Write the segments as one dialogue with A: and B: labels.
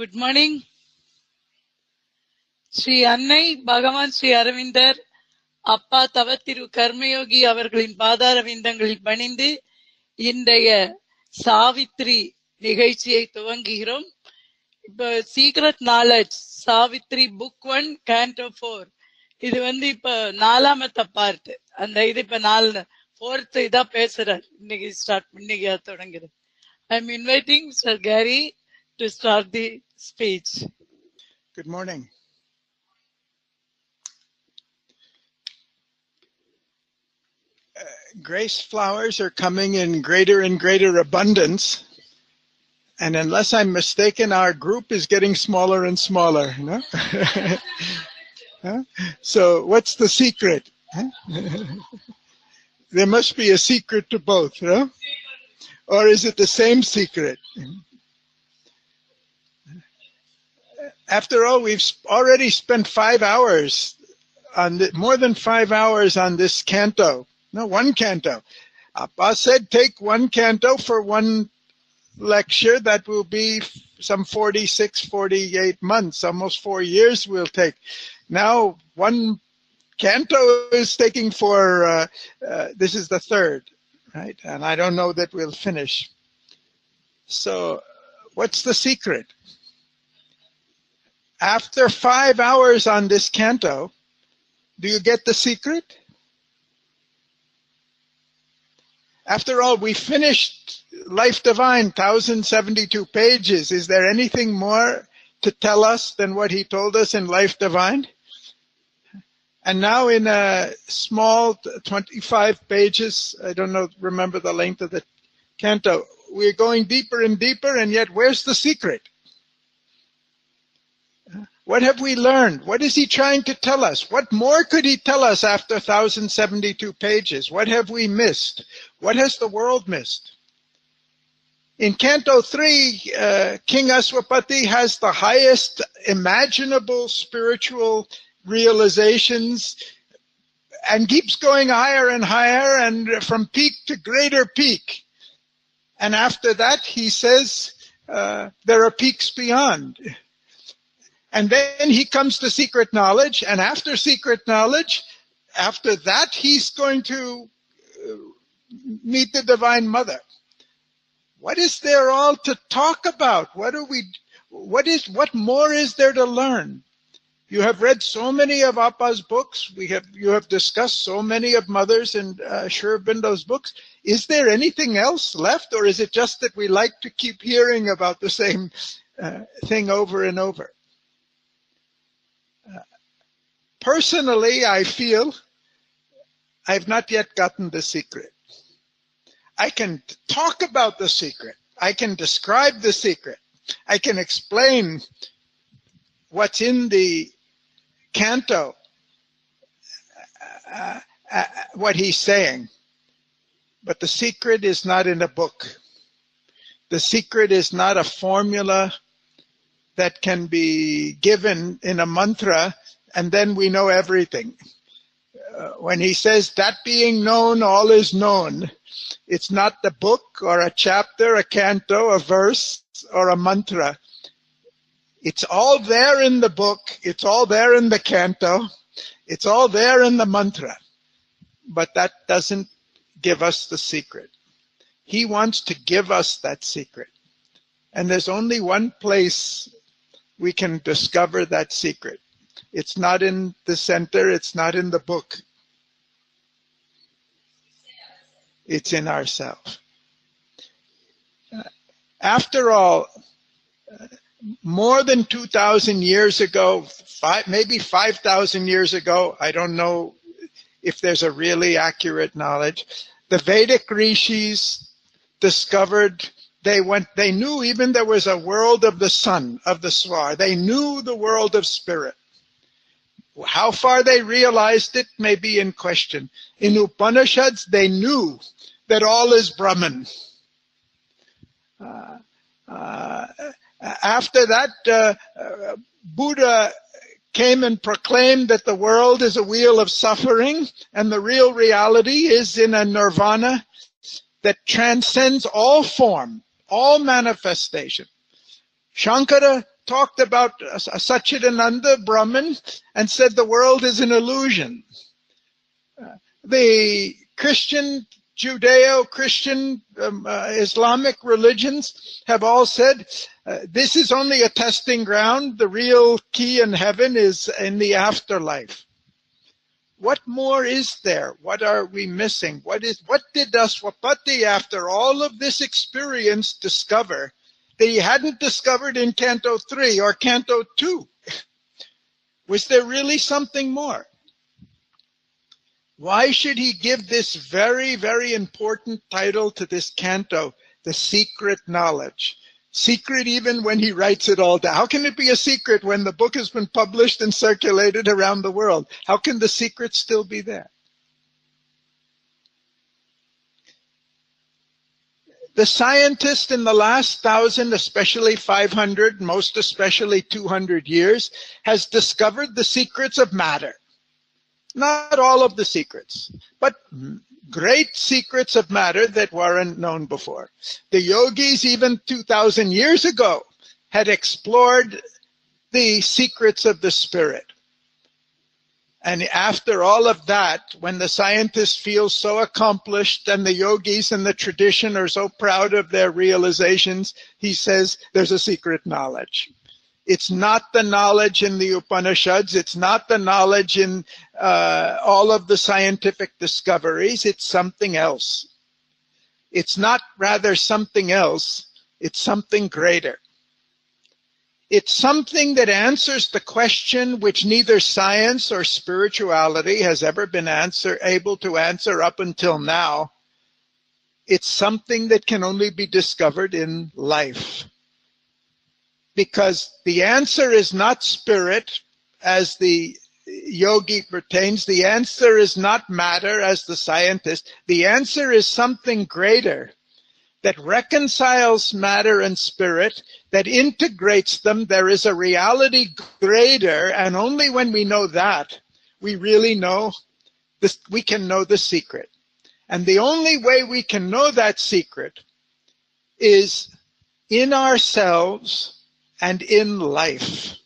A: Good morning. Sri அன்னை பகவான் ஸ்ரீ அரவிந்தர் அப்பா தவத்திரு கர்மயோகி அவர்களின் பாதார விந்தங்களில் பணிந்து இன்றைய சாவித்ரி நிகழ்ச்சியை துவங்குகிறோம். இப்ப secret knowledge Savitri book 1 Canto 4 இது இப்ப 4வது பார்ட். அந்த இது இப்ப 4th இதா பேசுறார். இன்னைக்கு தொடங்குறது. I am inviting Sir Garry to start the speech.
B: Good morning. Grace flowers are coming in greater and greater abundance. And unless I'm mistaken, our group is getting smaller and smaller. You know? So what's the secret? There must be a secret to both, you know? Or is it the same secret? After all, we've already spent 5 hours on more than 5 hours on this canto. No, 1 canto. Appa said take 1 canto for 1 lecture. That will be some 46, 48 months, almost 4 years we'll take. Now 1 canto is taking for, this is the 3rd, right? And I don't know that we'll finish. So what's the secret? After 5 hours on this canto, do you get the secret? After all, we finished Life Divine, 1072 pages. Is there anything more to tell us than what he told us in Life Divine? And now in a small 25 pages, I don't know, remember the length of the canto, we're going deeper and deeper, and yet where's the secret? What have we learned? What is he trying to tell us? What more could he tell us after 1072 pages? What have we missed? What has the world missed? In Canto 3, King Aswapati has the highest imaginable spiritual realizations and keeps going higher and higher and from peak to greater peak. And after that, he says, there are peaks beyond. And then he comes to secret knowledge, and after secret knowledge, after that, he's going to meet the Divine Mother. What is there all to talk about? What more is there to learn? You have read so many of Appa's books. You have discussed so many of Mother's and Sri Aurobindo's books. Is there anything else left, or is it just that we like to keep hearing about the same thing over and over? Personally, I feel I've not yet gotten the secret. I can talk about the secret. I can describe the secret. I can explain what's in the canto, what he's saying. But the secret is not in a book. The secret is not a formula that can be given in a mantra and then we know everything. When he says, that being known, all is known, it's not the book or a chapter, a canto, a verse, or a mantra. It's all there in the book. It's all there in the canto. It's all there in the mantra. But that doesn't give us the secret. He wants to give us that secret. And there's only one place we can discover that secret. It's not in the center. It's not in the book. It's in ourselves. After all, more than 2,000 years ago, maybe 5,000 years ago, I don't know if there's a really accurate knowledge, the Vedic rishis discovered, they knew even there was a world of the sun, of the swar. They knew the world of spirit. How far they realized it may be in question. In Upanishads, they knew that all is Brahman. After that, Buddha came and proclaimed that the world is a wheel of suffering and the real reality is in a nirvana that transcends all form, all manifestation. Shankara talked about Satchidananda Brahman and said the world is an illusion. The Christian, Judeo-Christian, Islamic religions have all said this is only a testing ground. The real key in heaven is in the afterlife. What more is there? What are we missing? What did Aswapati, after all of this experience, discover that he hadn't discovered in Canto 3 or Canto 2? Was there really something more? Why should he give this very, very important title to this canto, The Secret Knowledge? Secret even when he writes it all down. How can it be a secret when the book has been published and circulated around the world? How can the secret still be there? The scientist in the last 1,000, especially 500, most especially 200 years, has discovered the secrets of matter. Not all of the secrets, but great secrets of matter that weren't known before. The yogis, even 2,000 years ago, had explored the secrets of the spirit. And after all of that, when the scientist feels so accomplished and the yogis and the tradition are so proud of their realizations, he says there's a secret knowledge. It's not the knowledge in the Upanishads. It's not the knowledge in all of the scientific discoveries. It's something else. It's not rather something else. It's something greater. It's something that answers the question which neither science or spirituality has ever been able to answer up until now. It's something that can only be discovered in life. Because the answer is not spirit, as the yogi pertains. The answer is not matter, as the scientist. The answer is something greater that reconciles matter and spirit, that integrates them. There is a reality greater, and only when we know that, we really know this, we can know the secret. And the only way we can know that secret is in ourselves and in life.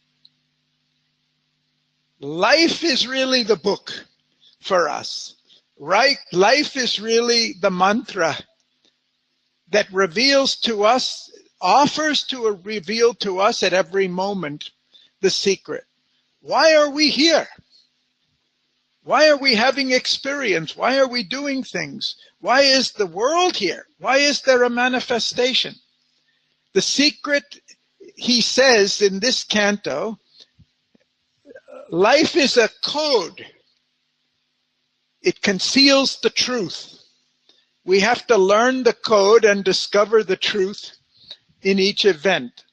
B: Life is really the book for us, right? Life is really the mantra that reveals to us, offers to reveal to us at every moment the secret. Why are we here? Why are we having experience? Why are we doing things? Why is the world here? Why is there a manifestation? The secret, he says in this canto, life is a code. It conceals the truth. We have to learn the code and discover the truth in each event.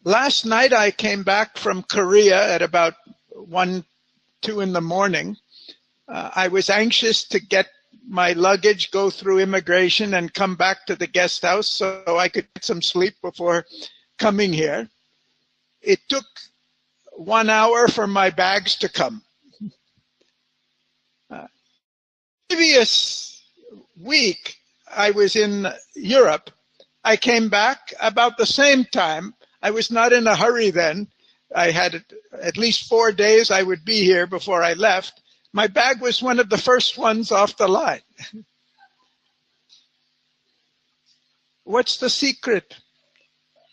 B: Last night I came back from Korea at about 1, 2 in the morning. I was anxious to get my luggage, go through immigration, and come back to the guest house so I could get some sleep before coming here. It took 1 hour for my bags to come. Previous week, I was in Europe. I came back about the same time. I was not in a hurry then. I had at least 4 days I would be here before I left. My bag was one of the first ones off the line. What's the secret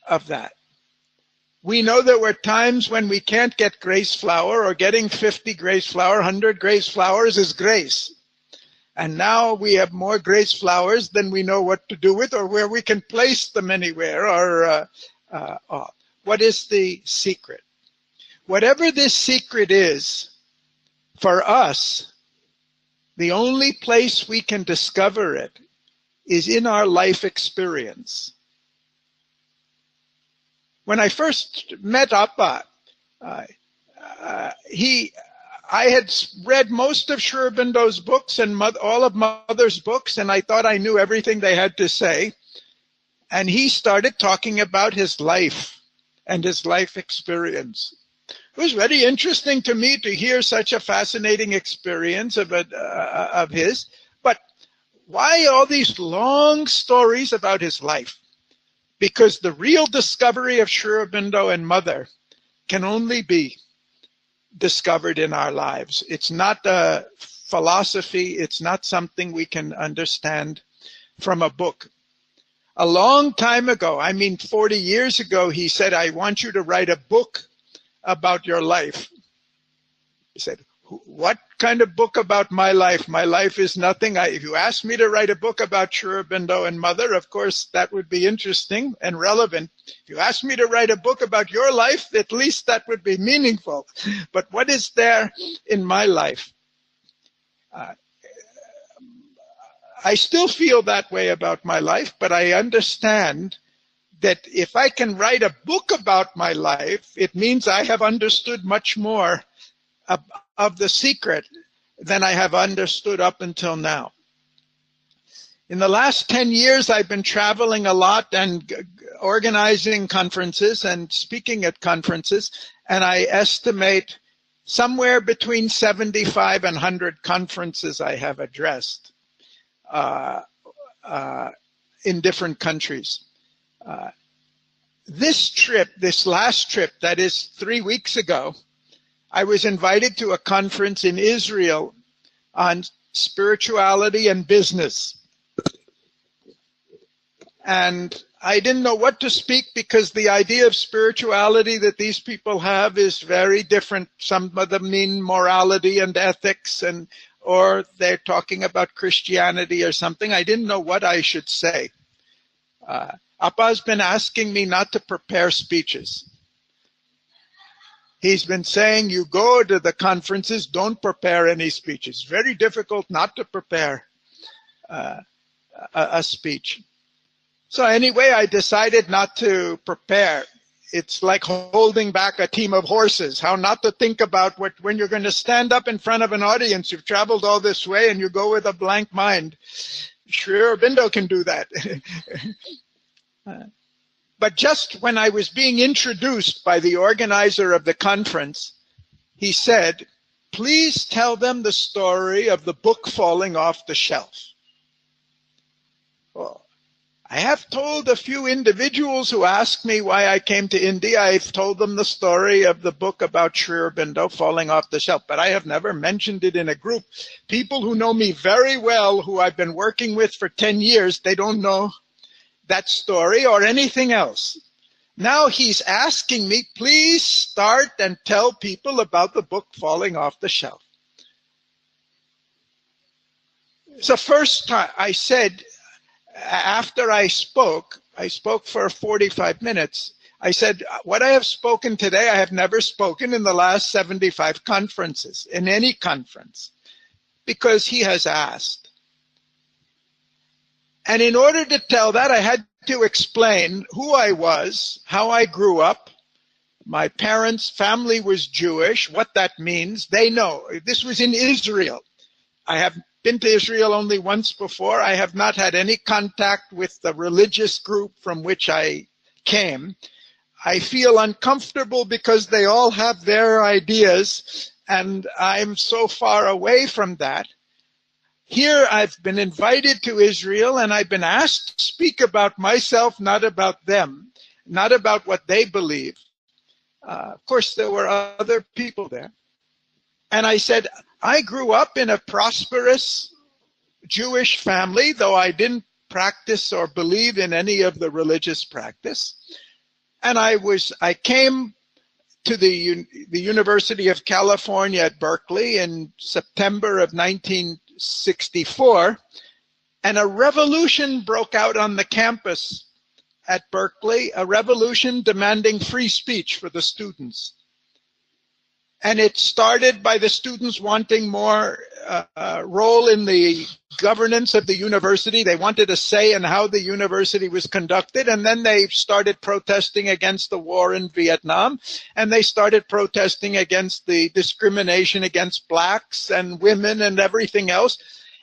B: of that? We know there were times when we can't get grace flower, or getting 50 grace flower, 100 grace flowers is grace. And now we have more grace flowers than we know what to do with or where we can place them anywhere. Or what is the secret? Whatever this secret is, for us, the only place we can discover it is in our life experience. When I first met Appa, I had read most of Sri Aurobindo's books and all of Mother's books, and I thought I knew everything they had to say. And he started talking about his life and his life experience. It was very interesting to me to hear such a fascinating experience of his. But why all these long stories about his life? because the real discovery of Sri Aurobindo and Mother can only be discovered in our lives. It's not a philosophy. It's not something we can understand from a book. A long time ago, 40 years ago, he said, I want you to write a book about your life. He said, what kind of book about my life? My life is nothing. If you asked me to write a book about Sri Aurobindo and Mother, of course, that would be interesting and relevant. If you asked me to write a book about your life, at least that would be meaningful. But what is there in my life? I still feel that way about my life, but I understand that if I can write a book about my life, it means I have understood much more of the secret than I have understood up until now. In the last 10 years, I've been traveling a lot and organizing conferences and speaking at conferences, and I estimate somewhere between 75 and 100 conferences I have addressed in different countries. This last trip, that is 3 weeks ago, I was invited to a conference in Israel on spirituality and business. And I didn't know what to speak because the idea of spirituality that these people have is very different. Some of them mean morality and ethics, or they're talking about Christianity or something. I didn't know what I should say. Appa's been asking me not to prepare speeches. He's been saying, you go to the conferences, don't prepare any speeches. Very difficult not to prepare a speech. So anyway, I decided not to prepare. It's like holding back a team of horses, how not to think about when you're going to stand up in front of an audience. You've traveled all this way and you go with a blank mind. Sri Aurobindo can do that. But just when I was being introduced by the organizer of the conference, he said, please tell them the story of the book falling off the shelf. Well, I have told a few individuals who asked me why I came to India, I've told them the story of the book about Sri Aurobindo falling off the shelf, but I have never mentioned it in a group. People who know me very well, who I've been working with for 10 years, they don't know that story or anything else. Now he's asking me, please start and tell people about the book falling off the shelf. So first time I said, after I spoke for 45 minutes. I said, what I have spoken today, I have never spoken in the last 75 conferences, in any conference, because he has asked. And in order to tell that, I had to explain who I was, how I grew up. My parents' family was Jewish, what that means. They know. This was in Israel. I have been to Israel only once before. I have not had any contact with the religious group from which I came. I feel uncomfortable because they all have their ideas, and I'm so far away from that. Here I've been invited to Israel, and I've been asked to speak about myself, not about them, not about what they believe. Of course, there were other people there. And I said, I grew up in a prosperous Jewish family, though I didn't practice or believe in any of the religious practice. And I came to the University of California at Berkeley in September of 1964, and a revolution broke out on the campus at Berkeley, a revolution demanding free speech for the students. And it started by the students wanting more role in the governance of the university. They wanted a say in how the university was conducted. And then they started protesting against the war in Vietnam. And they started protesting against the discrimination against blacks and women and everything else.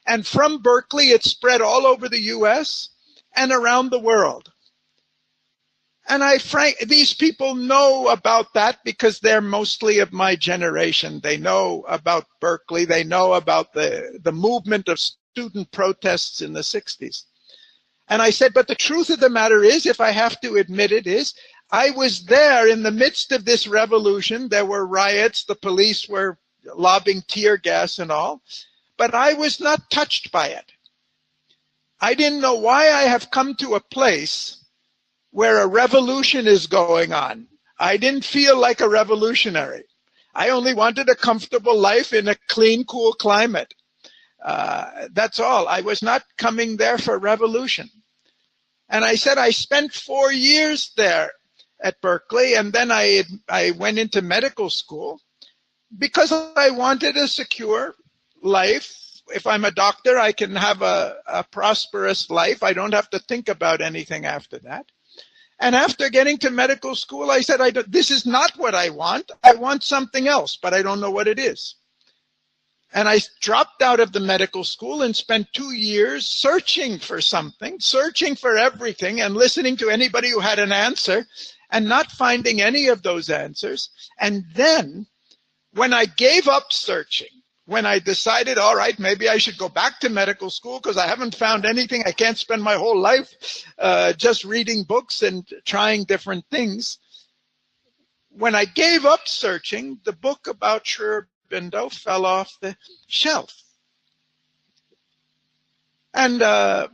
B: And from Berkeley, it spread all over the US and around the world. And these people know about that because they're mostly of my generation. They know about Berkeley. They know about the movement of student protests in the 60s. And I said, but the truth of the matter is, if I have to admit it, is I was there in the midst of this revolution. There were riots. The police were lobbing tear gas and all, but I was not touched by it. I didn't know why I have come to a place where a revolution is going on. I didn't feel like a revolutionary. I only wanted a comfortable life in a clean, cool climate. That's all. I was not coming there for revolution. And I said, I spent 4 years there at Berkeley, and then I went into medical school because I wanted a secure life. If I'm a doctor, I can have a prosperous life. I don't have to think about anything after that. And after getting to medical school, I said, this is not what I want. I want something else, but I don't know what it is. And I dropped out of the medical school and spent 2 years searching for something, searching for everything, and listening to anybody who had an answer and not finding any of those answers. And then when I gave up searching, when I decided, all right, maybe I should go back to medical school because I haven't found anything. I can't spend my whole life just reading books and trying different things. When I gave up searching, the book about Sri Aurobindo fell off the shelf. And the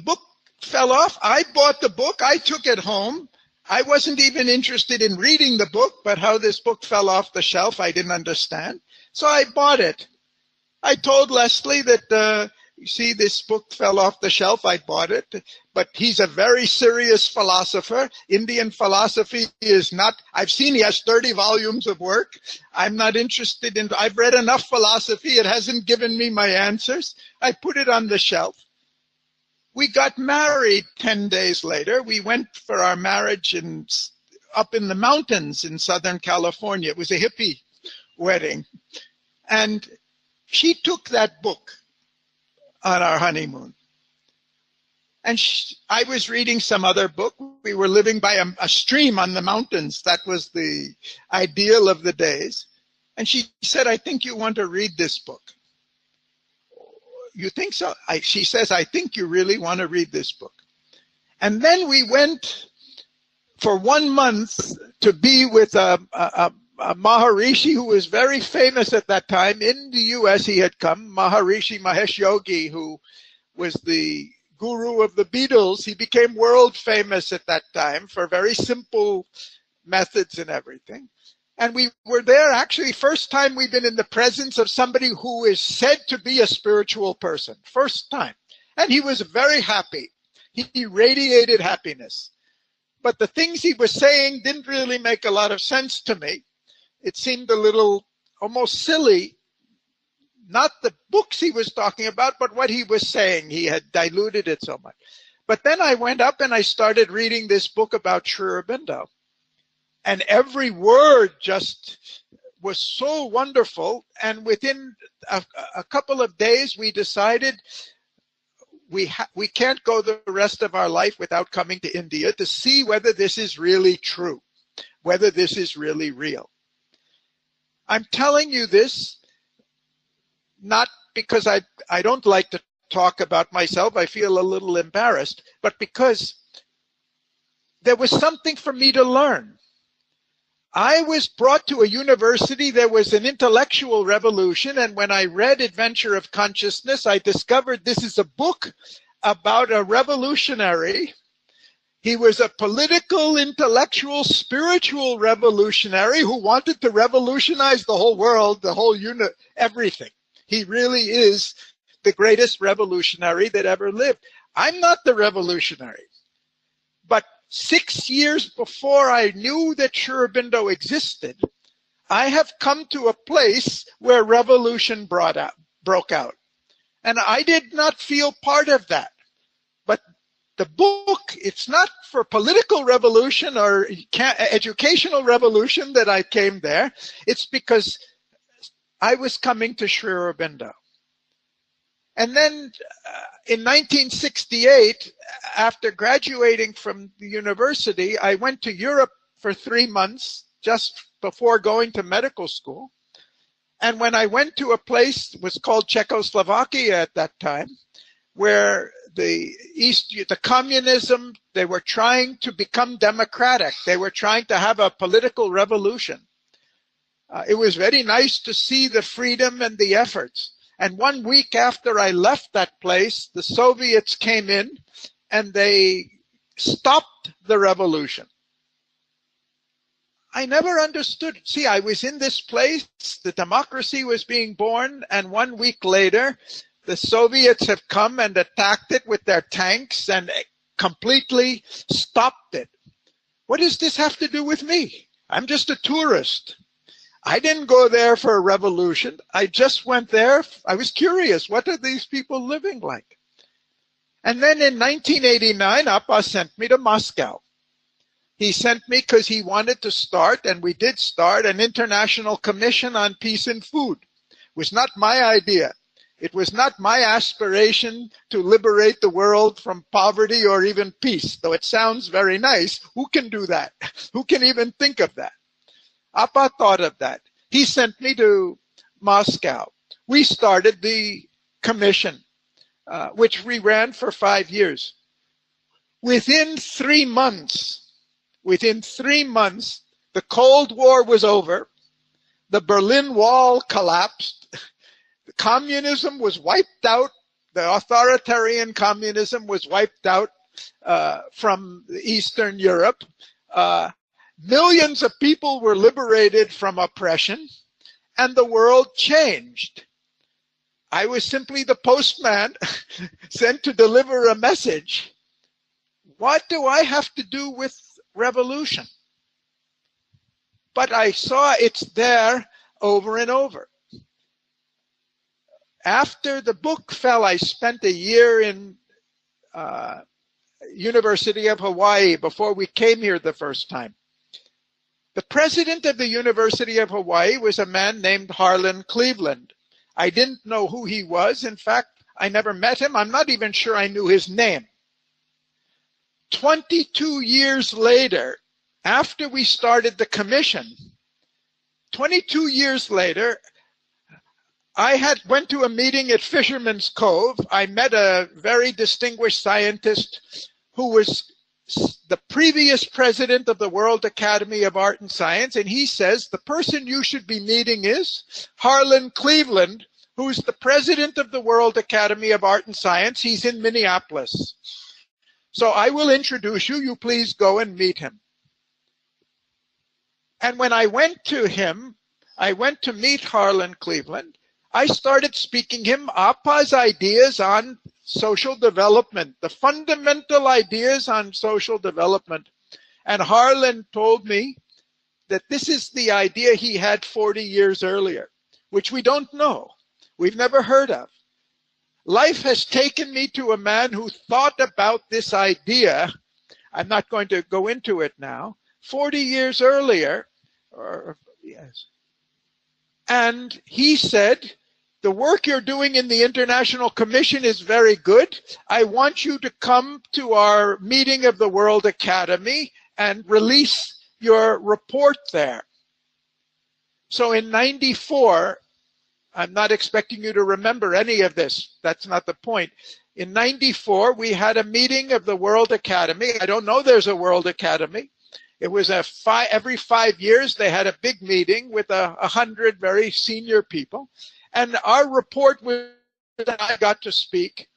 B: book fell off. I bought the book. I took it home. I wasn't even interested in reading the book, but how this book fell off the shelf, I didn't understand. So I bought it. I told Leslie that, you see, this book fell off the shelf. I bought it. But he's a very serious philosopher. Indian philosophy is not, I've seen he has 30 volumes of work. I'm not interested in, I've read enough philosophy. It hasn't given me my answers. I put it on the shelf. We got married 10 days later. We went for our marriage up in the mountains in Southern California. It was a hippie wedding. And she took that book on our honeymoon. And I was reading some other book. We were living by a stream on the mountains. That was the ideal of the days. And she said, I think you want to read this book. You think so? She says, I think you really want to read this book. And then we went for 1 month to be with a Maharishi who was very famous at that time. In the US he had come, Maharishi Mahesh Yogi, who was the guru of the Beatles. He became world famous at that time for very simple methods and everything. And we were there actually, first time we've been in the presence of somebody who is said to be a spiritual person. First time. And he was very happy. He radiated happiness. But the things he was saying didn't really make a lot of sense to me. It seemed a little almost silly. Not the books he was talking about, but what he was saying. He had diluted it so much. But then I went up and I started reading this book about Sri Aurobindo. And every word just was so wonderful. And within a couple of days, we decided we can't go the rest of our life without coming to India to see whether this is really true, whether this is really real. I'm telling you this not because I don't like to talk about myself. I feel a little embarrassed, but because there was something for me to learn. I was brought to a university, there was an intellectual revolution, and when I read Adventure of Consciousness, I discovered this is a book about a revolutionary. He was a political, intellectual, spiritual revolutionary who wanted to revolutionize the whole world, the whole everything. He really is the greatest revolutionary that ever lived. I'm not the revolutionary, but 6 years before I knew that Sri Aurobindo existed, I have come to a place where revolution broke out. And I did not feel part of that. But the book, it's not for political revolution or educational revolution that I came there. It's because I was coming to Sri Aurobindo. And then in 1968, after graduating from the university, I went to Europe for 3 months just before going to medical school. And when I went to a place, it was called Czechoslovakia at that time, where the communism, they were trying to become democratic. They were trying to have a political revolution. It was very nice to see the freedom and the efforts. And 1 week after I left that place, the Soviets came in and they stopped the revolution. I never understood. See, I was in this place, the democracy was being born, and 1 week later, the Soviets have come and attacked it with their tanks and completely stopped it. What does this have to do with me? I'm just a tourist. I didn't go there for a revolution. I just went there. I was curious. What are these people living like? And then in 1989, Appa sent me to Moscow. He sent me because he wanted to start, and we did start, an international commission on peace and food. It was not my idea. It was not my aspiration to liberate the world from poverty or even peace, though it sounds very nice. Who can do that? Who can even think of that? Appa thought of that. He sent me to Moscow. We started the commission, which we ran for 5 years. Within 3 months, the Cold War was over. The Berlin Wall collapsed. Communism was wiped out. The authoritarian communism was wiped out from Eastern Europe. Millions of people were liberated from oppression, and the world changed. I was simply the postman sent to deliver a message. What do I have to do with revolution? But I saw it's there over and over. After the book fell, I spent a year in University of Hawaii before we came here the first time. The president of the University of Hawaii was a man named Harlan Cleveland. I didn't know who he was. In fact, I never met him. I'm not even sure I knew his name. 22 years later, after we started the commission, 22 years later, I went to a meeting at Fisherman's Cove. I met a very distinguished scientist who was the previous president of the World Academy of Art and Science, and he says, the person you should be meeting is Harlan Cleveland, who's the president of the World Academy of Art and Science. He's in Minneapolis. So I will introduce you. You please go and meet him. And when I went to him, I went to meet Harlan Cleveland. I started speaking him Appa's ideas on social development, the fundamental ideas on social development. And Harlan told me that this is the idea he had 40 years earlier, which we don't know. We've never heard of. Life has taken me to a man who thought about this idea. I'm not going to go into it now. 40 years earlier, yes. And he said, the work you're doing in the International Commission is very good. I want you to come to our meeting of the World Academy and release your report there. So in 94, I'm not expecting you to remember any of this. That's not the point. In 94, we had a meeting of the World Academy. I don't know there's a World Academy. It was every 5 years, they had a big meeting with 100 very senior people. And our report was that I got to speak.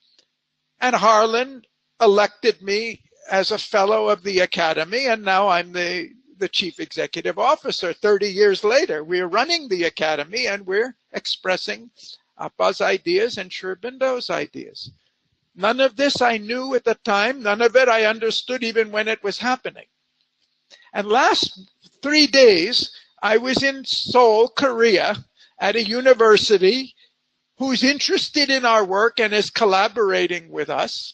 B: And Harlan elected me as a fellow of the Academy. And now I'm the chief executive officer 30 years later. We're running the Academy and we're expressing Appa's ideas and Sri Aurobindo's ideas. None of this I knew at the time. None of it I understood even when it was happening. And last 3 days, I was in Seoul, Korea, at a university who's interested in our work and is collaborating with us.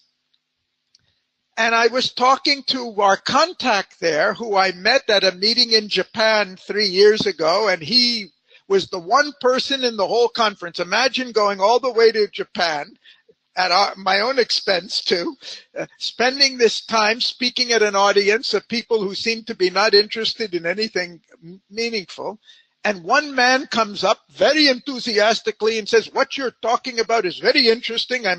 B: And I was talking to our contact there, who I met at a meeting in Japan 3 years ago, and he was the one person in the whole conference. Imagine going all the way to Japan at my own expense too, spending this time speaking at an audience of people who seem to be not interested in anything meaningful. And one man comes up very enthusiastically and says, what you're talking about is very interesting. I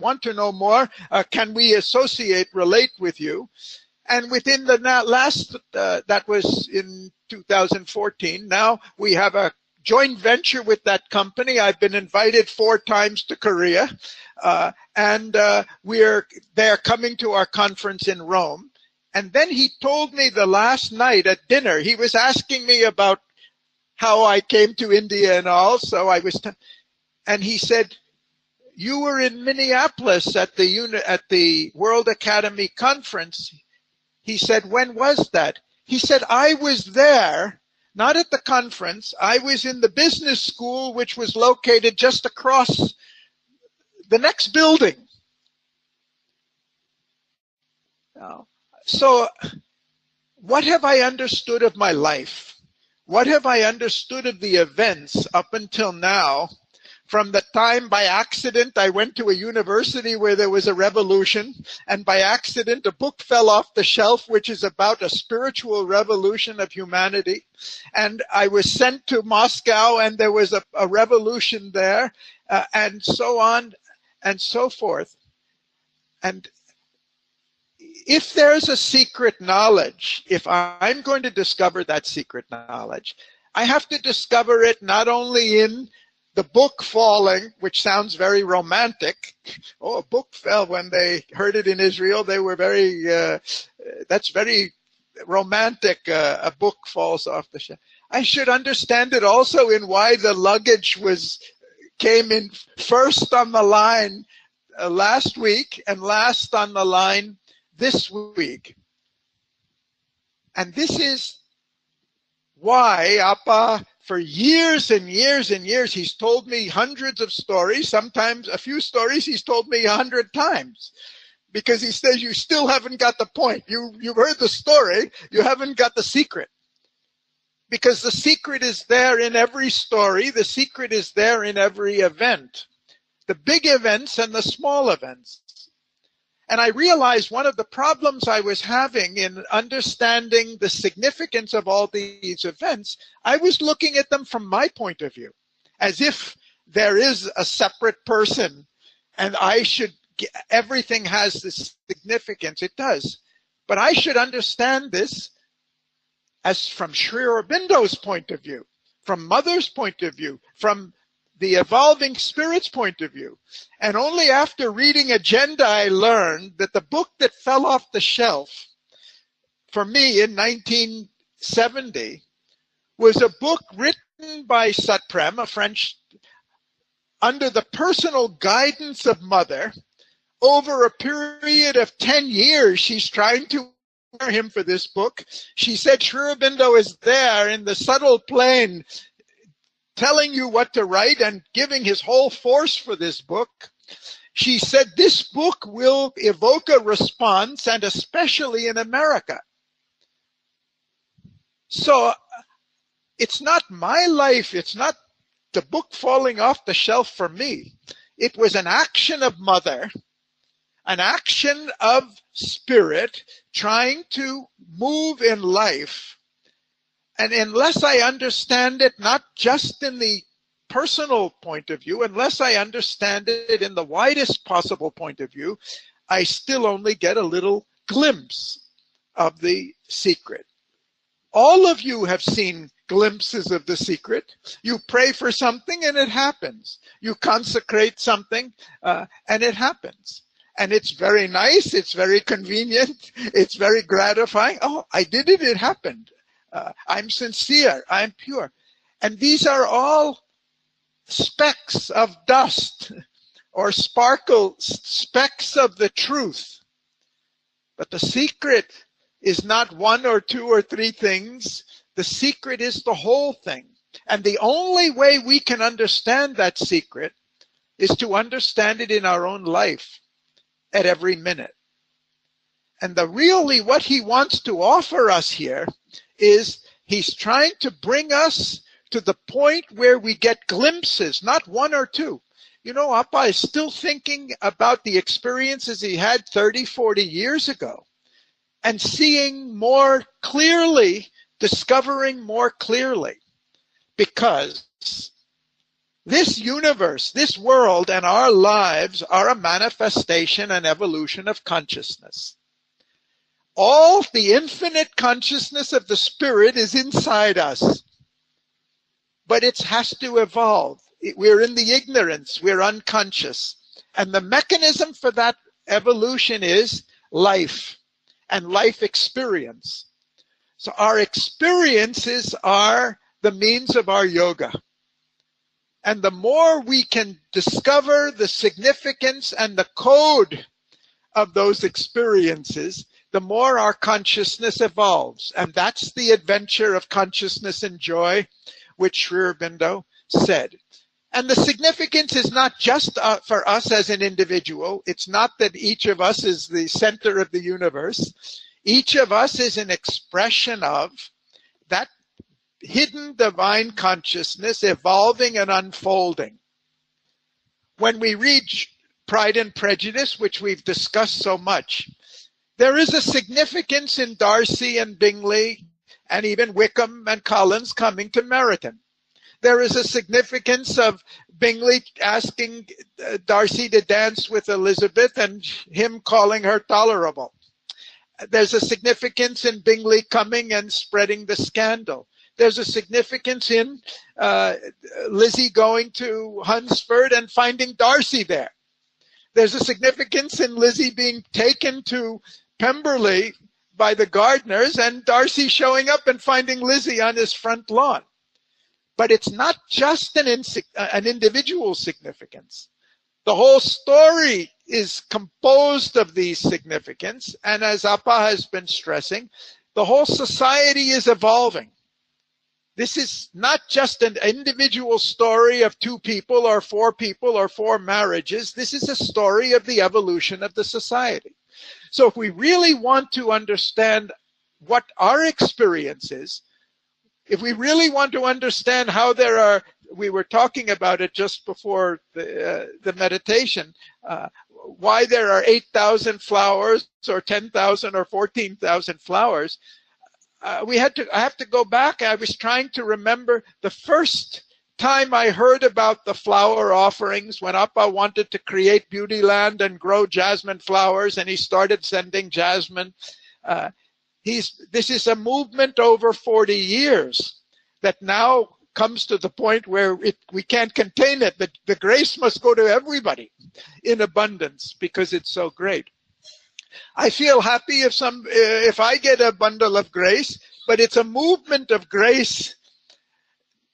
B: want to know more. Can we relate with you? And within the last, that was in 2014, now we have a joint venture with that company. I've been invited 4 times to Korea, and they're coming to our conference in Rome. And then he told me the last night at dinner, he was asking me about how I came to India and all. So and he said, you were in Minneapolis at the World Academy Conference. He said, when was that? He said, I was there, not at the conference. I was in the business school, which was located just across the next building. So what have I understood of my life? What have I understood of the events up until now? From the time by accident I went to a university where there was a revolution, and by accident a book fell off the shelf which is about a spiritual revolution of humanity, and I was sent to Moscow and there was a revolution there, and so on and so forth. And if there's a secret knowledge, if I'm going to discover that secret knowledge, I have to discover it not only in the book falling, which sounds very romantic. Oh, a book fell. When they heard it in Israel, they were that's very romantic. A book falls off the shelf. I should understand it also in why the luggage came in first on the line last week and last on the line this week. And this is why Appa, for years and years and years, he's told me hundreds of stories, sometimes a few stories he's told me 100 times, because he says, you still haven't got the point. You've heard the story, you haven't got the secret. Because the secret is there in every story, the secret is there in every event, the big events and the small events. And I realized one of the problems I was having in understanding the significance of all these events, I was looking at them from my point of view, as if there is a separate person and everything has this significance. It does. But I should understand this as from Sri Aurobindo's point of view, from Mother's point of view, from the evolving spirit's point of view. And only after reading Agenda, I learned that the book that fell off the shelf for me in 1970 was a book written by Satprem, a French, under the personal guidance of Mother. Over a period of 10 years, she's trying to prepare him for this book. She said, Sri Aurobindo is there in the subtle plane, telling you what to write and giving his whole force for this book. She said this book will evoke a response, and especially in America. So it's not my life, it's not the book falling off the shelf for me. It was an action of Mother, an action of spirit trying to move in life. And unless I understand it, not just in the personal point of view, unless I understand it in the widest possible point of view, I still only get a little glimpse of the secret. All of you have seen glimpses of the secret. You pray for something and it happens. You consecrate something and it happens. And it's very nice, it's very convenient, it's very gratifying. Oh, I did it, it happened. I'm sincere, I'm pure. And these are all specks of dust or specks of the truth. But the secret is not 1 or 2 or 3 things. The secret is the whole thing. And the only way we can understand that secret is to understand it in our own life at every minute. And really what he wants to offer us here is he's trying to bring us to the point where we get glimpses, not 1 or 2. You know, Appa is still thinking about the experiences he had 30, 40 years ago and seeing more clearly, discovering more clearly. because this universe, this world, and our lives are a manifestation and evolution of consciousness. All the infinite consciousness of the Spirit is inside us, but it has to evolve. We're in the ignorance, we're unconscious. And the mechanism for that evolution is life and life experience. So our experiences are the means of our yoga. And the more we can discover the significance and the code of those experiences, the more our consciousness evolves. And that's the adventure of consciousness and joy, which Sri Aurobindo said. And the significance is not just for us as an individual. It's not that each of us is the center of the universe. Each of us is an expression of that hidden divine consciousness evolving and unfolding. When we read Pride and Prejudice, which we've discussed so much, there is a significance in Darcy and Bingley and even Wickham and Collins coming to Meryton. There is a significance of Bingley asking Darcy to dance with Elizabeth and him calling her tolerable. There's a significance in Bingley coming and spreading the scandal. There's a significance in Lizzie going to Hunsford and finding Darcy there. There's a significance in Lizzie being taken to Pemberley by the gardeners and Darcy showing up and finding Lizzie on his front lawn. But it's not just an individual significance. The whole story is composed of these significance. And as Appa has been stressing, the whole society is evolving. This is not just an individual story of two people or four marriages. This is a story of the evolution of the society. So if we really want to understand what our experience is, if we really want to understand how there are, we were talking about it just before the meditation, why there are 8,000 flowers or 10,000 or 14,000 flowers, I have to go back. I was trying to remember the first time I heard about the flower offerings when Appa wanted to create Beauty Land and grow jasmine flowers, and he started sending jasmine. This is a movement over 40 years that now comes to the point where we can't contain it. The grace must go to everybody in abundance because it's so great. I feel happy if I get a bundle of grace, but it's a movement of grace,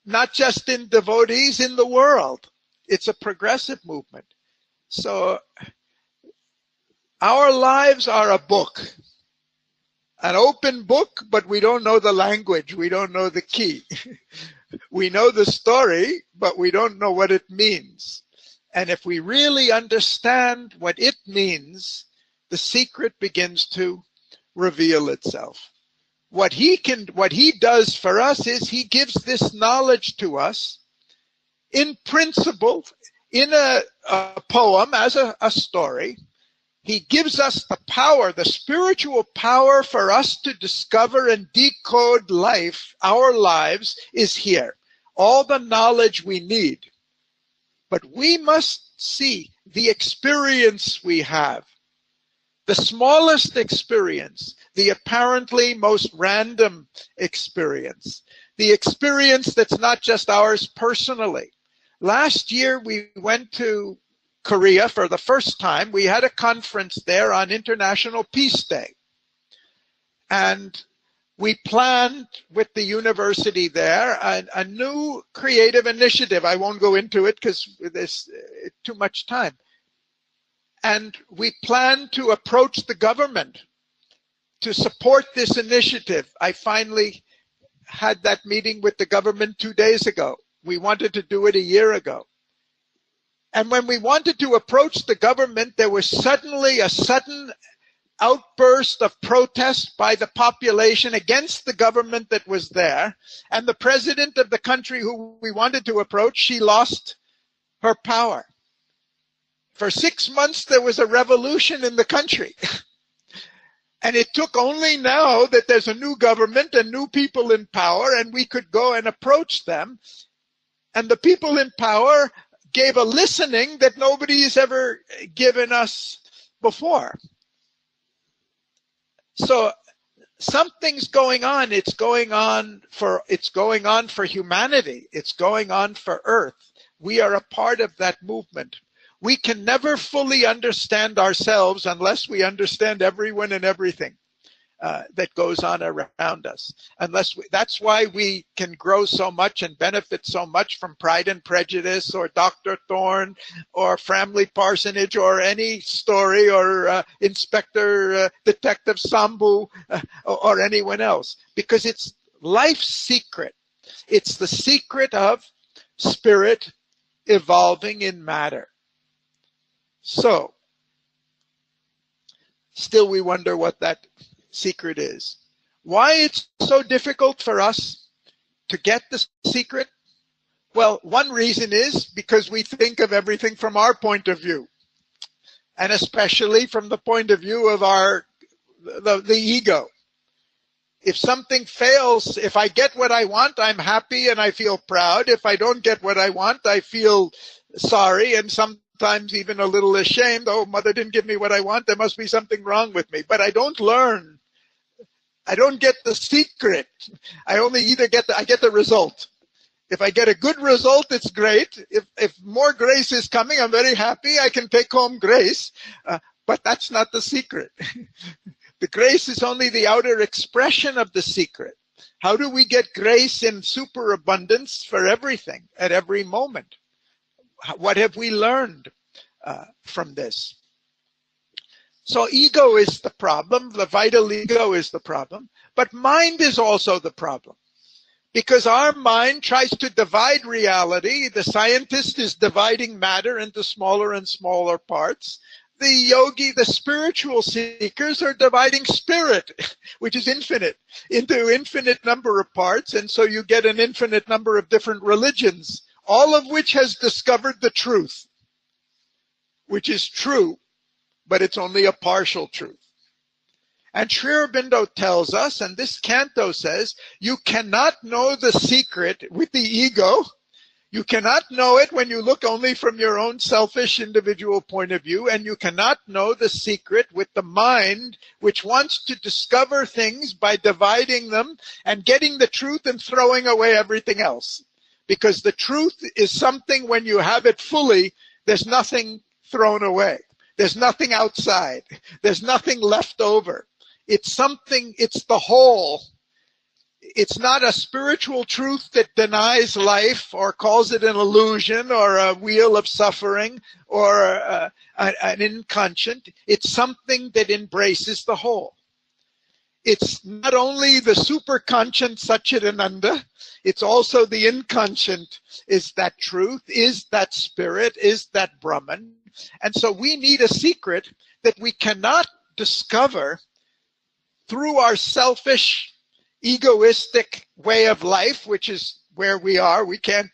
B: not just in devotees, in the world. It's a progressive movement. So our lives are a book, an open book, but we don't know the language. We don't know the key. We know the story, but we don't know what it means. And if we really understand what it means, the secret begins to reveal itself. What he does for us is he gives this knowledge to us in principle, in a poem, as a story. He gives us the power, the spiritual power for us to discover and decode life. Our lives is here. All the knowledge we need. But we must see the experience we have. The smallest experience, the apparently most random experience, the experience that's not just ours personally. Last year, we went to Korea for the first time. We had a conference there on International Peace Day. And we planned with the university there a new creative initiative. I won't go into it because there's too much time. And we plan to approach the government to support this initiative. I finally had that meeting with the government 2 days ago. We wanted to do it a year ago. And when we wanted to approach the government, there was suddenly a sudden outburst of protest by the population against the government that was there. And the president of the country who we wanted to approach, she lost her power. For 6 months, there was a revolution in the country. And it took only now that there's a new government and new people in power, and we could go and approach them. And the people in power gave a listening that nobody has ever given us before. So something's going on. It's going on for humanity. It's going on for Earth. We are a part of that movement. We can never fully understand ourselves unless we understand everyone and everything that goes on around us. That's why we can grow so much and benefit so much from Pride and Prejudice or Dr. Thorne or Framley Parsonage or any story or Inspector Detective Sambu or anyone else, because it's life's secret. It's the secret of spirit evolving in matter. So, still we wonder what that secret is. Why it's so difficult for us to get the secret? Well, one reason is because we think of everything from our point of view, and especially from the point of view of the ego. If something fails, if I get what I want, I'm happy and I feel proud. If I don't get what I want, I feel sorry and sometimes even a little ashamed. Oh, mother didn't give me what I want. There must be something wrong with me. But I don't learn. I don't get the secret. I only get the result. If I get a good result, it's great. If more grace is coming, I'm very happy. I can take home grace. But that's not the secret. The grace is only the outer expression of the secret. How do we get grace in superabundance for everything at every moment? What have we learned from this? So ego is the problem. The vital ego is the problem. But mind is also the problem. Because our mind tries to divide reality. The scientist is dividing matter into smaller and smaller parts. The yogi, the spiritual seekers are dividing spirit, which is infinite, into infinite number of parts. And so you get an infinite number of different religions, all of which has discovered the truth, which is true, but it's only a partial truth. And Sri Aurobindo tells us, and this Canto says, you cannot know the secret with the ego. You cannot know it when you look only from your own selfish individual point of view, and you cannot know the secret with the mind, which wants to discover things by dividing them and getting the truth and throwing away everything else. Because the truth is something, when you have it fully, there's nothing thrown away. There's nothing outside. There's nothing left over. It's something, it's the whole. It's not a spiritual truth that denies life or calls it an illusion or a wheel of suffering or an inconscient. It's something that embraces the whole. It's not only the superconscient Satchidananda, it's also the inconscient is that truth, is that spirit, is that Brahman. And so we need a secret that we cannot discover through our selfish, egoistic way of life, which is where we are. We can't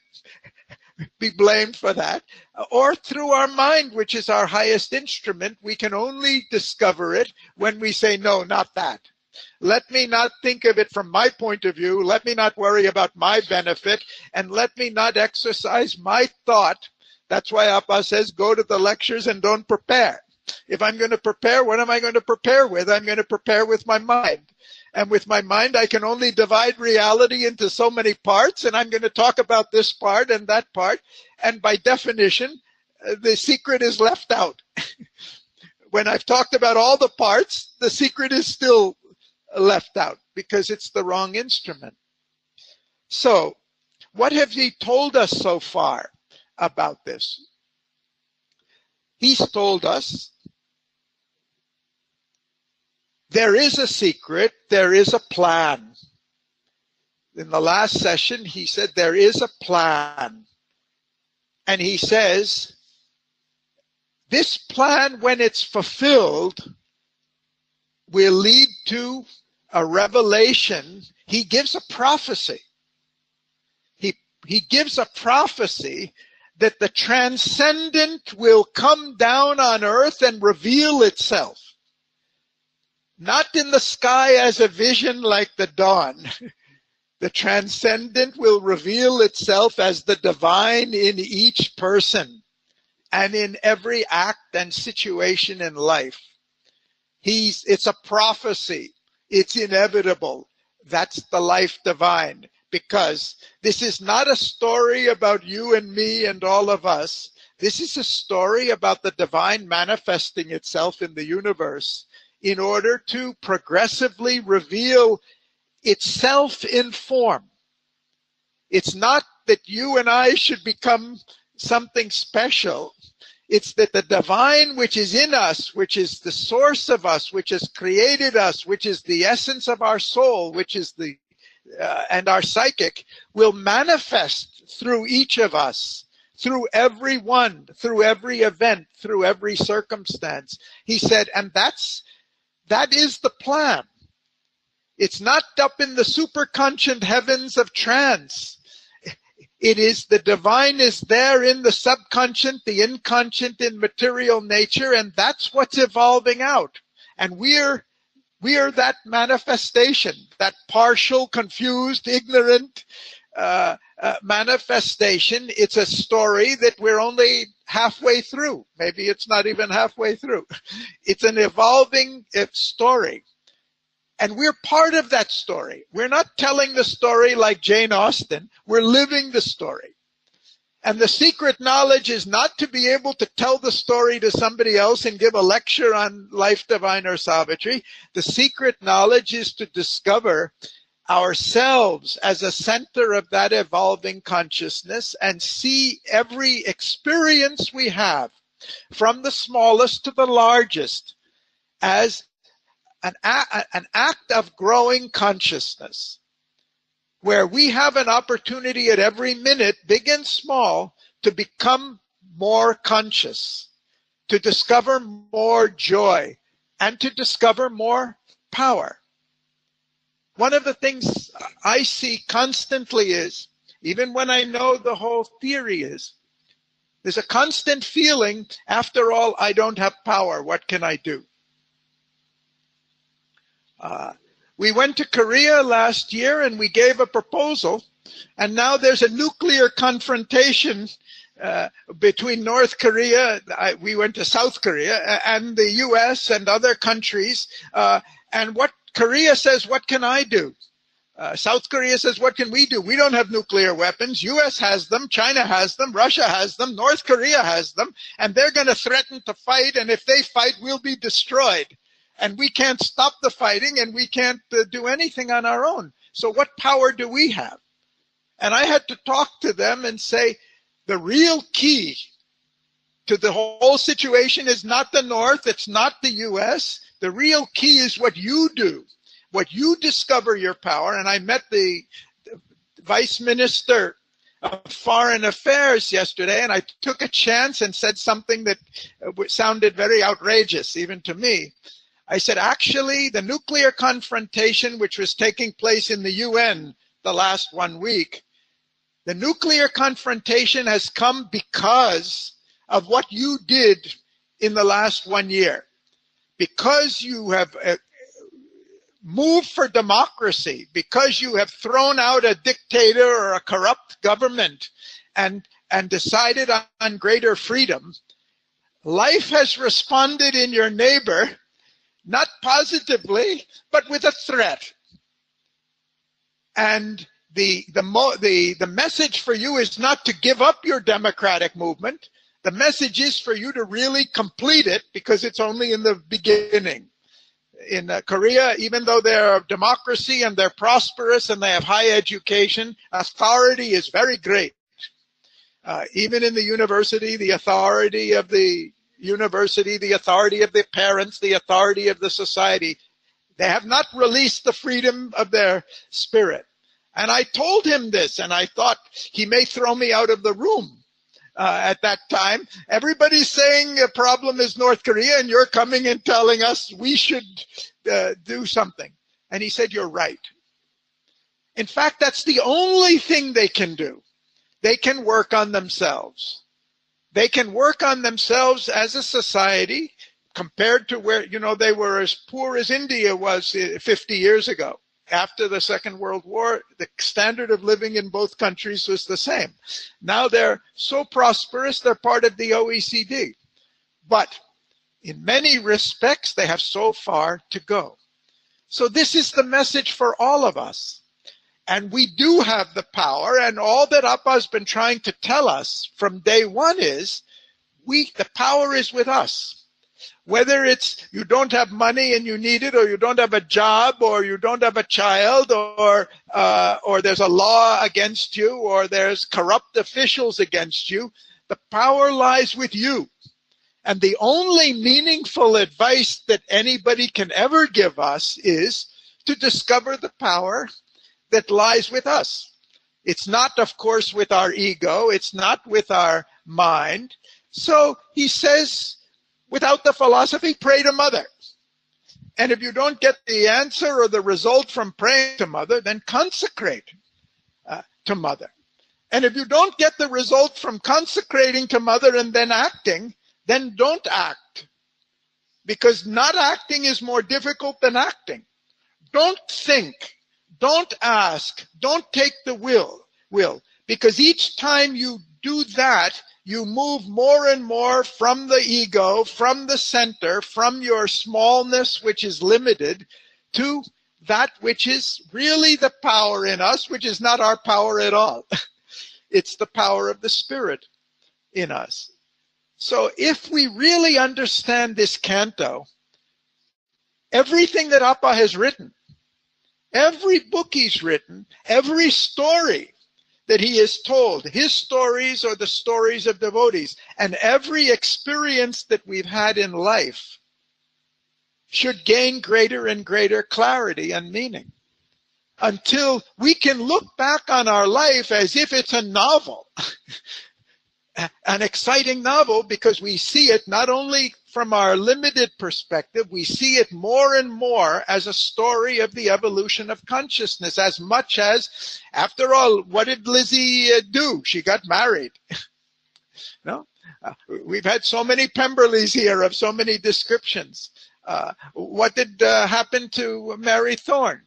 B: be blamed for that. Or through our mind, which is our highest instrument. We can only discover it when we say, no, not that. Let me not think of it from my point of view. Let me not worry about my benefit. And let me not exercise my thought. That's why Appa says, go to the lectures and don't prepare. If I'm going to prepare, what am I going to prepare with? I'm going to prepare with my mind. And with my mind, I can only divide reality into so many parts, and I'm going to talk about this part and that part. And by definition, the secret is left out. When I've talked about all the parts, the secret is still left out because it's the wrong instrument. So, what have he told us so far about this? He's told us there is a secret, there is a plan. In the last session, he said there is a plan. And he says, this plan, when it's fulfilled, will lead to a revelation. He gives a prophecy. He gives a prophecy that the transcendent will come down on earth and reveal itself. not in the sky as a vision like the dawn. The transcendent will reveal itself as the divine in each person and in every act and situation in life. It's a prophecy. It's inevitable. That's the life divine, because this is not a story about you and me and all of us. This is a story about the divine manifesting itself in the universe in order to progressively reveal itself in form. It's not that you and I should become something special. It's that the divine which is in us, which is the source of us, which has created us, which is the essence of our soul, which is and our psychic, will manifest through each of us, through everyone, through every event, through every circumstance. He said, and that is the plan. It's not up in the superconscient heavens of trance. It is the divine is there in the subconscient, the inconscient in material nature, and that's what's evolving out. And we're that manifestation, that partial, confused, ignorant manifestation. It's a story that we're only halfway through. Maybe it's not even halfway through. It's an evolving story. And we're part of that story. We're not telling the story like Jane Austen. We're living the story. And the secret knowledge is not to be able to tell the story to somebody else and give a lecture on Life Divine or Savitri. The secret knowledge is to discover ourselves as a center of that evolving consciousness and see every experience we have, from the smallest to the largest, as an act of growing consciousness, where we have an opportunity at every minute, big and small, to become more conscious, to discover more joy, and to discover more power. One of the things I see constantly is, even when I know the whole theory is, there's a constant feeling, after all, I don't have power. What can I do? We went to Korea last year and we gave a proposal, and now there's a nuclear confrontation between North Korea, we went to South Korea, and the US and other countries. And what Korea says, what can I do? South Korea says, what can we do? We don't have nuclear weapons. US has them, China has them, Russia has them, North Korea has them, and they're going to threaten to fight, and if they fight, we'll be destroyed. And we can't stop the fighting, and we can't do anything on our own. So what power do we have? And I had to talk to them and say, the real key to the whole situation is not the North, it's not the US. The real key is what you do, what you discover your power. And I met the Vice Minister of Foreign Affairs yesterday, and I took a chance and said something that sounded very outrageous, even to me. I said, actually, the nuclear confrontation, which was taking place in the UN the last 1 week, the nuclear confrontation has come because of what you did in the last 1 year. Because you have moved for democracy, because you have thrown out a dictator or a corrupt government and decided on greater freedom, life has responded in your neighbor, not positively, but with a threat. And the message for you is not to give up your democratic movement. The message is for you to really complete it, because it's only in the beginning. In Korea, even though they're a democracy and they're prosperous and they have high education, authority is very great. Even in the university, the authority of the university, the authority of the parents, the authority of the society, they have not released the freedom of their spirit. And I told him this, and I thought he may throw me out of the room at that time. Everybody's saying the problem is North Korea, and you're coming and telling us we should do something. And he said, you're right. In fact, that's the only thing they can do. They can work on themselves. They can work on themselves as a society compared to where, they were as poor as India was 50 years ago. After the Second World War, the standard of living in both countries was the same. Now they're so prosperous, they're part of the OECD. But in many respects, they have so far to go. So this is the message for all of us. And we do have the power, and all that Appa has been trying to tell us from day one is, the power is with us. Whether it's you don't have money and you need it, or you don't have a job, or you don't have a child, or there's a law against you, or there's corrupt officials against you, the power lies with you. And the only meaningful advice that anybody can ever give us is to discover the power that lies with us. It's not, of course, with our ego. It's not with our mind. So he says, without the philosophy, pray to Mother. And if you don't get the answer or the result from praying to Mother, then consecrate to Mother. And if you don't get the result from consecrating to Mother and then acting, then don't act. Because not acting is more difficult than acting. Don't think. Don't ask. Don't take the will. Because each time you do that, you move more and more from the ego, from the center, from your smallness, which is limited, to that which is really the power in us, which is not our power at all. It's the power of the Spirit in us. So if we really understand this canto, everything that Appa has written, every book he's written, every story that he has told, his stories or the stories of devotees, and every experience that we've had in life should gain greater and greater clarity and meaning until we can look back on our life as if it's a novel, an exciting novel, because we see it not only from our limited perspective, we see it more and more as a story of the evolution of consciousness, as much as, after all, what did Lizzie do? She got married. No? We've had so many Pemberleys here of so many descriptions. What did happen to Mary Thorne?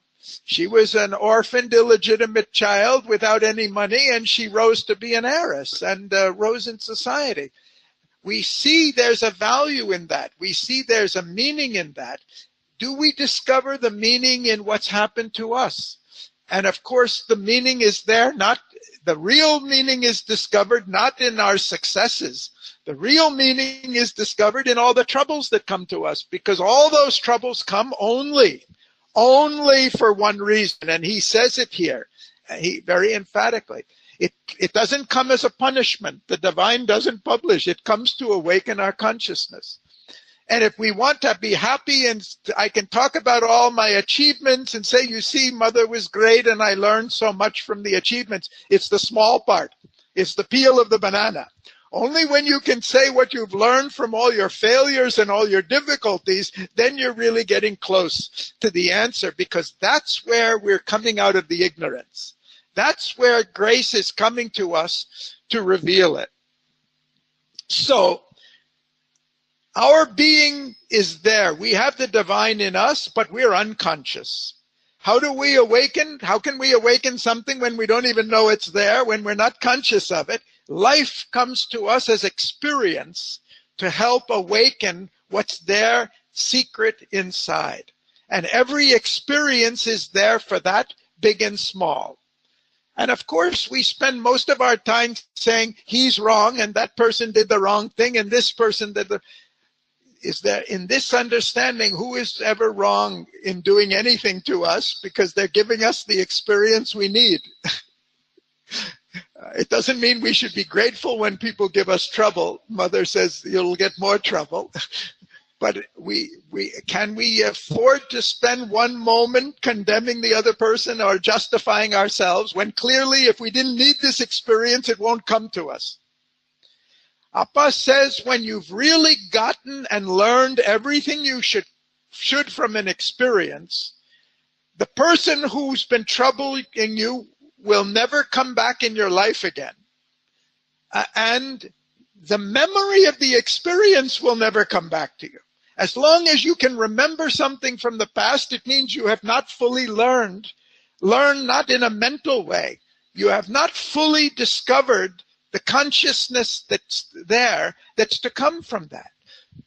B: She was an orphaned, illegitimate child without any money, and she rose to be an heiress and rose in society. We see there's a value in that. We see there's a meaning in that. Do we discover the meaning in what's happened to us? And of course, the meaning is there, the real meaning is discovered not in our successes. The real meaning is discovered in all the troubles that come to us, because all those troubles come only for one reason. And he says it here, very emphatically. It doesn't come as a punishment. The divine doesn't publish. It comes to awaken our consciousness. And if we want to be happy, and I can talk about all my achievements and say, you see, Mother was great and I learned so much from the achievements. It's the small part. It's the peel of the banana. Only when you can say what you've learned from all your failures and all your difficulties, then you're really getting close to the answer, because that's where we're coming out of the ignorance. That's where grace is coming to us to reveal it. So, our being is there. We have the divine in us, but we're unconscious. How do we awaken? How can we awaken something when we don't even know it's there, when we're not conscious of it? Life comes to us as experience to help awaken what's there secret inside. And every experience is there for that, big and small. And of course, we spend most of our time saying he's wrong and that person did the wrong thing and this person did the... Is there, in this understanding, who is ever wrong in doing anything to us, because they're giving us the experience we need? It doesn't mean we should be grateful when people give us trouble. Mother says you'll get more trouble. But can we afford to spend one moment condemning the other person or justifying ourselves, when clearly if we didn't need this experience, it won't come to us? Appa says when you've really gotten and learned everything you should from an experience, the person who's been troubling you will never come back in your life again. And the memory of the experience will never come back to you. As long as you can remember something from the past, it means you have not fully learned. Learn not in a mental way. You have not fully discovered the consciousness that's there, that's to come from that.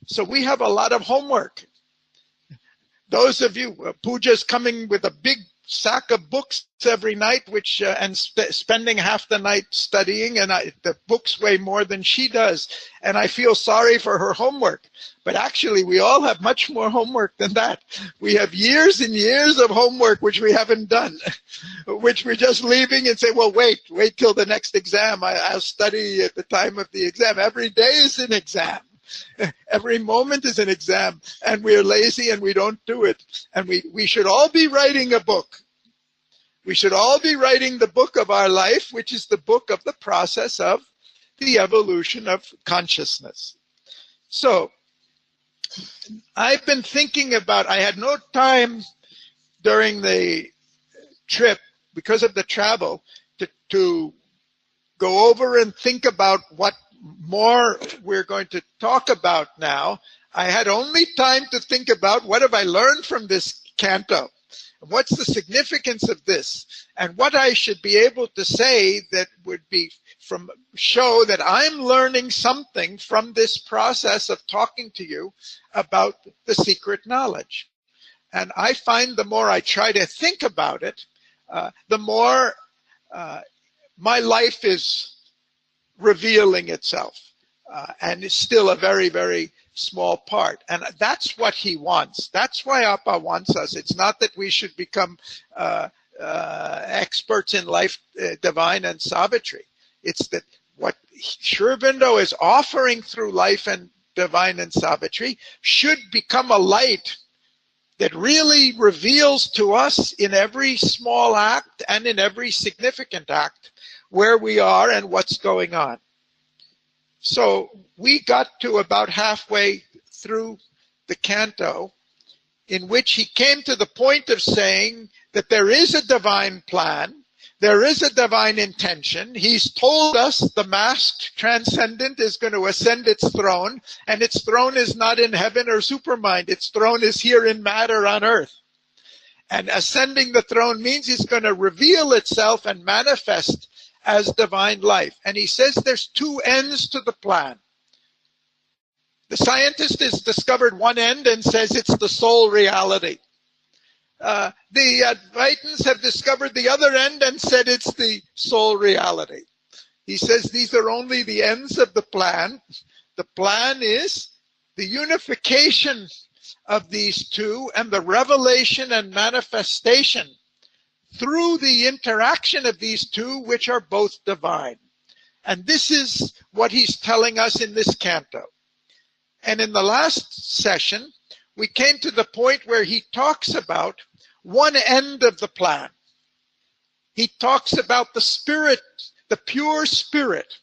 B: So we have a lot of homework. Those of you, Pooja's coming with a big sack of books every night, which and spending half the night studying, and the books weigh more than she does, and I feel sorry for her homework. But actually, we all have much more homework than that. We have years and years of homework which we haven't done, which we're just leaving and say, well, wait till the next exam. I'll study at the time of the exam. Every day is an exam. Every moment is an exam, and we're lazy and we don't do it. And we should all be writing a book. We should all be writing the book of our life, which is the book of the process of the evolution of consciousness. So I've been thinking about, I had no time during the trip because of the travel to go over and think about what more we're going to talk about now. I had only time to think about what have I learned from this canto? What's the significance of this? And what I should be able to say that would be show that I'm learning something from this process of talking to you about the secret knowledge. And I find the more I try to think about it, the more my life is revealing itself, and it's still a very, very small part. And that's what he wants. That's why Appa wants us. It's not that we should become experts in life, divine, and Savitri. It's that what Sri Aurobindo is offering through life and divine and Savitri should become a light that really reveals to us in every small act and in every significant act where we are and what's going on. So we got to about halfway through the canto, in which he came to the point of saying that there is a divine plan, there is a divine intention. He's told us the masked transcendent is going to ascend its throne, and its throne is not in heaven or supermind. Its throne is here in matter on earth. And ascending the throne means it's going to reveal itself and manifest as divine life. And he says there's two ends to the plan. The scientist has discovered one end and says it's the soul reality. The Advaitins have discovered the other end and said it's the soul reality. He says these are only the ends of the plan. The plan is the unification of these two and the revelation and manifestation through the interaction of these two, which are both divine. And this is what he's telling us in this canto. And in the last session, we came to the point where he talks about one end of the plan. He talks about the spirit, the pure spirit,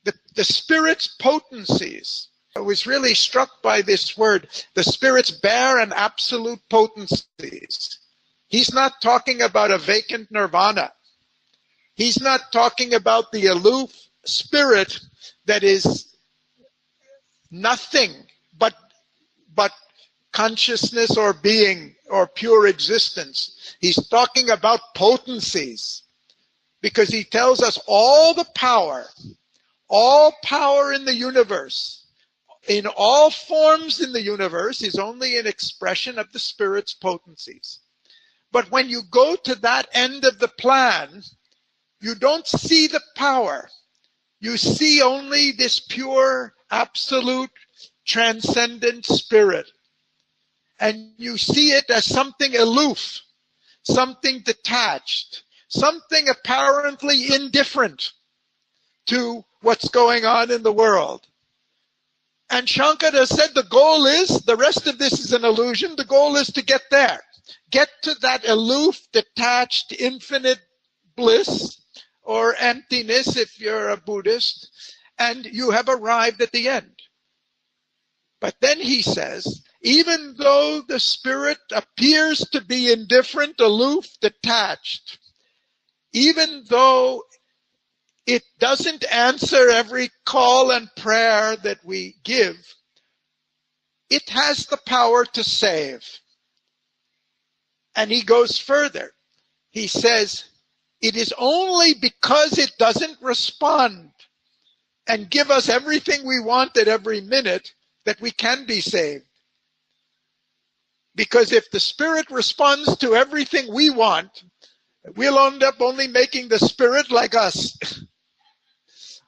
B: the spirit's potencies. I was really struck by this word, the spirit's bare and absolute potencies. He's not talking about a vacant nirvana. He's not talking about the aloof spirit that is nothing but consciousness or being or pure existence. He's talking about potencies, because he tells us all the power in the universe, in all forms in the universe, is only an expression of the spirit's potencies. But when you go to that end of the plan, you don't see the power. You see only this pure, absolute, transcendent spirit. And you see it as something aloof, something detached, something apparently indifferent to what's going on in the world. And Shankara said the goal is, the rest of this is an illusion, the goal is to get there. Get to that aloof, detached, infinite bliss or emptiness if you're a Buddhist, and you have arrived at the end. But then he says, even though the spirit appears to be indifferent, aloof, detached, even though it doesn't answer every call and prayer that we give, it has the power to save. And he goes further. He says, it is only because it doesn't respond and give us everything we want at every minute that we can be saved. Because if the Spirit responds to everything we want, we'll end up only making the Spirit like us.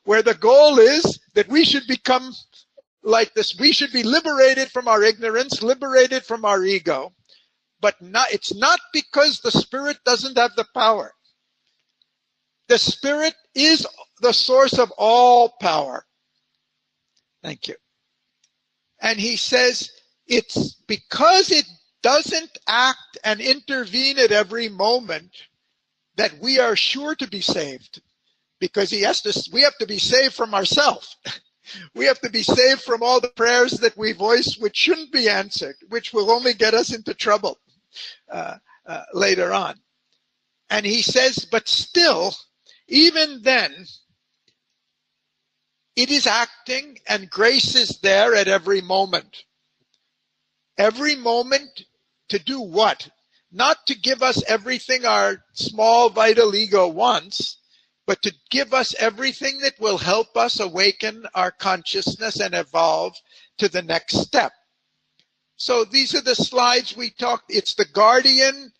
B: Where the goal is that we should become like this. We should be liberated from our ignorance, liberated from our ego. But it's not because the Spirit doesn't have the power. The Spirit is the source of all power. Thank you. And he says it's because it doesn't act and intervene at every moment that we are sure to be saved. Because we have to be saved from ourselves. We have to be saved from all the prayers that we voice which shouldn't be answered, which will only get us into trouble later on. And he says, but still, even then, it is acting and grace is there at every moment. Every moment to do what? Not to give us everything our small vital ego wants, but to give us everything that will help us awaken our consciousness and evolve to the next step. So these are the slides we talked. It's the guardian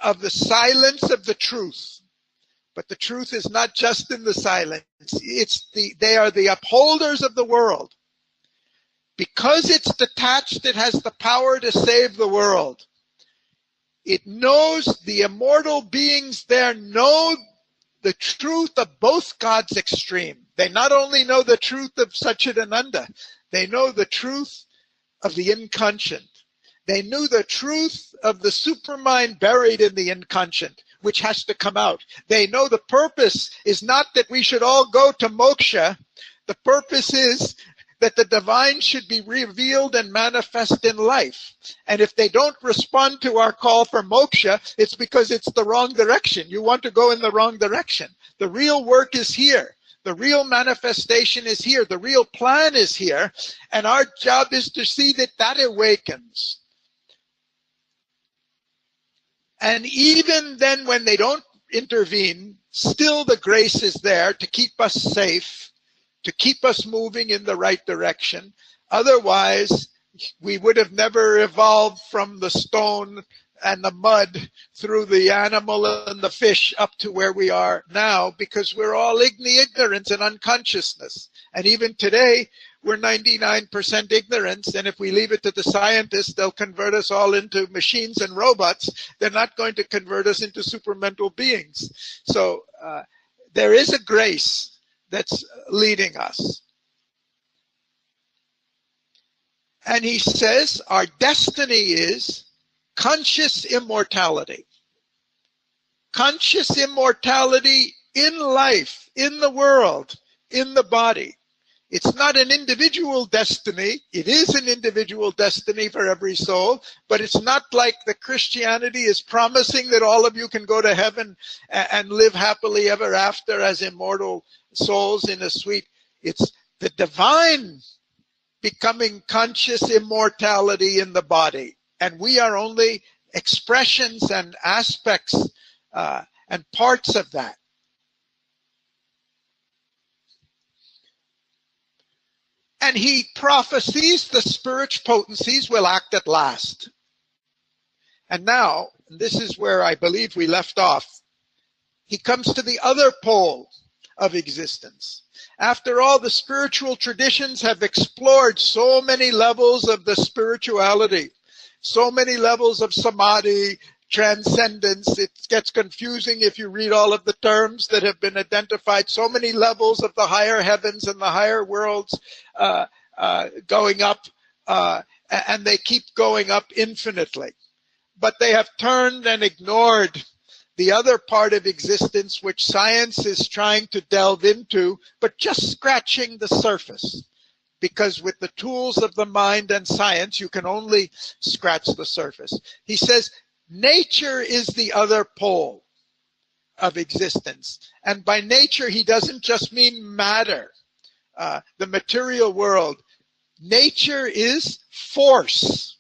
B: of the silence of the truth. But the truth is not just in the silence. They are the upholders of the world. Because it's detached, it has the power to save the world. It knows the immortal beings there know the truth of both God's extreme. They not only know the truth of Satchidananda, they know the truth of the inconscient. They knew the truth of the supermind buried in the inconscient, which has to come out. They know the purpose is not that we should all go to moksha. The purpose is that the divine should be revealed and manifest in life. And if they don't respond to our call for moksha, it's because it's the wrong direction. You want to go in the wrong direction. The real work is here. The real manifestation is here. The real plan is here. And our job is to see that that awakens. And even then when they don't intervene, still the grace is there to keep us safe, to keep us moving in the right direction. Otherwise, we would have never evolved from the stone and the mud through the animal and the fish up to where we are now, because we're all ignorance and unconsciousness. And even today, we're 99% ignorance, and if we leave it to the scientists, they'll convert us all into machines and robots. They're not going to convert us into supermental beings. So there is a grace that's leading us. And he says our destiny is conscious immortality. Conscious immortality in life, in the world, in the body. It's not an individual destiny. It is an individual destiny for every soul, but it's not like the Christianity is promising that all of you can go to heaven and live happily ever after as immortal souls in a suite. It's the divine becoming conscious immortality in the body. And we are only expressions and aspects and parts of that. And he prophesies the spiritual potencies will act at last. And now, this is where I believe we left off, he comes to the other pole of existence. After all, the spiritual traditions have explored so many levels of the spirituality, so many levels of samadhi, transcendence. It gets confusing if you read all of the terms that have been identified. So many levels of the higher heavens and the higher worlds going up, and they keep going up infinitely. But they have turned and ignored the other part of existence which science is trying to delve into, but just scratching the surface. Because with the tools of the mind and science, you can only scratch the surface. He says, nature is the other pole of existence. And by nature, he doesn't just mean matter, the material world. Nature is force.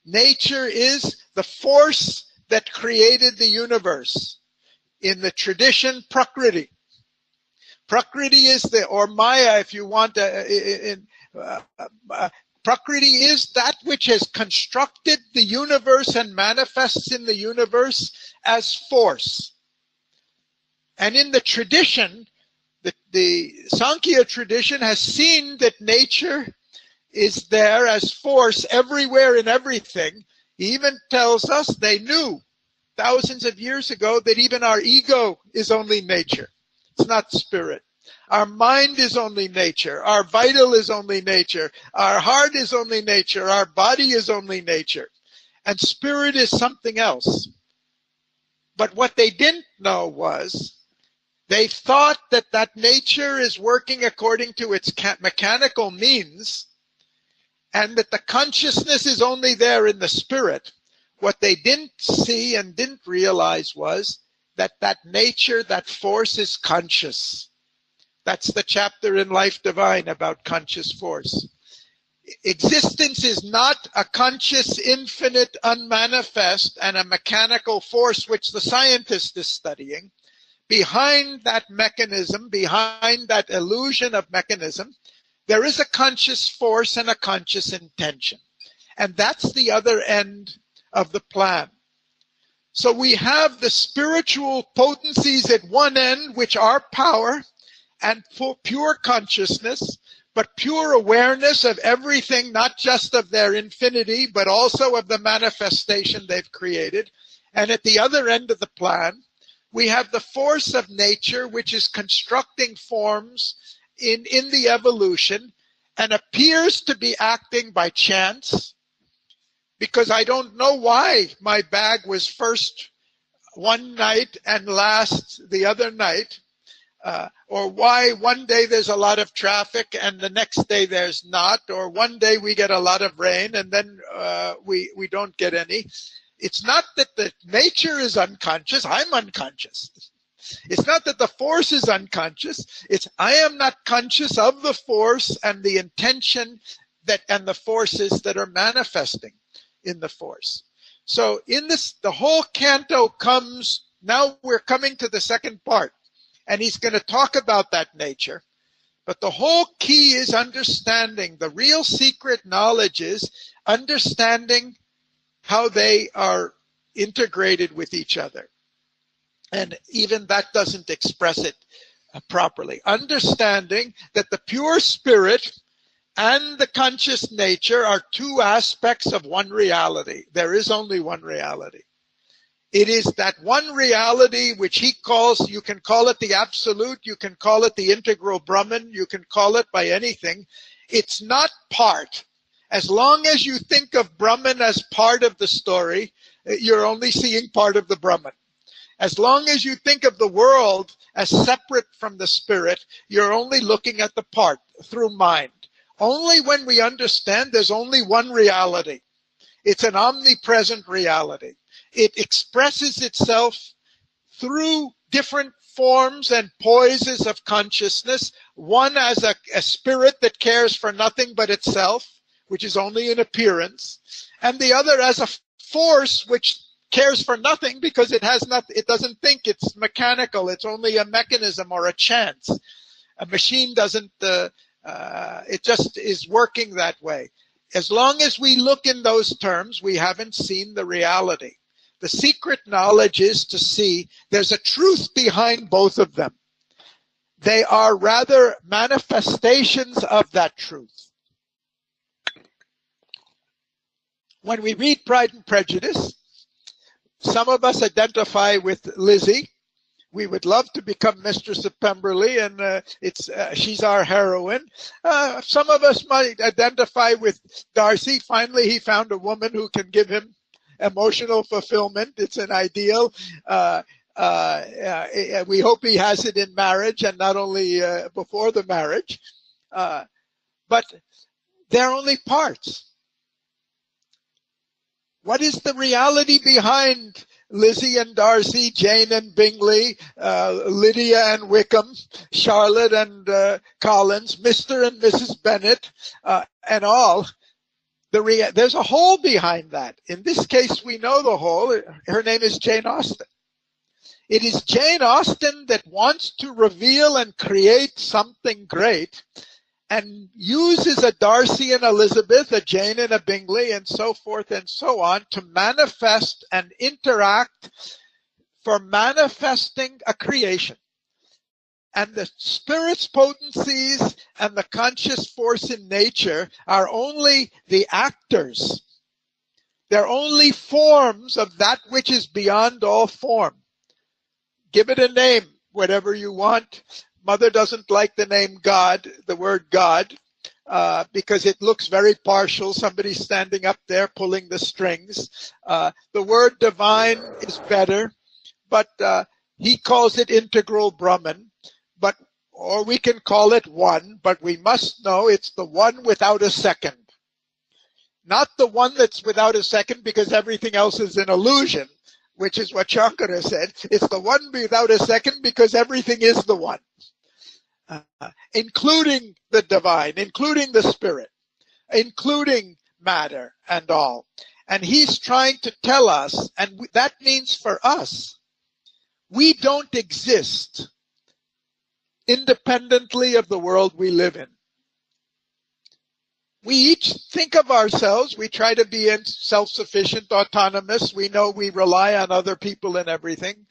B: Nature is the force that created the universe. In the tradition, Prakriti. Prakriti is or Maya, if you want, Prakriti is that which has constructed the universe and manifests in the universe as force. And in the tradition, the Sankhya tradition has seen that nature is there as force everywhere in everything. He even tells us they knew thousands of years ago that even our ego is only nature. It's not spirit. Our mind is only nature. Our vital is only nature. Our heart is only nature. Our body is only nature. And spirit is something else. But what they didn't know was they thought that that nature is working according to its mechanical means and that the consciousness is only there in the spirit. What they didn't see and didn't realize was that that nature, that force is conscious. That's the chapter in Life Divine about conscious force. Existence is not a conscious, infinite, unmanifest, and a mechanical force which the scientist is studying. Behind that mechanism, behind that illusion of mechanism, there is a conscious force and a conscious intention. And that's the other end of the plan. So we have the spiritual potencies at one end, which are power and pure consciousness, but pure awareness of everything, not just of their infinity, but also of the manifestation they've created. And at the other end of the plan, we have the force of nature, which is constructing forms in the evolution and appears to be acting by chance, because I don't know why my bag was first one night and last the other night, or why one day there's a lot of traffic and the next day there's not, or one day we get a lot of rain and then we don't get any. It's not that the nature is unconscious. I'm unconscious. It's not that the force is unconscious. It's I am not conscious of the force and the intention that and the forces that are manifesting in the force. So in this, the whole canto comes, now we're coming to the second part, and he's going to talk about that nature. But the whole key is understanding. The real secret knowledge is understanding how they are integrated with each other. And even that doesn't express it properly. Understanding that the pure spirit and the conscious nature are two aspects of one reality. There is only one reality. It is that one reality which he calls, you can call it the absolute, you can call it the integral Brahman, you can call it by anything. It's not part. As long as you think of Brahman as part of the story, you're only seeing part of the Brahman. As long as you think of the world as separate from the spirit, you're only looking at the part through mind. Only when we understand there's only one reality. It's an omnipresent reality. It expresses itself through different forms and poises of consciousness, one as a spirit that cares for nothing but itself, which is only an appearance, and the other as a force which cares for nothing because it has not, it doesn't think, it's mechanical, it's only a mechanism or a chance. A machine doesn't, it just is working that way. As long as we look in those terms, we haven't seen the reality. The secret knowledge is to see there's a truth behind both of them. They are rather manifestations of that truth. When we read Pride and Prejudice, some of us identify with Lizzie. We would love to become Mistress of Pemberley, and she's our heroine. Some of us might identify with Darcy. Finally, he found a woman who can give him emotional fulfillment. It's an ideal. We hope he has it in marriage and not only before the marriage. But they're only parts. What is the reality behind Lizzie and Darcy, Jane and Bingley, Lydia and Wickham, Charlotte and Collins, Mr. and Mrs. Bennet, and all. There's a hole behind that. In this case, we know the hole. Her name is Jane Austen. It is Jane Austen that wants to reveal and create something great and uses a Darcy and Elizabeth, a Jane and a Bingley, and so forth and so on to manifest and interact for manifesting a creation. And the spirit's potencies and the conscious force in nature are only the actors. They're only forms of that which is beyond all form. Give it a name, whatever you want. Mother doesn't like the name God, the word God, because it looks very partial. Somebody standing up there pulling the strings. The word divine is better, but he calls it integral Brahman. Or we can call it one, but we must know it's the one without a second. Not the one that's without a second because everything else is an illusion, which is what Shankara said. It's the one without a second because everything is the one, including the divine, including the spirit, including matter and all. And he's trying to tell us, and that means for us, we don't exist independently of the world we live in. We each think of ourselves, we try to be self-sufficient, autonomous, we know we rely on other people and everything,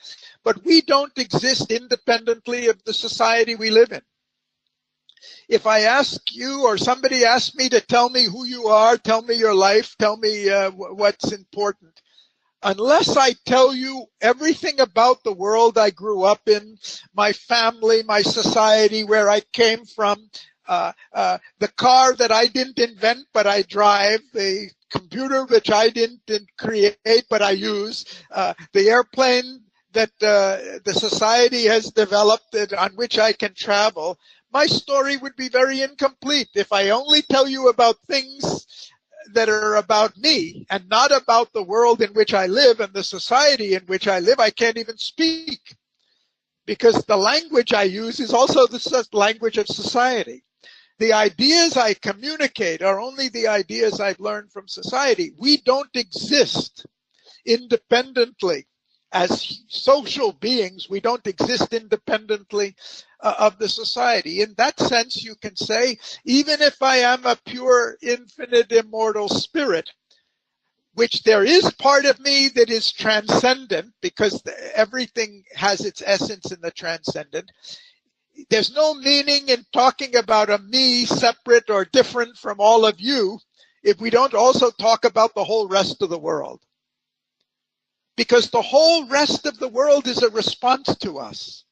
B: but we don't exist independently of the society we live in. If I ask you or somebody asks me to tell me who you are, tell me your life, tell me what's important, unless I tell you everything about the world I grew up in, my family, my society, where I came from, the car that I didn't invent but I drive, the computer which I didn't create but I use, the airplane that the society has developed on which I can travel, my story would be very incomplete if I only tell you about things that are about me and not about the world in which I live and the society in which I live. I can't even speak because the language I use is also the language of society. The ideas I communicate are only the ideas I've learned from society. We don't exist independently as social beings. We don't exist independently of the society. In that sense, you can say, even if I am a pure, infinite, immortal spirit, which there is part of me that is transcendent because everything has its essence in the transcendent, there's no meaning in talking about a me separate or different from all of you if we don't also talk about the whole rest of the world. Because the whole rest of the world is a response to us,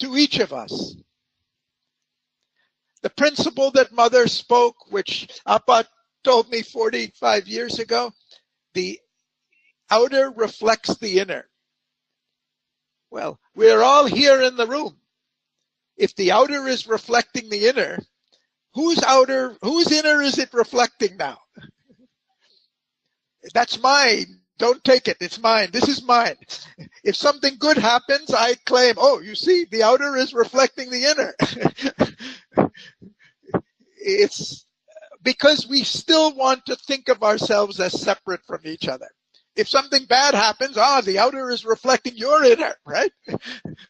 B: to each of us. The principle that Mother spoke, which Appa told me 45 years ago, the outer reflects the inner. Well, we're all here in the room. If the outer is reflecting the inner, whose inner is it reflecting now? That's mine. Don't take it. It's mine. This is mine. If something good happens, I claim, oh, you see, the outer is reflecting the inner. It's because we still want to think of ourselves as separate from each other. If something bad happens, the outer is reflecting your inner, right?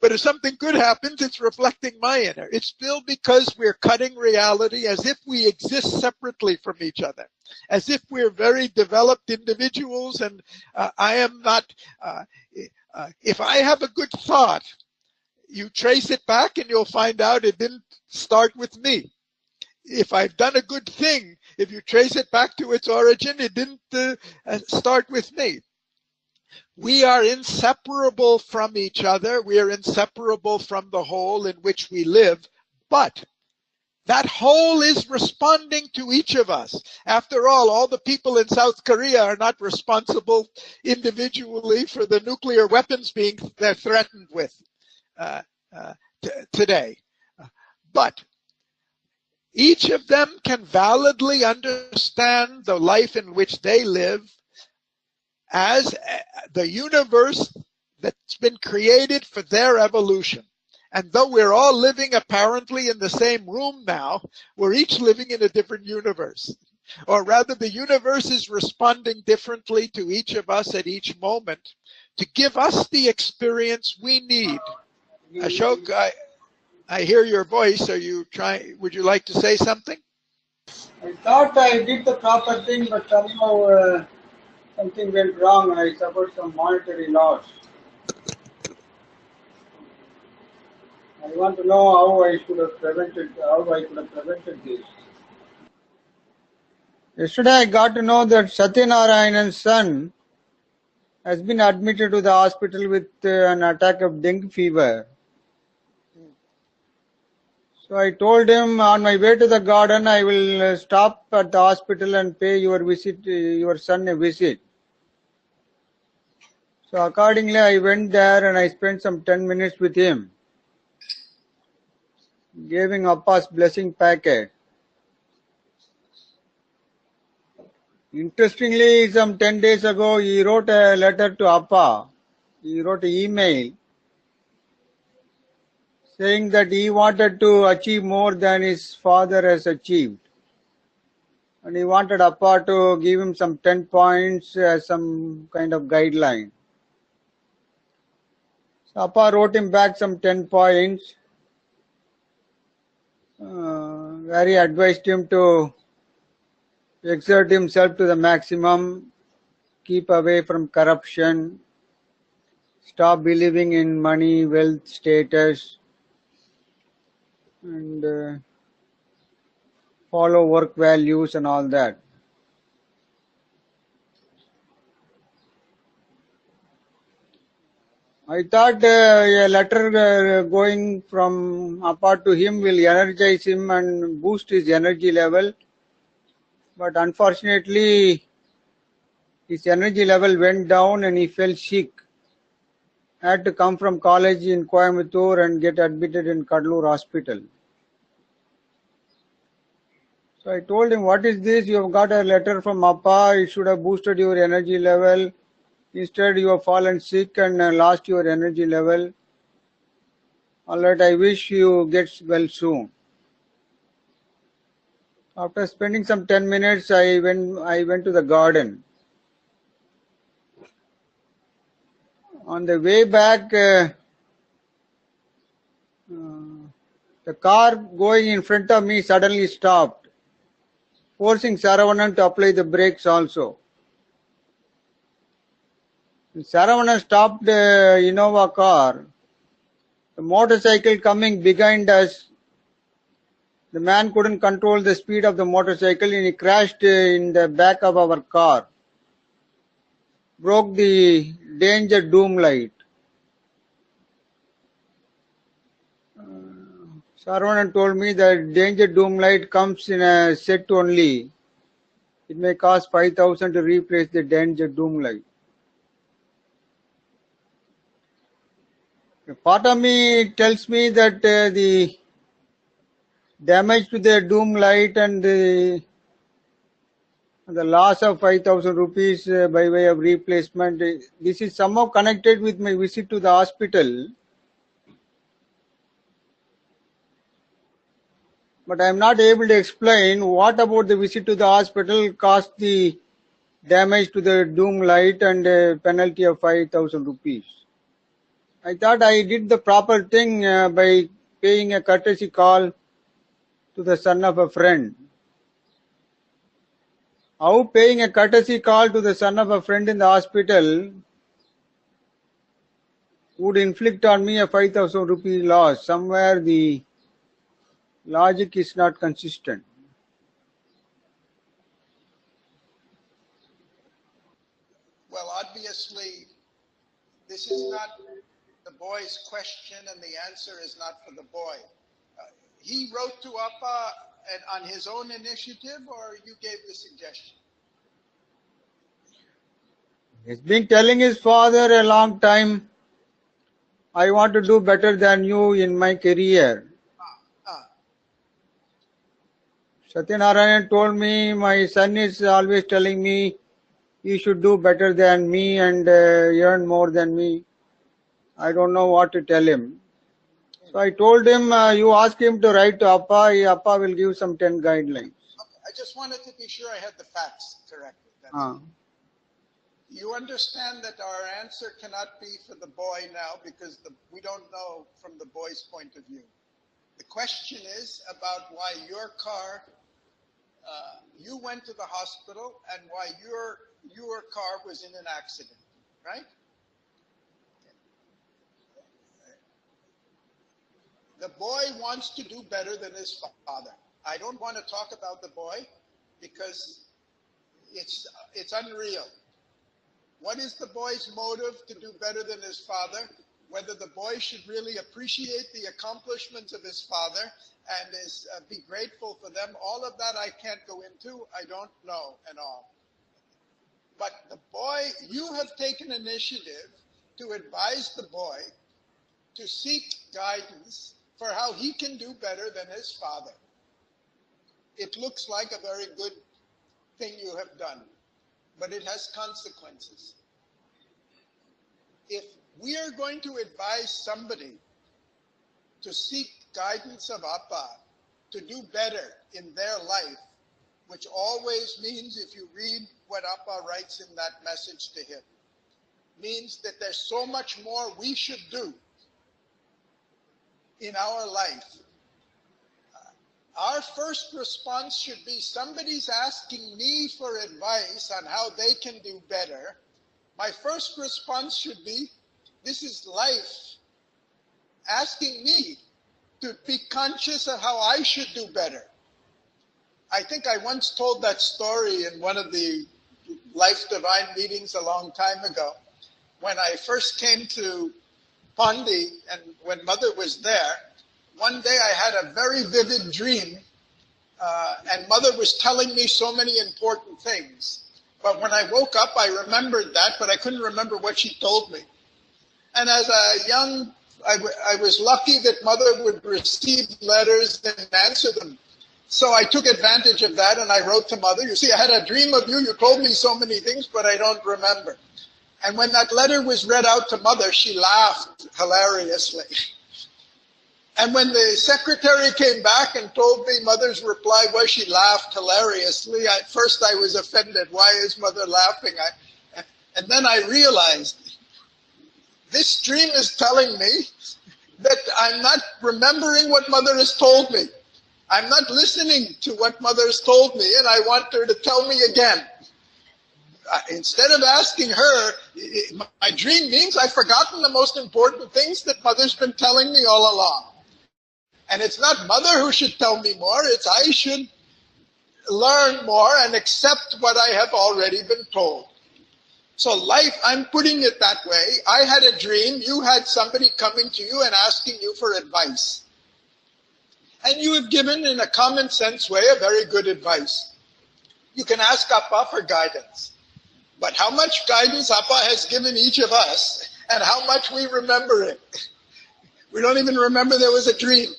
B: But if something good happens, it's reflecting my inner. It's still because we're cutting reality as if we exist separately from each other, as if we're very developed individuals. And I am not, if I have a good thought, you trace it back and you'll find out it didn't start with me. If I've done a good thing, if you trace it back to its origin, it didn't start with me. We are inseparable from each other. We are inseparable from the whole in which we live. But that whole is responding to each of us. After all the people in South Korea are not responsible individually for the nuclear weapons they're threatened with today. But each of them can validly understand the life in which they live as the universe that's been created for their evolution. And though we're all living apparently in the same room now, we're each living in a different universe. Or rather, the universe is responding differently to each of us at each moment to give us the experience we need. Ashok, I hear your voice. Would you like to say something?
C: I thought I did the proper thing, but somehow something went wrong. I suffered some monetary loss. I want to know how I could have prevented this. Yesterday I got to know that Satyanarayan's son has been admitted to the hospital with an attack of dengue fever. So I told him, on my way to the garden, I will stop at the hospital and pay your son a visit. So accordingly, I went there and I spent some 10 minutes with him, giving Appa's blessing packet. Interestingly, some 10 days ago, he wrote a letter to Appa. He wrote an email saying that he wanted to achieve more than his father has achieved. And he wanted Appa to give him some 10 points as some kind of guideline. So Appa wrote him back some 10 points. Garry advised him to exert himself to the maximum, keep away from corruption, stop believing in money, wealth, status, and follow work values and all that. I thought a letter going from Appa to him will energize him and boost his energy level. But unfortunately, his energy level went down and he fell sick. Had to come from college in Coimbatore and get admitted in Kadalur hospital. So I told him, what is this? You have got a letter from Appa. It should have boosted your energy level. Instead, you have fallen sick and lost your energy level. All right, I wish you get well soon. After spending some 10 minutes, I went to the garden. On the way back, the car going in front of me suddenly stopped, forcing Saravanan to apply the brakes also. Saravanan stopped the Innova car. The motorcycle coming behind us, the man couldn't control the speed of the motorcycle and he crashed in the back of our car. Broke the danger doom light. Saravanan told me that danger doom light comes in a set only. It may cost 5,000 to replace the danger doom light. A part of me tells me that the damage to the doom light and the loss of 5,000 rupees by way of replacement, this is somehow connected with my visit to the hospital. But I am not able to explain what about the visit to the hospital caused the damage to the doom light and a penalty of 5,000 rupees. I thought I did the proper thing by paying a courtesy call to the son of a friend. How paying a courtesy call to the son of a friend in the hospital would inflict on me a 5,000 rupee loss? Somewhere the logic is not consistent.
B: Well, obviously, this is not the boy's question, and the answer is not for the boy. He wrote to Appa on his own initiative, or you gave the suggestion?
C: He's been telling his father a long time, I want to do better than you in my career. Satyanarayan told me, my son is always telling me, you should do better than me and earn more than me. I don't know what to tell him. So I told him, you ask him to write to Appa, Appa will give some 10 guidelines.
B: Okay. I just wanted to be sure I had the facts correctly. That's
C: Ah.
B: it. You understand that our answer cannot be for the boy now because we don't know from the boy's point of view. The question is about why your car, you went to the hospital and why your car was in an accident, right? The boy wants to do better than his father. I don't want to talk about the boy because it's unreal. What is the boy's motive to do better than his father? Whether the boy should really appreciate the accomplishments of his father and be grateful for them, all of that I can't go into. I don't know at all. But the boy, you have taken initiative to advise the boy to seek guidance for how he can do better than his father. It looks like a very good thing you have done, but it has consequences. If we are going to advise somebody to seek guidance of Appa, to do better in their life, which always means, if you read what Appa writes in that message to him, means that there's so much more we should do in our life. Our first response should be, somebody's asking me for advice on how they can do better. My first response should be, this is life asking me to be conscious of how I should do better. I think I once told that story in one of the Life Divine meetings a long time ago. When I first came to Pandi and when Mother was there, one day I had a very vivid dream and Mother was telling me so many important things. But when I woke up, I remembered that, but I couldn't remember what she told me. And as a young, I was lucky that Mother would receive letters and answer them. So I took advantage of that and I wrote to Mother, you see, I had a dream of you. You told me so many things, but I don't remember. And when that letter was read out to Mother, she laughed hilariously. And when the secretary came back and told me Mother's reply was she laughed hilariously, at first I was offended. Why is Mother laughing? And then I realized this dream is telling me that I'm not remembering what Mother has told me. I'm not listening to what Mother has told me, and I want her to tell me again. Instead of asking her, my dream means I've forgotten the most important things that Mother's been telling me all along. And it's not Mother who should tell me more, it's I should learn more and accept what I have already been told. So life, I'm putting it that way. I had a dream, you had somebody coming to you and asking you for advice. And you have given, in a common sense way, a very good advice. You can ask Appa for guidance. But how much guidance Appa has given each of us, and how much we remember it. We don't even remember there was a dream.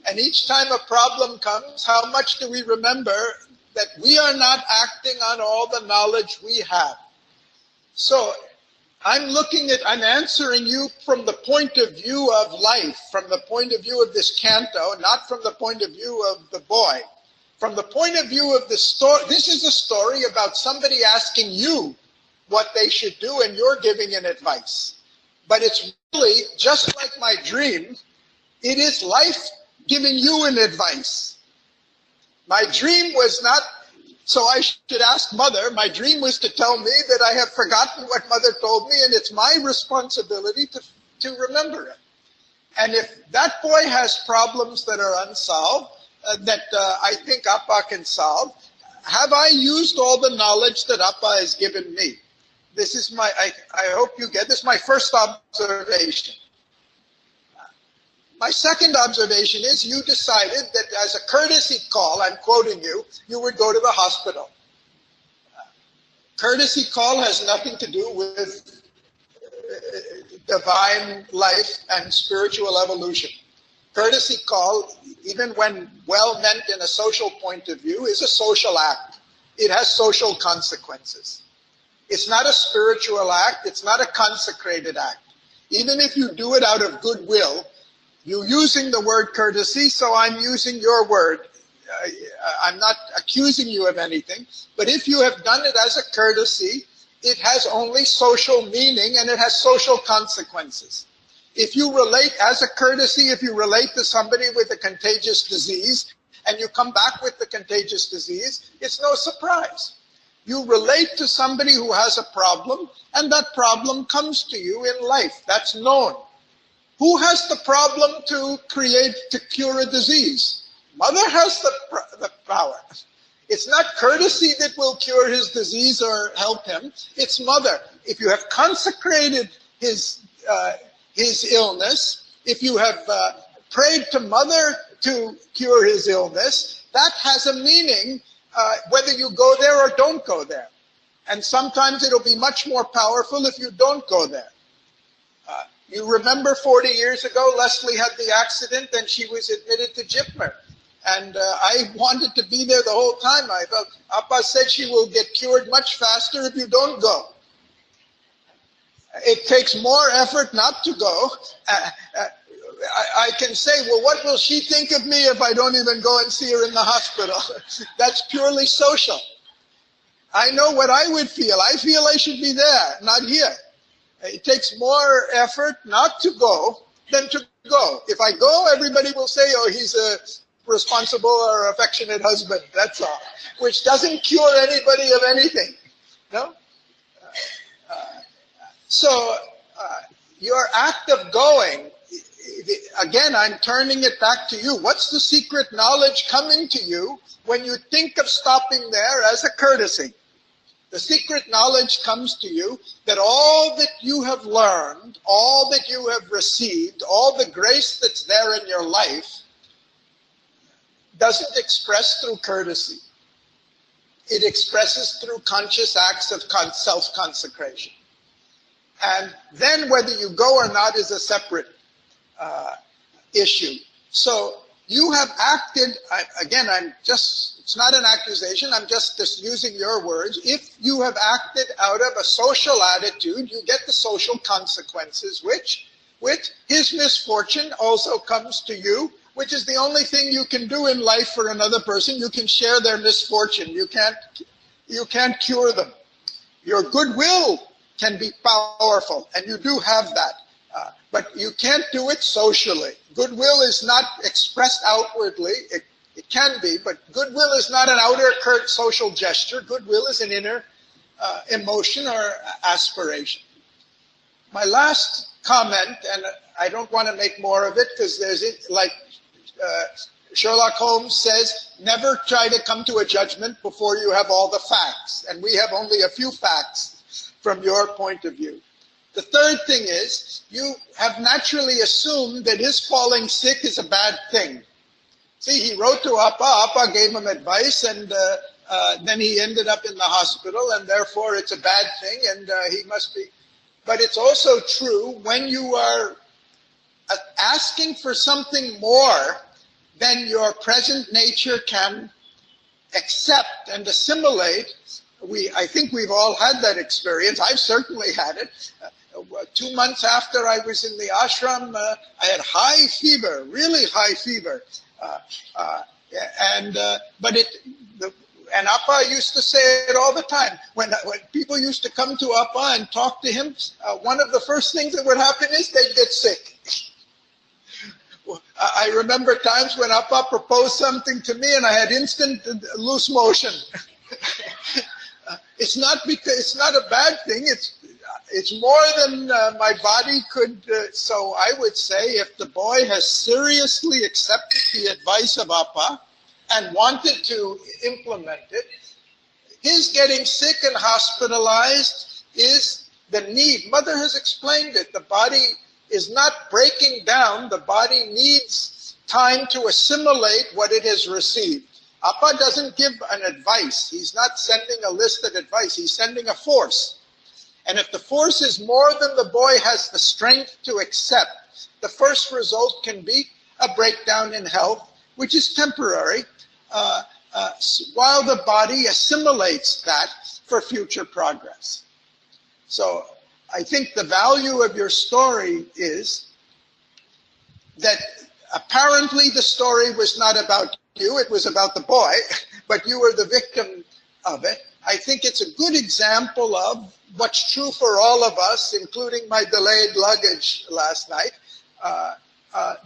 B: And each time a problem comes, how much do we remember that we are not acting on all the knowledge we have? So I'm answering you from the point of view of life, from the point of view of this canto, not from the point of view of the boy. From the point of view of the story, this is a story about somebody asking you what they should do and you're giving an advice. But it's really, just like my dream, it is life giving you an advice. My dream was not, so I should ask Mother, my dream was to tell me that I have forgotten what Mother told me and it's my responsibility to remember it. And if that boy has problems that are unsolved, that I think Appa can solve, have I used all the knowledge that Appa has given me? This is I hope you get this, my first observation. My second observation is you decided that as a courtesy call, I'm quoting you, you would go to the hospital. Courtesy call has nothing to do with divine life and spiritual evolution. Courtesy call, even when well meant in a social point of view, is a social act. It has social consequences. It's not a spiritual act. It's not a consecrated act. Even if you do it out of goodwill, you're using the word courtesy, so I'm using your word. I'm not accusing you of anything, but if you have done it as a courtesy, it has only social meaning and it has social consequences. If you relate as a courtesy, if you relate to somebody with a contagious disease and you come back with the contagious disease, it's no surprise. You relate to somebody who has a problem and that problem comes to you in life. That's known. Who has the problem to cure a disease? Mother has the power. It's not courtesy that will cure his disease or help him. It's mother. If you have consecrated his illness, if you have prayed to mother to cure his illness, that has a meaning whether you go there or don't go there. And sometimes it'll be much more powerful if you don't go there. You remember 40 years ago, Leslie had the accident and she was admitted to Jipmer. And I wanted to be there the whole time. I felt, Appa said she will get cured much faster if you don't go. It takes more effort not to go. I can say, well, what will she think of me if I don't even go and see her in the hospital? That's purely social. I know what I would feel. I feel I should be there, not here. It takes more effort not to go than to go. If I go, everybody will say, oh, he's a responsible or affectionate husband. That's all. Which doesn't cure anybody of anything. No? So your act of going, again, I'm turning it back to you. What's the secret knowledge coming to you when you think of stopping there as a courtesy? The secret knowledge comes to you that all that you have learned, all that you have received, all the grace that's there in your life doesn't express through courtesy. It expresses through conscious acts of self-consecration. And then whether you go or not is a separate issue. So you have acted, again, it's not an accusation, I'm just using your words. If you have acted out of a social attitude, you get the social consequences, which, with his misfortune, also comes to you, which is the only thing you can do in life for another person. You can share their misfortune. You can't cure them. Your goodwill can be powerful, and you do have that. But you can't do it socially. Goodwill is not expressed outwardly. It can be, but goodwill is not an outer social gesture. Goodwill is an inner emotion or aspiration. My last comment, and I don't want to make more of it because there's, like Sherlock Holmes says, never try to come to a judgment before you have all the facts. And we have only a few facts from your point of view. The third thing is, you have naturally assumed that his falling sick is a bad thing. See, he wrote to Appa, Appa gave him advice, and then he ended up in the hospital, and therefore it's a bad thing, and he must be. But it's also true, when you are asking for something more than your present nature can accept and assimilate, I think we've all had that experience. I've certainly had it. 2 months after I was in the ashram, I had high fever, really high fever. And Appa used to say it all the time. When people used to come to Appa and talk to him, one of the first things that would happen is they'd get sick. I remember times when Appa proposed something to me and I had instant loose motion. It's not a bad thing. It's more than my body could. So I would say, if the boy has seriously accepted the advice of Appa and wanted to implement it, his getting sick and hospitalized is the need. Mother has explained it. The body is not breaking down. The body needs time to assimilate what it has received. Appa doesn't give an advice. He's not sending a listed advice. He's sending a force. And if the force is more than the boy has the strength to accept, the first result can be a breakdown in health, which is temporary, while the body assimilates that for future progress. So I think the value of your story is that apparently the story was not about you, it was about the boy, but you were the victim of it. I think it's a good example of what's true for all of us, including my delayed luggage last night,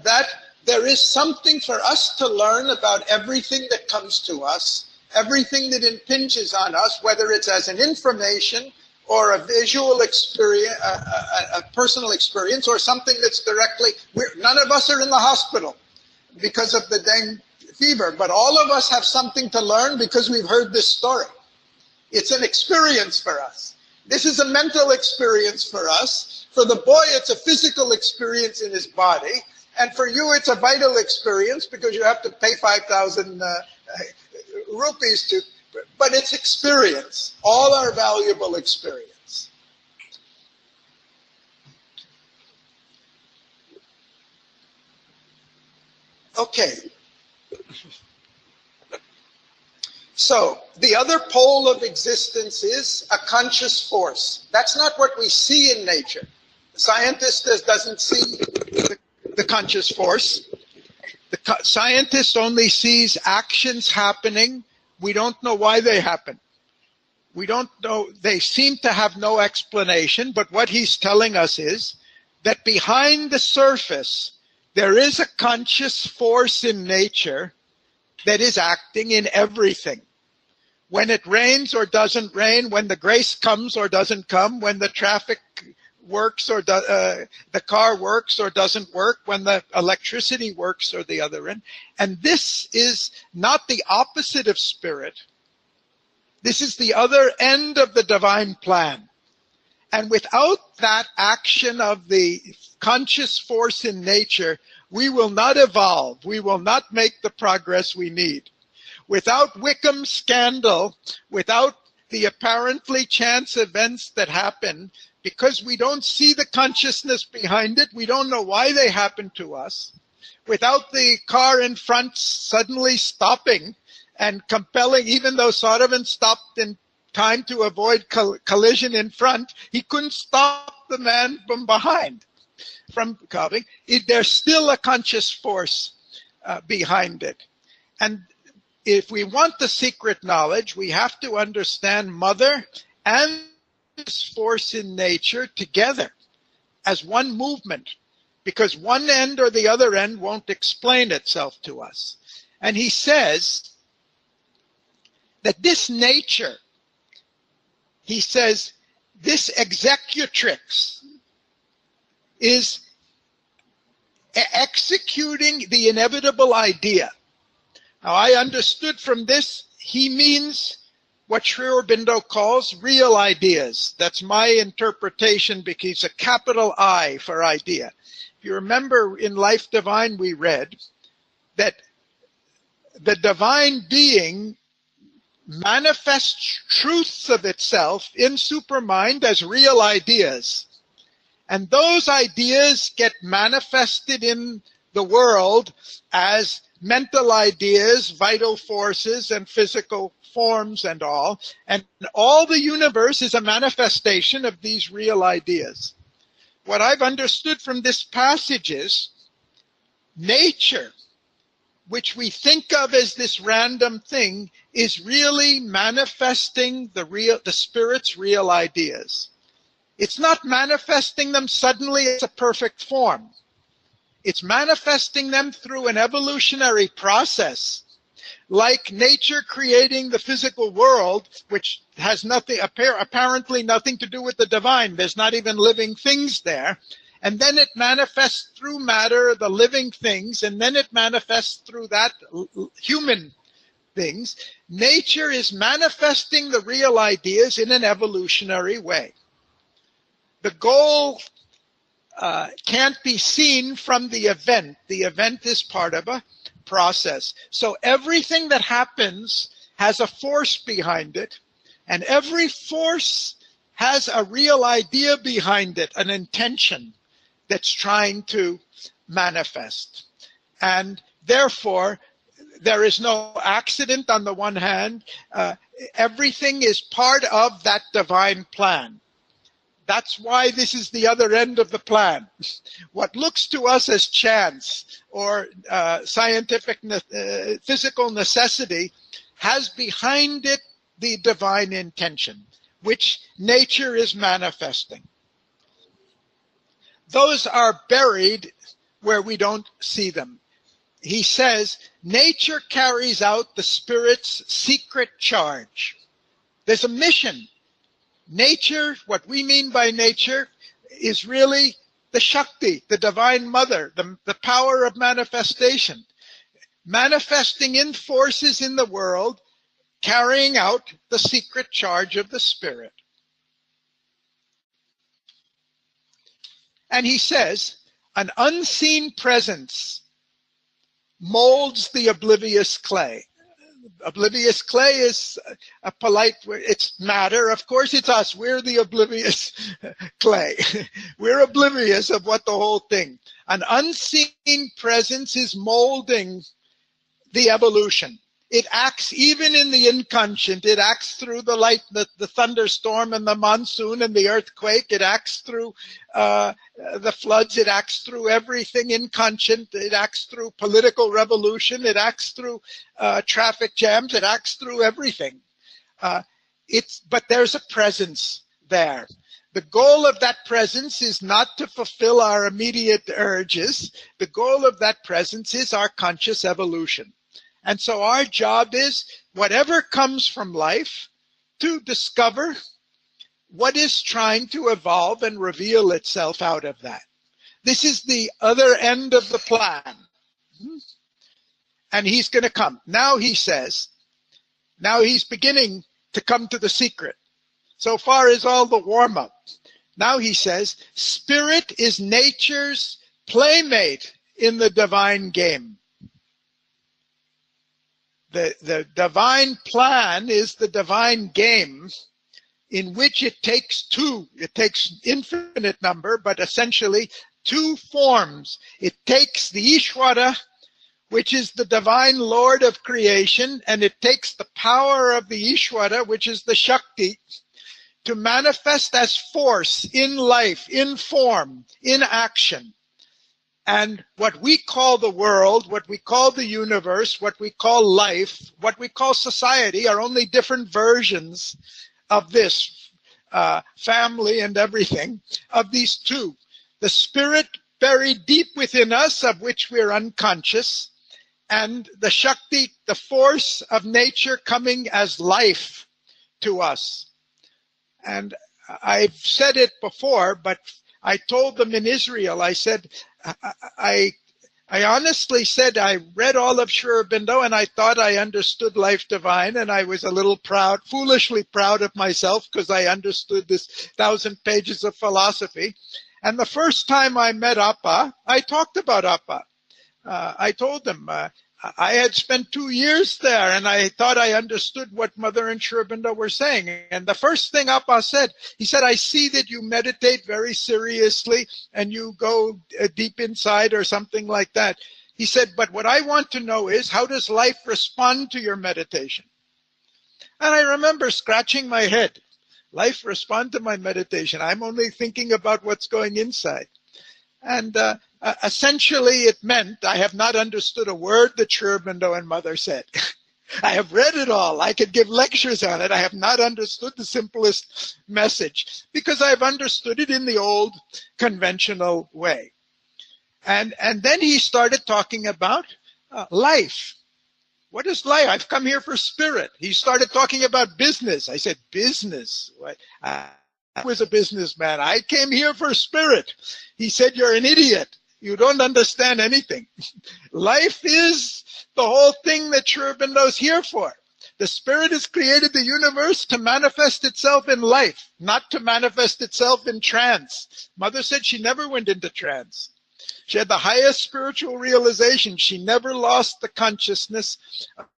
B: that there is something for us to learn about everything that comes to us, everything that impinges on us, whether it's as an information or a visual experience, a personal experience, or something that's directly, none of us are in the hospital because of the dengue fever, but all of us have something to learn because we've heard this story. It's an experience for us. This is a mental experience for us. For the boy, it's a physical experience in his body. And for you, it's a vital experience because you have to pay 5,000 rupees to, but it's experience. All are valuable experience. Okay. So the other pole of existence is a conscious force. That's not what we see in nature. The scientist doesn't see the conscious force. The scientist only sees actions happening. We don't know why they happen. We don't know. They seem to have no explanation, but what he's telling us is that behind the surface, there is a conscious force in nature that is acting in everything. When it rains or doesn't rain, when the grace comes or doesn't come, when the traffic works or the car works or doesn't work, when the electricity works or the other end. And this is not the opposite of spirit. This is the other end of the divine plan. And without that action of the conscious force in nature, we will not evolve. We will not make the progress we need. Without Wickham's scandal, without the apparently chance events that happen, because we don't see the consciousness behind it, we don't know why they happen to us. Without the car in front suddenly stopping and compelling, even though Saravanan stopped in time to avoid collision in front, he couldn't stop the man from behind from coming. There's still a conscious force behind it. And if we want the secret knowledge, we have to understand Mother and this force in nature together as one movement, because one end or the other end won't explain itself to us. And he says that this nature, he says, this executrix is executing the inevitable idea. Now, I understood from this, he means what Sri Aurobindo calls real ideas. That's my interpretation, because it's a capital I for idea. If you remember in Life Divine, we read that the divine being manifests truths of itself in supermind as real ideas. And those ideas get manifested in the world as mental ideas, vital forces, and physical forms and all. And all the universe is a manifestation of these real ideas. What I've understood from this passage is nature, which we think of as this random thing, is really manifesting the spirit's real ideas. It's not manifesting them suddenly as a perfect form. It's manifesting them through an evolutionary process, like nature creating the physical world, which has apparently nothing to do with the divine. There's not even living things there. And then it manifests through matter, the living things, and then it manifests through that human things. Nature is manifesting the real ideas in an evolutionary way. The goal can't be seen from the event. The event is part of a process. So everything that happens has a force behind it, and every force has a real idea behind it, an intention that's trying to manifest. And therefore, there is no accident on the one hand. Everything is part of that divine plan. That's why this is the other end of the plan. What looks to us as chance or scientific, physical necessity has behind it the divine intention, which nature is manifesting. Those are buried where we don't see them. He says, nature carries out the Spirit's secret charge. There's a mission. Nature, what we mean by nature, is really the Shakti, the Divine Mother, the power of manifestation. Manifesting in forces in the world, carrying out the secret charge of the Spirit. And he says, an unseen presence molds the oblivious clay. Oblivious clay is a polite word. It's matter. Of course, it's us. We're the oblivious clay. We're oblivious of what the whole thing. An unseen presence is molding the evolution. It acts even in the inconscient. It acts through the light, the thunderstorm and the monsoon and the earthquake. It acts through the floods. It acts through everything inconscient. It acts through political revolution. It acts through traffic jams. It acts through everything. But there's a presence there. The goal of that presence is not to fulfill our immediate urges. The goal of that presence is our conscious evolution. And so our job is, whatever comes from life, to discover what is trying to evolve and reveal itself out of that. This is the other end of the plan. And he's going to come. Now he says, now he's beginning to come to the secret. So far is all the warm-up. Now he says, Spirit is nature's playmate in the divine game. The divine plan is the divine game in which it takes infinite number, but essentially two forms. It takes the Ishvara, which is the divine Lord of creation, and it takes the power of the Ishvara, which is the Shakti, to manifest as force in life, in form, in action. And what we call the world, what we call the universe, what we call life, what we call society are only different versions of this family and everything, of these two. The Spirit buried deep within us, of which we're unconscious, and the Shakti, the force of nature coming as life to us. And I've said it before, but I told them in Israel, I said, I honestly said I read all of Sri Aurobindo and I thought I understood life divine, and I was a little proud, foolishly proud of myself because I understood this 1,000 pages of philosophy. And the first time I met Appa, I talked about Appa. I told them I had spent 2 years there and I thought I understood what Mother and Sri Aurobindo were saying. And the first thing Appa said, he said, I see that you meditate very seriously and you go deep inside or something like that. He said, but what I want to know is, how does life respond to your meditation? And I remember scratching my head. Life respond to my meditation. I'm only thinking about what's going inside. And essentially, it meant I have not understood a word that Sri Aurobindo and Mother said. I have read it all. I could give lectures on it. I have not understood the simplest message because I've understood it in the old conventional way. And then he started talking about life. What is life? I've come here for spirit. He started talking about business. I said, business? What? I was a businessman. I came here for spirit. He said, you're an idiot. You don't understand anything. Life is the whole thing that Sri Aurobindo is here for. The Spirit has created the universe to manifest itself in life, not to manifest itself in trance. Mother said she never went into trance. She had the highest spiritual realization. She never lost the consciousness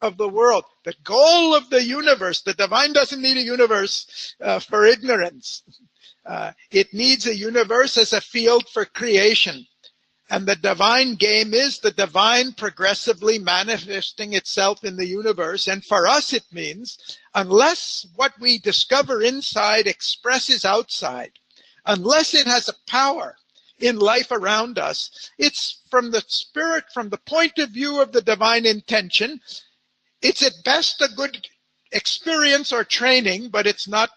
B: of the world. The goal of the universe, the divine doesn't need a universe for ignorance. It needs a universe as a field for creation. And the divine game is the divine progressively manifesting itself in the universe. And for us, it means unless what we discover inside expresses outside, unless it has a power in life around us, it's from the spirit, from the point of view of the divine intention. It's at best a good experience or training, but it's not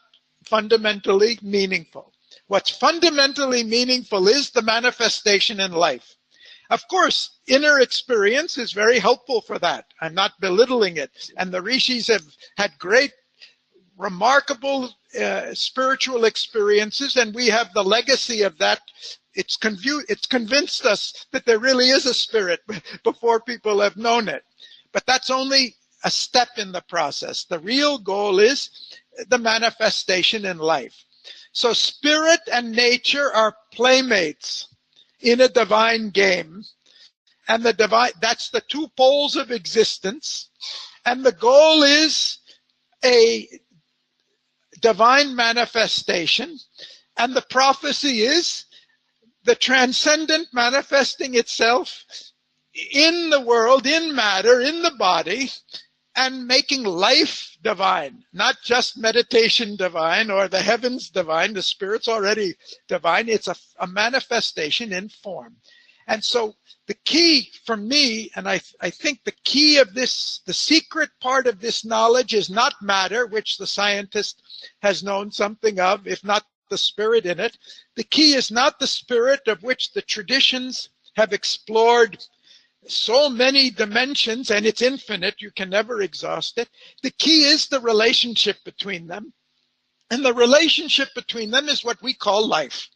B: fundamentally meaningful. What's fundamentally meaningful is the manifestation in life. Of course, inner experience is very helpful for that. I'm not belittling it. And the rishis have had great, remarkable spiritual experiences, and we have the legacy of that. It's convinced us that there really is a spirit before people have known it. But that's only a step in the process. The real goal is the manifestation in life. So spirit and nature are playmates in a divine game. And the divine, that's the two poles of existence. And the goal is a divine manifestation. And the prophecy is the transcendent manifesting itself in the world, in matter, in the body, and making life divine, not just meditation divine or the heavens divine. The spirit's already divine. It's a manifestation in form. And so the key for me, and I think the key of this, the secret part of this knowledge is not matter, which the scientist has known something of, if not the spirit in it. The key is not the spirit, of which the traditions have explored so many dimensions, and it's infinite. You can never exhaust it. The key is the relationship between them. And the relationship between them is what we call life,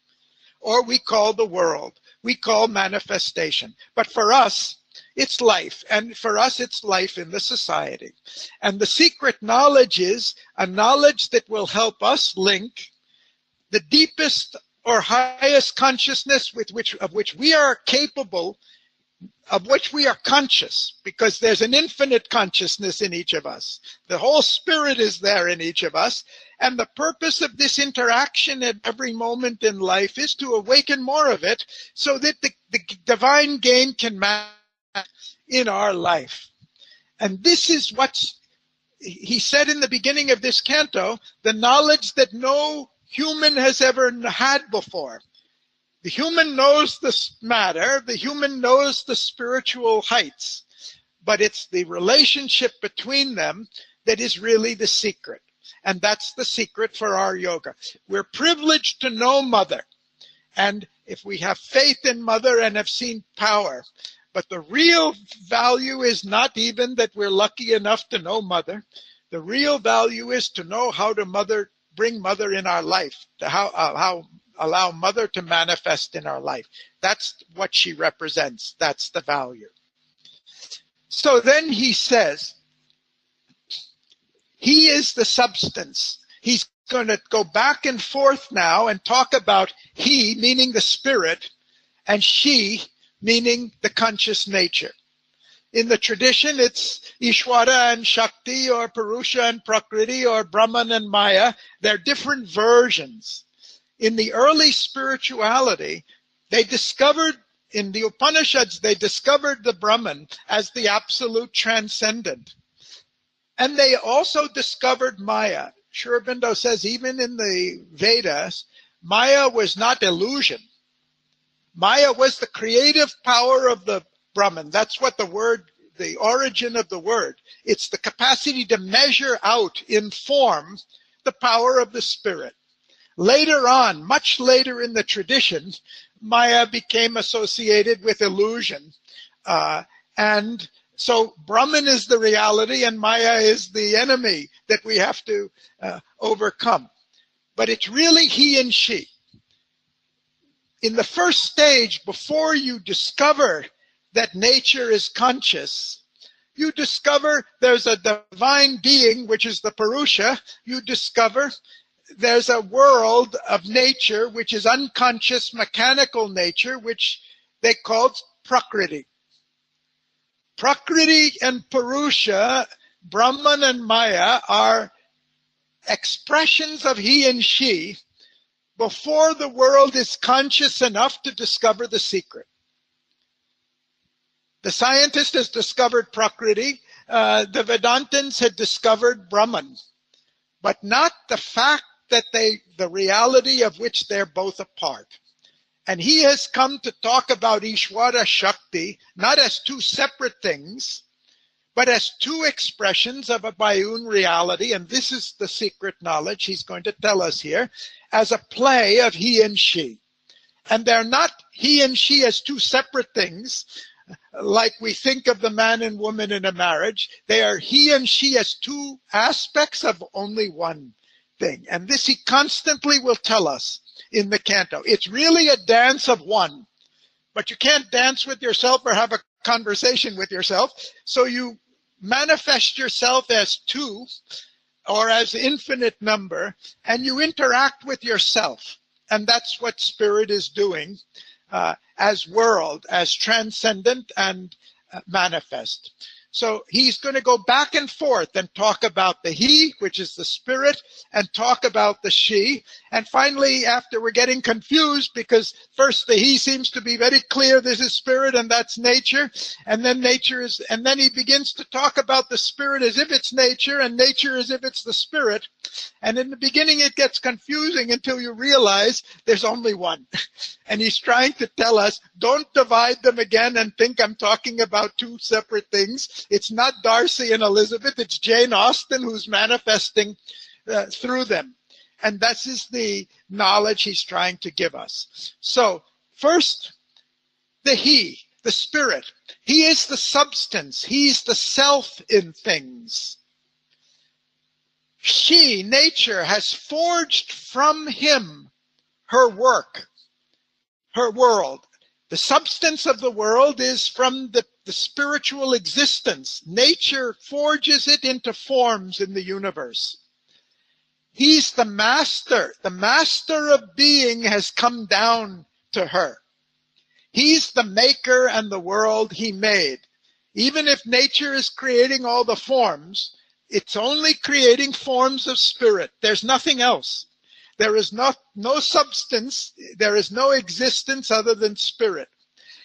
B: or we call the world. We call manifestation. But for us, it's life. And for us, it's life in the society. And the secret knowledge is a knowledge that will help us link the deepest or highest consciousness of which we are capable, of which we are conscious, because there's an infinite consciousness in each of us. The whole spirit is there in each of us. And the purpose of this interaction at every moment in life is to awaken more of it so that the divine game can manifest in our life. And this is what he said in the beginning of this canto, the knowledge that no human has ever had before. The human knows the matter, the human knows the spiritual heights, but it's the relationship between them that is really the secret. And that's the secret for our yoga. We're privileged to know Mother. And if we have faith in Mother and have seen power, but the real value is not even that we're lucky enough to know Mother. The real value is to know how to bring Mother in our life, to how allow Mother to manifest in our life. That's what she represents. That's the value. So then he says, he is the substance. He's going to go back and forth now and talk about he, meaning the spirit, and she, meaning the conscious nature. In the tradition, it's Ishvara and Shakti, or Purusha and Prakriti, or Brahman and Maya. They're different versions. In the early spirituality, they discovered, in the Upanishads, they discovered the Brahman as the absolute transcendent. And they also discovered Maya. Sri Aurobindo says even in the Vedas, Maya was not illusion. Maya was the creative power of the Brahman. That's what the word, the origin of the word. It's the capacity to measure out in form the power of the spirit. Later on, much later in the tradition, Maya became associated with illusion. And so Brahman is the reality and Maya is the enemy that we have to overcome. But it's really he and she. In the first stage, before you discover that nature is conscious, you discover there's a divine being, which is the Purusha. You discover there's a world of nature, which is unconscious, mechanical nature, which they called Prakriti. Prakriti and Purusha, Brahman and Maya, are expressions of he and she before the world is conscious enough to discover the secret. The scientist has discovered Prakriti. The Vedantins had discovered Brahman, but not the fact that the reality of which they're both a part. And he has come to talk about Ishvara Shakti, not as two separate things, but as two expressions of a biune reality. And this is the secret knowledge he's going to tell us here, as a play of he and she. And they're not he and she as two separate things, like we think of the man and woman in a marriage. They are he and she as two aspects of only one thing. And this he constantly will tell us in the canto. It's really a dance of one, but you can't dance with yourself or have a conversation with yourself. So you manifest yourself as two or as infinite number, and you interact with yourself. And that's what spirit is doing as world, as transcendent and manifest. So he's going to go back and forth and talk about the he, which is the spirit, and talk about the she. And finally, after we're getting confused, because first the he seems to be very clear, this is spirit and that's nature. And then and then he begins to talk about the spirit as if it's nature and nature as if it's the spirit. And in the beginning, it gets confusing until you realize there's only one. And he's trying to tell us, don't divide them again and think I'm talking about two separate things. It's not Darcy and Elizabeth, it's Jane Austen who's manifesting through them. And this is the knowledge he's trying to give us. So first, the he, the spirit. He is the substance. He's the self in things. She, nature, has forged from him her work, her world. The substance of the world is from the spiritual existence. Nature forges it into forms in the universe. He's the master. The master of being has come down to her. He's the maker and the world he made. Even if nature is creating all the forms, it's only creating forms of spirit. There's nothing else. There is no substance. There is no existence other than spirit.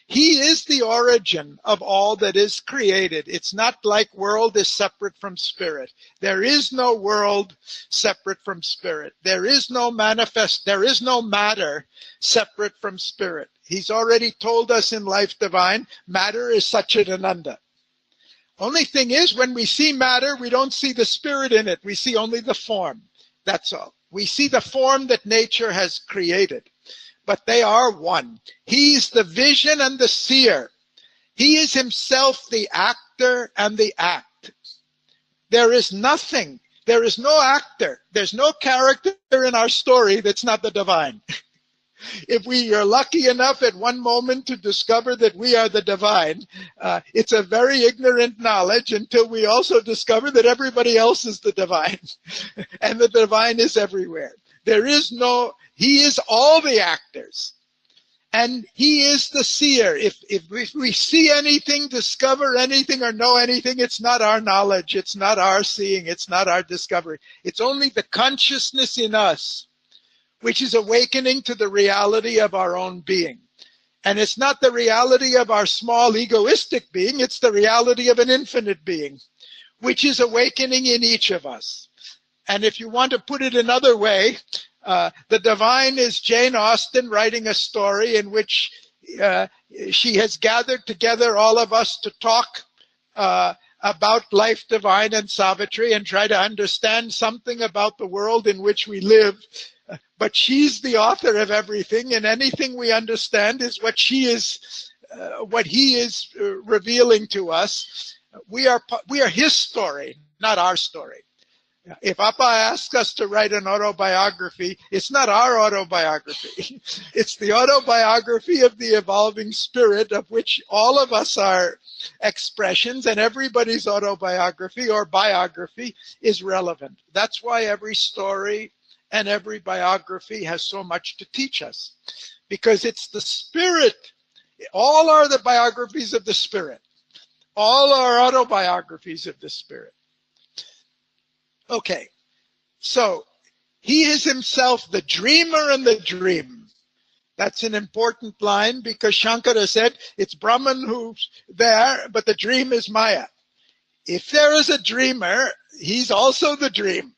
B: He is the origin of all that is created. It's not like world is separate from spirit. There is no world separate from spirit. There is no matter separate from spirit. He's already told us in Life Divine, matter is Satchidananda. Only thing is, when we see matter, we don't see the spirit in it. We see only the form. That's all. We see the form that nature has created. But they are one. He's the vision and the seer. He is himself the actor and the act. There is nothing. There is no actor. There's no character in our story that's not the divine. If we are lucky enough at one moment to discover that we are the divine, it's a very ignorant knowledge until we also discover that everybody else is the divine. And the divine is everywhere. He is all the actors. And he is the seer. If we see anything, discover anything, or know anything, it's not our knowledge. It's not our seeing. It's not our discovery. It's only the consciousness in us, which is awakening to the reality of our own being. And it's not the reality of our small egoistic being. It's the reality of an infinite being, which is awakening in each of us. And if you want to put it another way, the divine is Jane Austen writing a story in which she has gathered together all of us to talk about Life Divine and Savitri and try to understand something about the world in which we live. But she's the author of everything, and anything we understand is what he is revealing to us. We are his story, not our story. If Appa asks us to write an autobiography, it's not our autobiography. It's the autobiography of the evolving spirit, of which all of us are expressions, and everybody's autobiography or biography is relevant. That's why every story and every biography has so much to teach us, because it's the spirit. All are the biographies of the spirit. All are autobiographies of the spirit. Okay, so he is himself the dreamer and the dream. That's an important line, because Shankara said it's Brahman who's there, but the dream is Maya. If there is a dreamer, he's also the dream.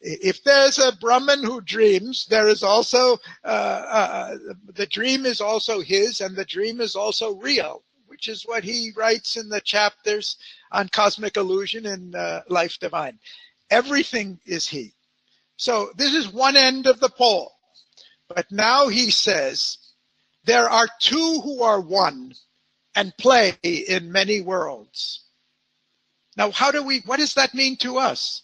B: If there's a Brahman who dreams, there is also, the dream is also his, and the dream is also real, which is what he writes in the chapters on cosmic illusion in Life Divine. Everything is he. So this is one end of the pole. But now he says, there are two who are one and play in many worlds. Now, what does that mean to us?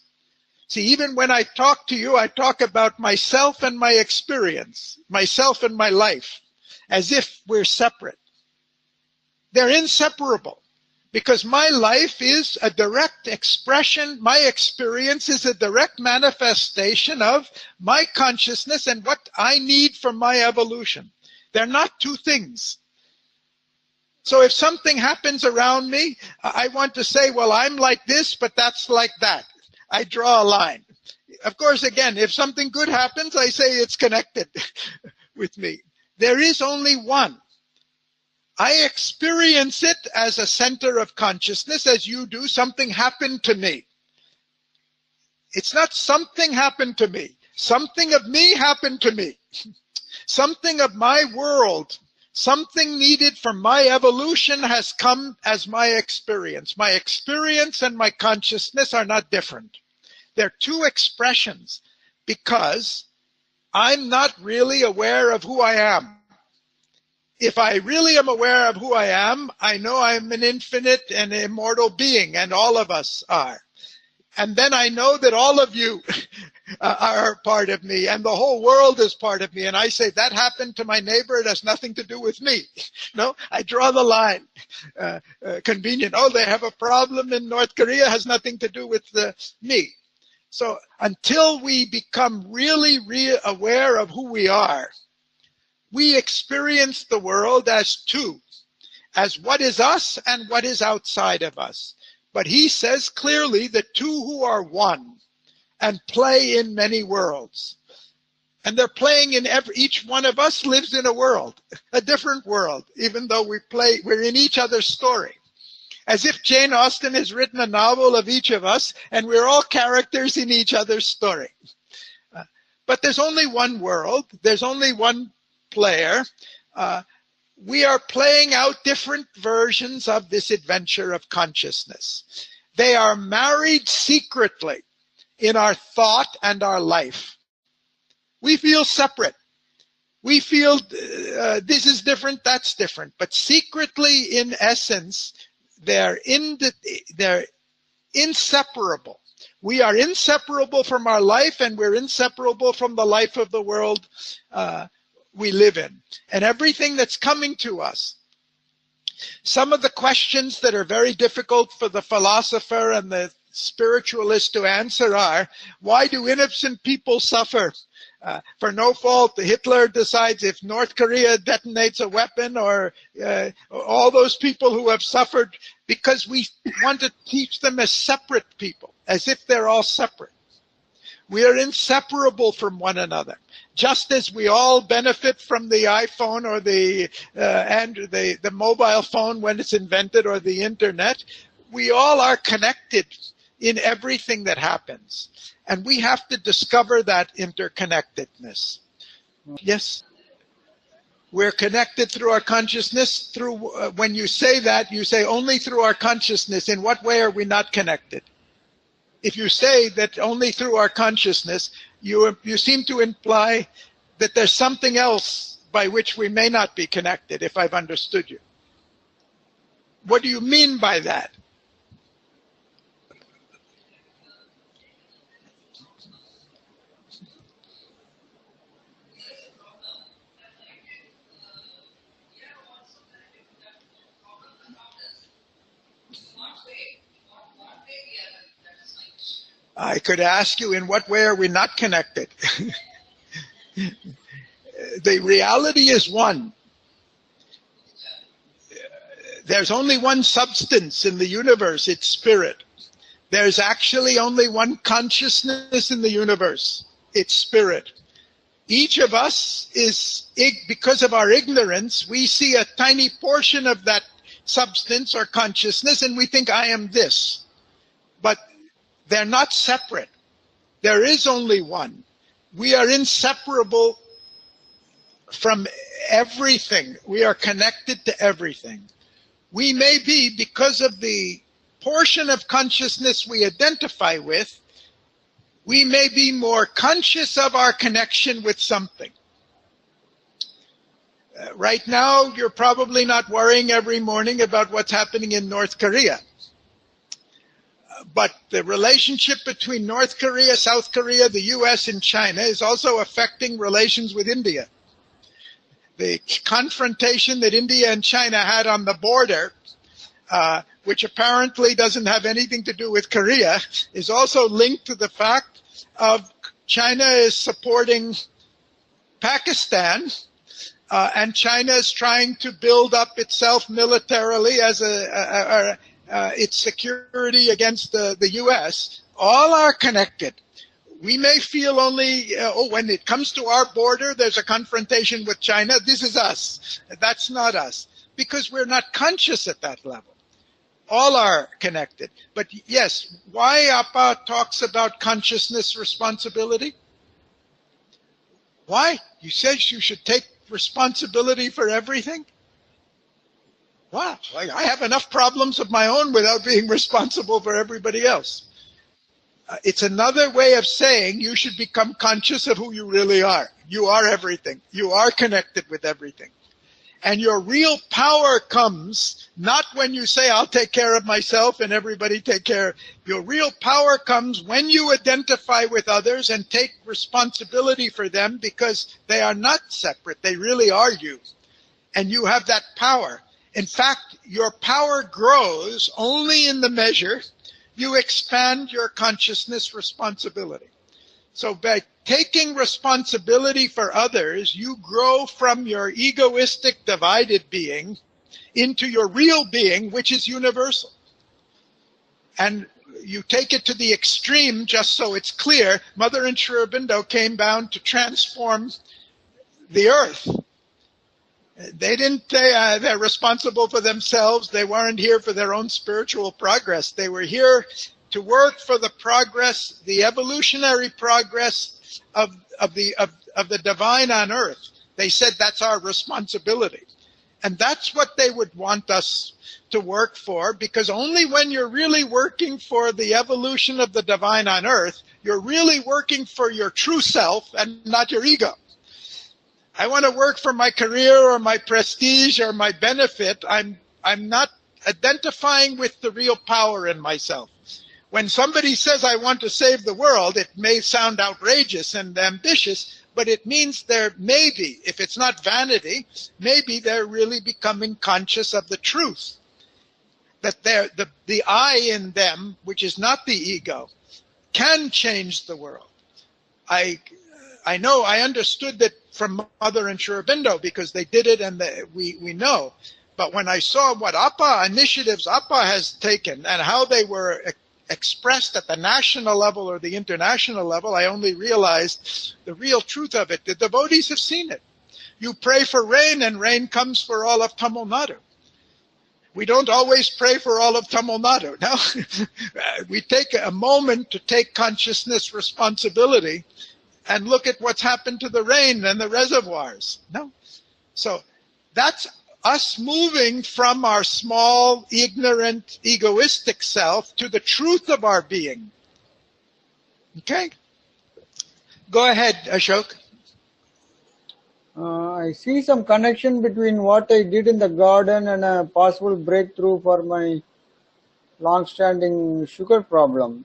B: See, even when I talk to you, I talk about myself and my experience, myself and my life, as if we're separate. They're inseparable, because my life is a direct expression, my experience is a direct manifestation of my consciousness and what I need for my evolution. They're not two things. So if something happens around me, I want to say, well, I'm like this, but that's like that. I draw a line. Of course, again, if something good happens, I say it's connected with me. There is only one. I experience it as a center of consciousness, as you do. Something happened to me. It's not something happened to me. Something of me happened to me. Something of my world, something needed for my evolution has come as my experience. My experience and my consciousness are not different. They're two expressions, because I'm not really aware of who I am. If I really am aware of who I am, I know I'm an infinite and immortal being, and all of us are. And then I know that all of you are part of me, and the whole world is part of me. And I say, that happened to my neighbor, it has nothing to do with me. No, I draw the line. Convenient. Oh, they have a problem in North Korea, has nothing to do with me. So until we become really aware of who we are, we experience the world as two, as what is us and what is outside of us. But he says clearly the two who are one and play in many worlds. And they're playing in each one of us lives in a world, a different world, even though we're in each other's story. As if Jane Austen has written a novel of each of us, and we're all characters in each other's story. But there's only one world, there's only one player. We are playing out different versions of this adventure of consciousness. They are married secretly in our thought and our life. We feel separate. We feel this is different, that's different. But secretly, in essence, they're inseparable. We are inseparable from our life, and we're inseparable from the life of the world we live in, and everything that's coming to us. Some of the questions that are very difficult for the philosopher and the spiritualist to answer are, why do innocent people suffer? For no fault, Hitler decides if North Korea detonates a weapon, or all those people who have suffered, because we want to teach them as separate people, as if they're all separate. We are inseparable from one another. Just as we all benefit from the iPhone or the mobile phone when it's invented, or the internet, we all are connected in everything that happens. And we have to discover that interconnectedness. Yes? We're connected through our consciousness. When you say that, you say only through our consciousness. In what way are we not connected? If you say that only through our consciousness, you seem to imply that there's something else by which we may not be connected, if I've understood you. What do you mean by that? I could ask you, in what way are we not connected? The reality is one. There's only one substance in the universe, it's spirit. There's actually only one consciousness in the universe, it's spirit. Each of us is, because of our ignorance, we see a tiny portion of that substance or consciousness and we think, I am this. But they're not separate. There is only one. We are inseparable from everything. We are connected to everything. We may be, because of the portion of consciousness we identify with, we may be more conscious of our connection with something. Right now, you're probably not worrying every morning about what's happening in North Korea. But the relationship between North Korea, South Korea, the US, and China is also affecting relations with India. The confrontation that India and China had on the border, which apparently doesn't have anything to do with Korea, is also linked to the fact of China is supporting Pakistan, and China is trying to build up itself militarily as its security against the U.S. All are connected. We may feel only, when it comes to our border, there's a confrontation with China. This is us. That's not us. Because we're not conscious at that level. All are connected. But yes, why Appa talks about consciousness responsibility? Why? You said you should take responsibility for everything? Wow, I have enough problems of my own without being responsible for everybody else. It's another way of saying you should become conscious of who you really are. You are everything. You are connected with everything. And your real power comes not when you say, I'll take care of myself and everybody take care. Your real power comes when you identify with others and take responsibility for them, because they are not separate. They really are you. And you have that power. In fact, your power grows only in the measure you expand your consciousness responsibility. So by taking responsibility for others, you grow from your egoistic divided being into your real being, which is universal. And you take it to the extreme, just so it's clear. Mother and Sri Aurobindo came down to transform the earth. They didn't say they're responsible for themselves. They weren't here for their own spiritual progress. They were here to work for the progress, the evolutionary progress of the divine on earth. They said that's our responsibility. And that's what they would want us to work for, because only when you're really working for the evolution of the divine on earth, you're really working for your true self and not your ego. I want to work for my career or my prestige or my benefit. I'm not identifying with the real power in myself. When somebody says, I want to save the world, it may sound outrageous and ambitious, but it means they're maybe, if it's not vanity, maybe they're really becoming conscious of the truth. That the I in them, which is not the ego, can change the world. I know, I understood that from Mother and Sri Aurobindo, because they did it and we know. But when I saw what initiatives Appa has taken and how they were expressed at the national level or the international level, I only realized the real truth of it. The devotees have seen it. You pray for rain and rain comes for all of Tamil Nadu. We don't always pray for all of Tamil Nadu. No, we take a moment to take consciousness responsibility and look at what's happened to the rain and the reservoirs. No. So that's us moving from our small, ignorant, egoistic self to the truth of our being. Okay? Go ahead, Ashok.
C: I see some connection between what I did in the garden and a possible breakthrough for my long-standing sugar problem.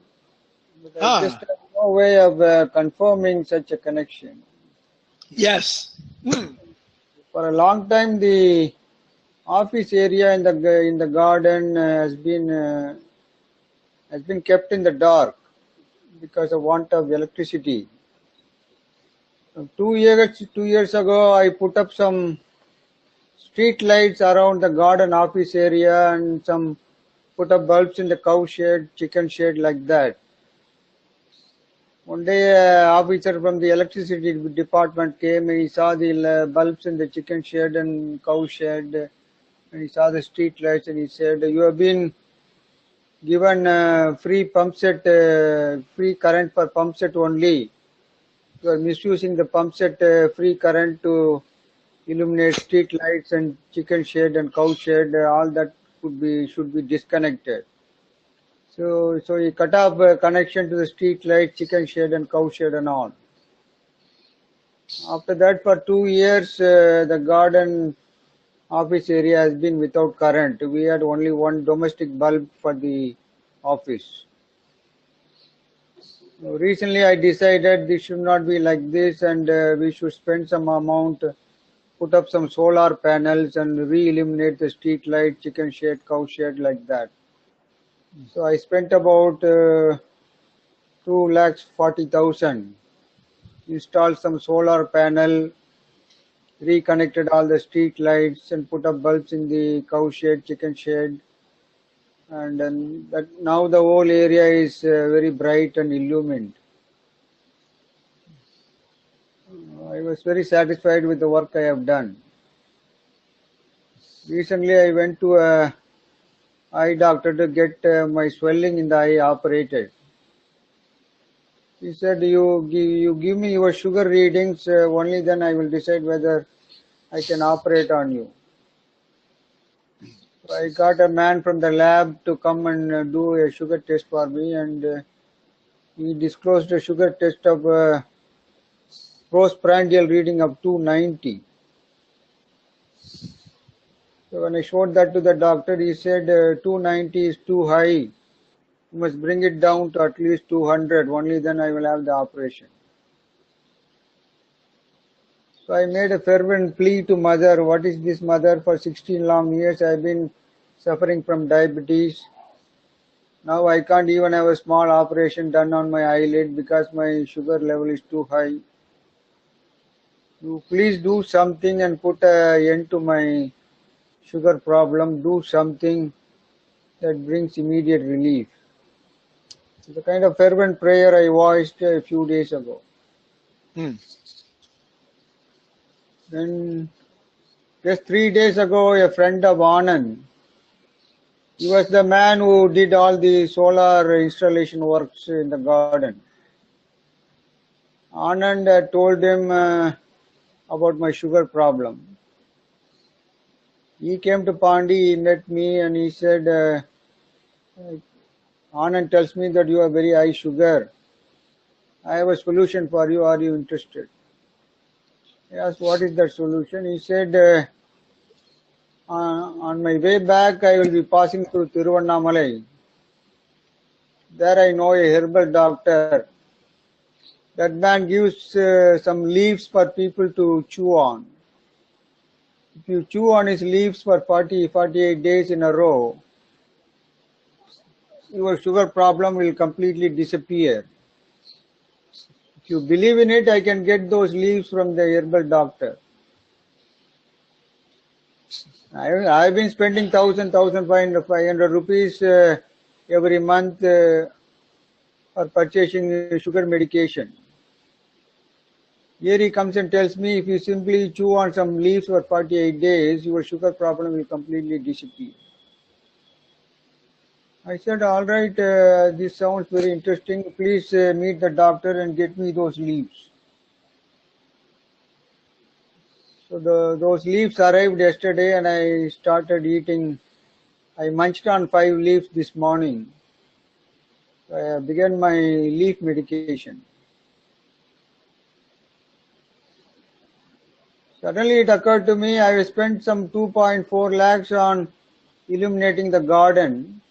C: But I just have no way of confirming such a connection.
B: Yes.
C: For a long time, the office area in the garden has been kept in the dark because of want of electricity. 2 years ago, I put up some street lights around the garden office area and put up bulbs in the cow shed, chicken shed, like that. One day, an officer from the electricity department came and he saw the bulbs in the chicken shed and cow shed, and he saw the street lights, and he said, "You have been given free pump set, free current for pump set only. You are misusing the pump set free current to illuminate street lights and chicken shed and cow shed. All that should be disconnected. So he cut off connection to the street light, chicken shed and cow shed and all. After that, for 2 years, the garden office area has been without current. We had only one domestic bulb for the office. So recently I decided this should not be like this, and we should spend some amount, put up some solar panels and re-illuminate the street light, chicken shed, cow shed, like that. So I spent about 2,40,000, installed some solar panel, reconnected all the street lights and put up bulbs in the cow shed, chicken shed, and then now the whole area is very bright and illumined. I was very satisfied with the work I have done. Recently I went to a eye doctor to get my swelling in the eye operated. He said, you give me your sugar readings, only then I will decide whether I can operate on you. So I got a man from the lab to come and do a sugar test for me, and he disclosed a sugar test of postprandial reading of 290. So when I showed that to the doctor, he said 290 is too high. You must bring it down to at least 200. Only then I will have the operation. So I made a fervent plea to mother. What is this, mother? For 16 long years I have been suffering from diabetes. Now I can't even have a small operation done on my eyelid because my sugar level is too high. You please do something and put an end to my sugar problem. Do something that brings immediate relief. It's the kind of fervent prayer I voiced a few days ago. Then just 3 days ago, a friend of Anand, he was the man who did all the solar installation works in the garden. Anand told him about my sugar problem. He came to Pandi, he met me and he said, Anand tells me that you have very high sugar. I have a solution for you. Are you interested? I asked, what is that solution? He said, on my way back, I will be passing through Tiruvannamalai. There I know a herbal doctor. That man gives some leaves for people to chew on. If you chew on his leaves for 48 days in a row, your sugar problem will completely disappear. If you believe in it, I can get those leaves from the herbal doctor. I've been spending 1,500 rupees every month for purchasing sugar medication. Here he comes and tells me if you simply chew on some leaves for 48 days, your sugar problem will completely disappear. I said, all right, this sounds very interesting. Please meet the doctor and get me those leaves. So those leaves arrived yesterday and I started eating. I munched on 5 leaves this morning. I began my leaf medication. Suddenly it occurred to me I have spent some 2.4 lakhs on illuminating the garden.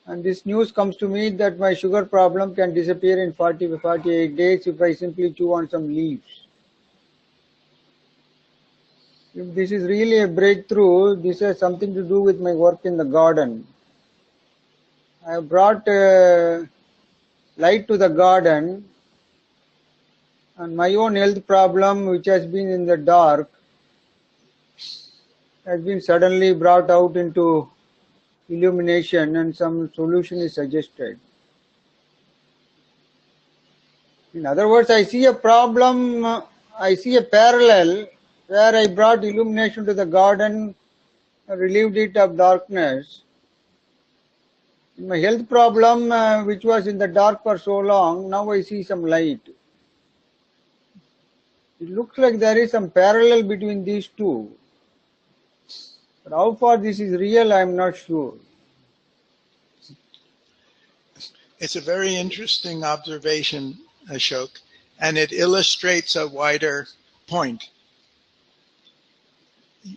C: And this news comes to me that my sugar problem can disappear in 48 days if I simply chew on some leaves. If this is really a breakthrough, this has something to do with my work in the garden. I have brought light to the garden, and my own health problem, which has been in the dark, has been suddenly brought out into illumination and some solution is suggested. In other words, I see a problem, I see a parallel where I brought illumination to the garden, relieved it of darkness, My health problem, which was in the dark for so long, now I see some light. It looks like there is some parallel between these two. But how far this is real, I am not sure.
B: It's a very interesting observation, Ashok, and it illustrates a wider point.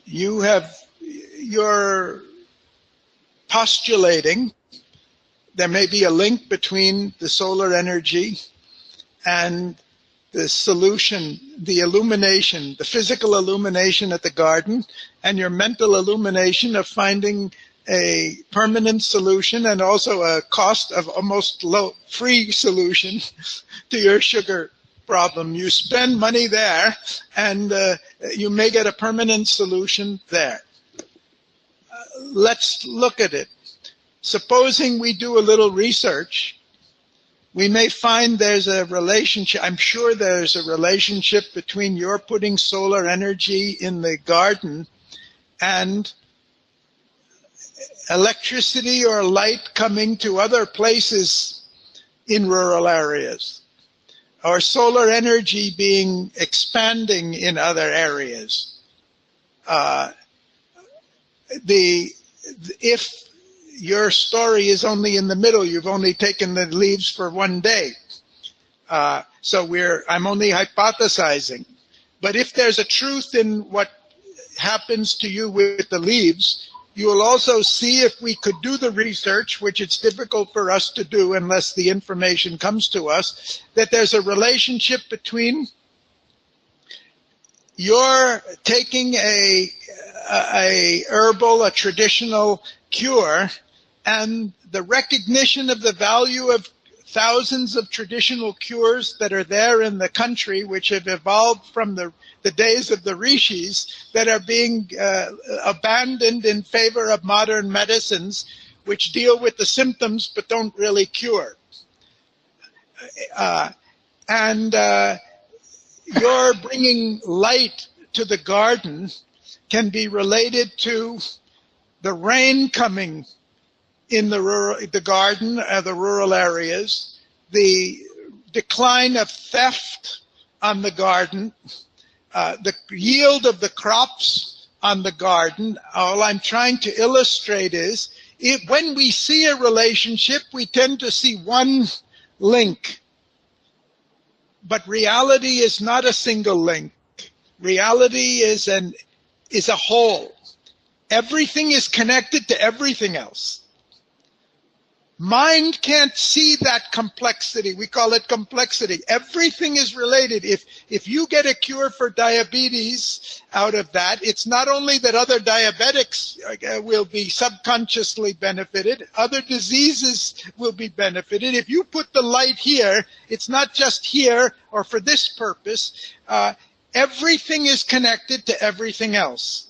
B: You're postulating there may be a link between the solar energy and the solution, the illumination, the physical illumination at the garden, and your mental illumination of finding a permanent solution and also a cost of almost free solution to your sugar problem. You spend money there and you may get a permanent solution there. Let's look at it. Supposing we do a little research, we may find there's a relationship. I'm sure there's a relationship between your putting solar energy in the garden and electricity or light coming to other places in rural areas, or solar energy being expanding in other areas. If your story is only in the middle, you've only taken the leaves for one day. So I'm only hypothesizing. But if there's a truth in what happens to you with the leaves, you will also see, if we could do the research, which it's difficult for us to do unless the information comes to us, that there's a relationship between your taking a herbal, a traditional cure, and the recognition of the value of thousands of traditional cures that are there in the country, which have evolved from the days of the rishis, that are being abandoned in favor of modern medicines, which deal with the symptoms but don't really cure. Your bringing light to the garden can be related to the rain coming in the garden, the rural areas, the decline of theft on the garden, the yield of the crops on the garden. All I'm trying to illustrate is, when we see a relationship, we tend to see one link. But reality is not a single link. Reality is a whole. Everything is connected to everything else. Mind can't see that complexity. We call it complexity. Everything is related. If you get a cure for diabetes out of that, it's not only that other diabetics will be subconsciously benefited, other diseases will be benefited. If you put the light here, it's not just here or for this purpose. Everything is connected to everything else.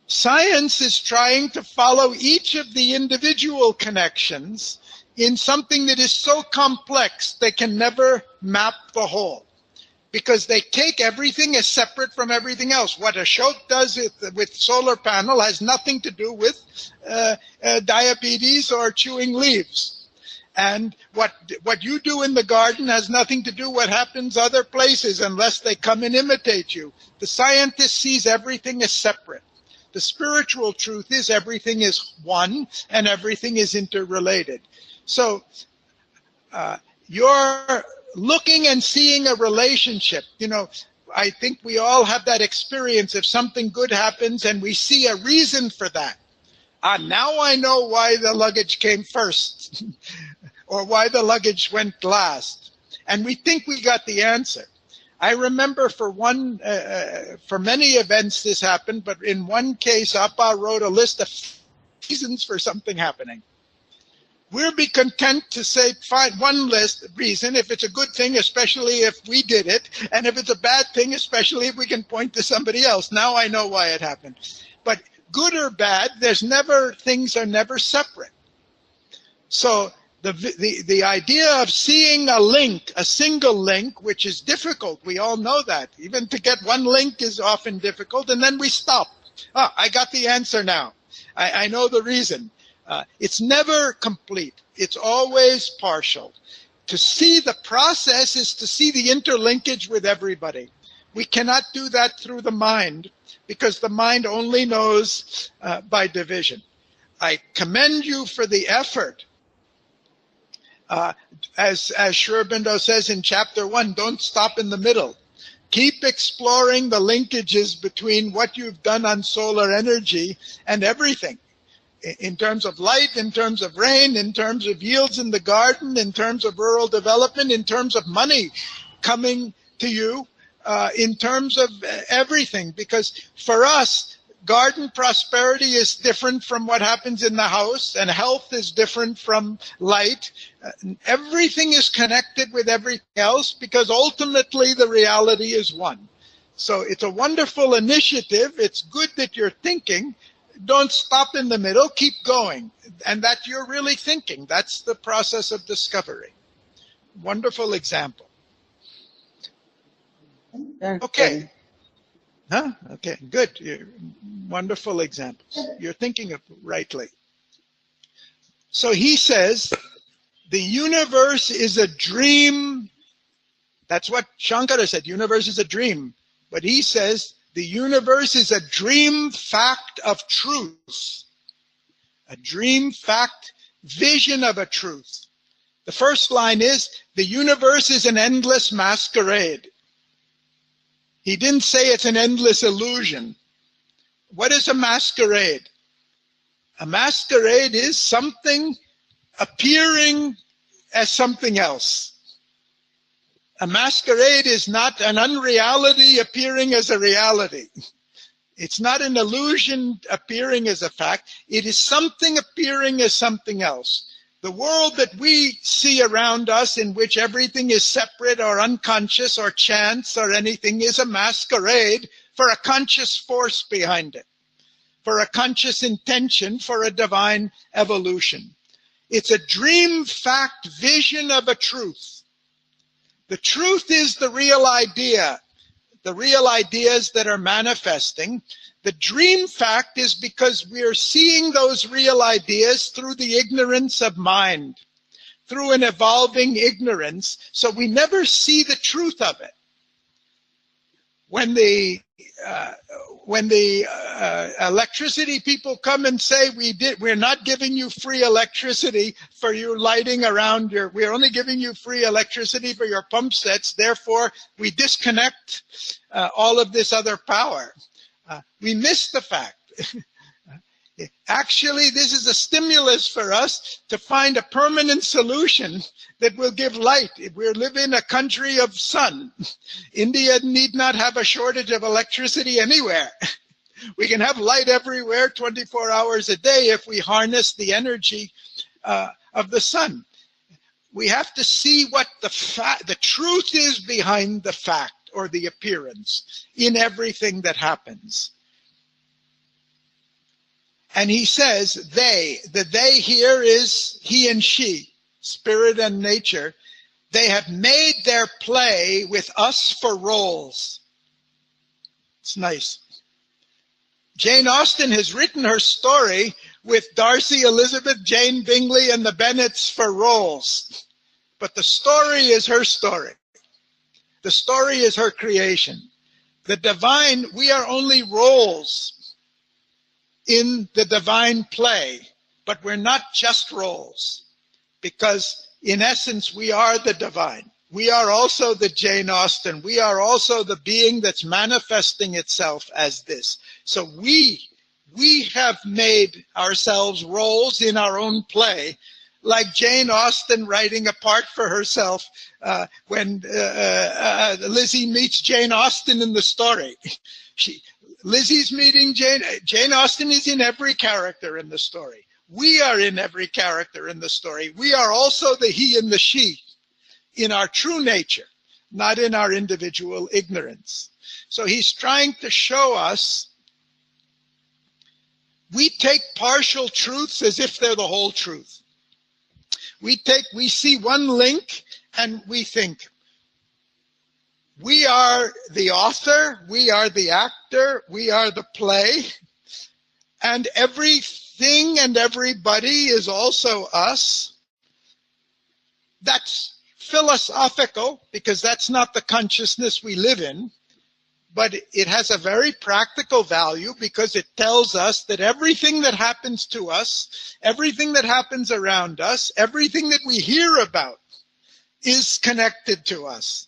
B: Science is trying to follow each of the individual connections in something that is so complex they can never map the whole, because they take everything as separate from everything else. What Ashok does with solar panel has nothing to do with diabetes or chewing leaves. And what you do in the garden has nothing to do with what happens other places unless they come and imitate you. The scientist sees everything as separate. The spiritual truth is everything is one and everything is interrelated. So you're looking and seeing a relationship. You know, I think we all have that experience. If something good happens and we see a reason for that. Now I know why the luggage came first or why the luggage went last. And we think we got the answer. I remember for many events this happened, but in one case, Appa wrote a list of reasons for something happening. We'll be content to say, find one reason if it's a good thing, especially if we did it, and if it's a bad thing, especially if we can point to somebody else. Now I know why it happened. But good or bad, things are never separate. So the idea of seeing a link, a single link, which is difficult, we all know that. Even to get one link is often difficult, and then we stop. I got the answer now. I know the reason. It's never complete. It's always partial. To see the process is to see the interlinkage with everybody. We cannot do that through the mind because the mind only knows by division. I commend you for the effort. As Sri Aurobindo says in chapter 1, don't stop in the middle. Keep exploring the linkages between what you've done on solar energy and everything. In terms of light, in terms of rain, in terms of yields in the garden, in terms of rural development, in terms of money coming to you, in terms of everything. Because for us, garden prosperity is different from what happens in the house, and health is different from light. Everything is connected with everything else because ultimately the reality is one. So it's a wonderful initiative. It's good that you're thinking. Don't stop in the middle, keep going. And that you're really thinking. That's the process of discovery. Wonderful example. Okay. Huh? Okay, good. Wonderful example. You're thinking of rightly. So he says, the universe is a dream. That's what Shankara said. Universe is a dream. But he says, the universe is a dream fact of truth. A dream fact, vision of a truth. The first line is, the universe is an endless masquerade. He didn't say it's an endless illusion. What is a masquerade? A masquerade is something appearing as something else. A masquerade is not an unreality appearing as a reality. It's not an illusion appearing as a fact. It is something appearing as something else. The world that we see around us, in which everything is separate or unconscious or chance or anything, is a masquerade for a conscious force behind it, for a conscious intention, for a divine evolution. It's a dream fact vision of a truth. The truth is the real idea, the real ideas that are manifesting. The dream fact is because we are seeing those real ideas through the ignorance of mind, through an evolving ignorance, so we never see the truth of it. When the electricity people come and say we're not giving you free electricity for your lighting around we're only giving you free electricity for your pump sets, therefore we disconnect all of this other power. We miss the fact. Actually, this is a stimulus for us to find a permanent solution that will give light. We live in a country of sun. India need not have a shortage of electricity anywhere. We can have light everywhere 24 hours a day if we harness the energy of the sun. We have to see what the truth is behind the fact or the appearance in everything that happens. And he says, the they here is he and she, spirit and nature. They have made their play with us for roles. It's nice. Jane Austen has written her story with Darcy, Elizabeth, Jane Bingley, and the Bennets for roles. But the story is her story. The story is her creation. The divine, we are only roles in the divine play, but we're not just roles, because in essence we are the divine. We are also the Jane Austen. We are also the being that's manifesting itself as this. So we have made ourselves roles in our own play, like Jane Austen writing a part for herself when Lizzie meets Jane Austen in the story. Lizzie's meeting Jane Austen is in every character in the story. We are in every character in the story. We are also the he and the she in our true nature, not in our individual ignorance. So he's trying to show us we take partial truths as if they're the whole truth. We see one link and we think, we are the author, we are the actor, we are the play, and every everything and everybody is also us. That's philosophical because that's not the consciousness we live in, but it has a very practical value because it tells us that everything that happens to us, everything that happens around us, everything that we hear about is connected to us.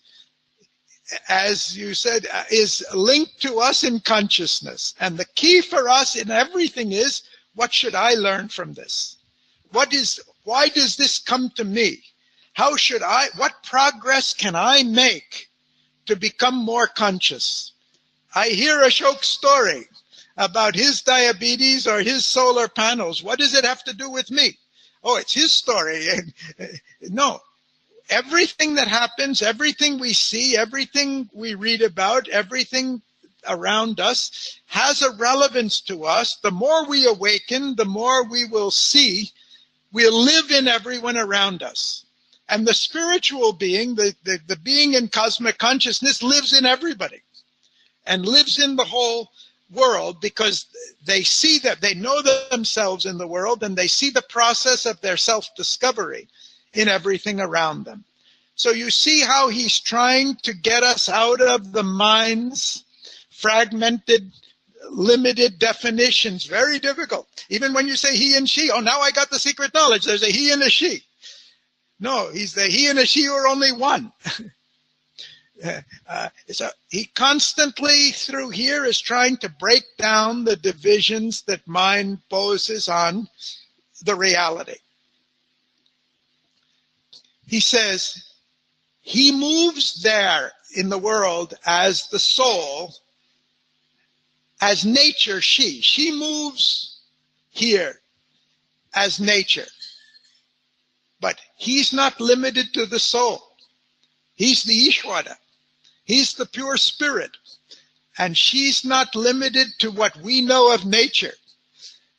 B: As you said, is linked to us in consciousness. And the key for us in everything is, what should I learn from this? Why does this come to me? What progress can I make to become more conscious? I hear Ashok's story about his diabetes or his solar panels. What does it have to do with me? Oh, it's his story. No. Everything that happens, everything we see, everything we read about, everything around us has a relevance to us. The more we awaken, the more we will see, we'll live in everyone around us. And the spiritual being, the being in cosmic consciousness lives in everybody and lives in the whole world because they see that they know themselves in the world and they see the process of their self-discovery in everything around them. So you see how he's trying to get us out of the mind's fragmented, limited definitions. Very difficult. Even when you say he and she, oh, now I got the secret knowledge. There's a he and a she. No, he's the he and a she are only one. So he constantly through here is trying to break down the divisions that mind poses on the reality. He says he moves there in the world as the soul, as nature she. She moves here as nature. But he's not limited to the soul. He's the Ishvara. He's the pure spirit. And she's not limited to what we know of nature.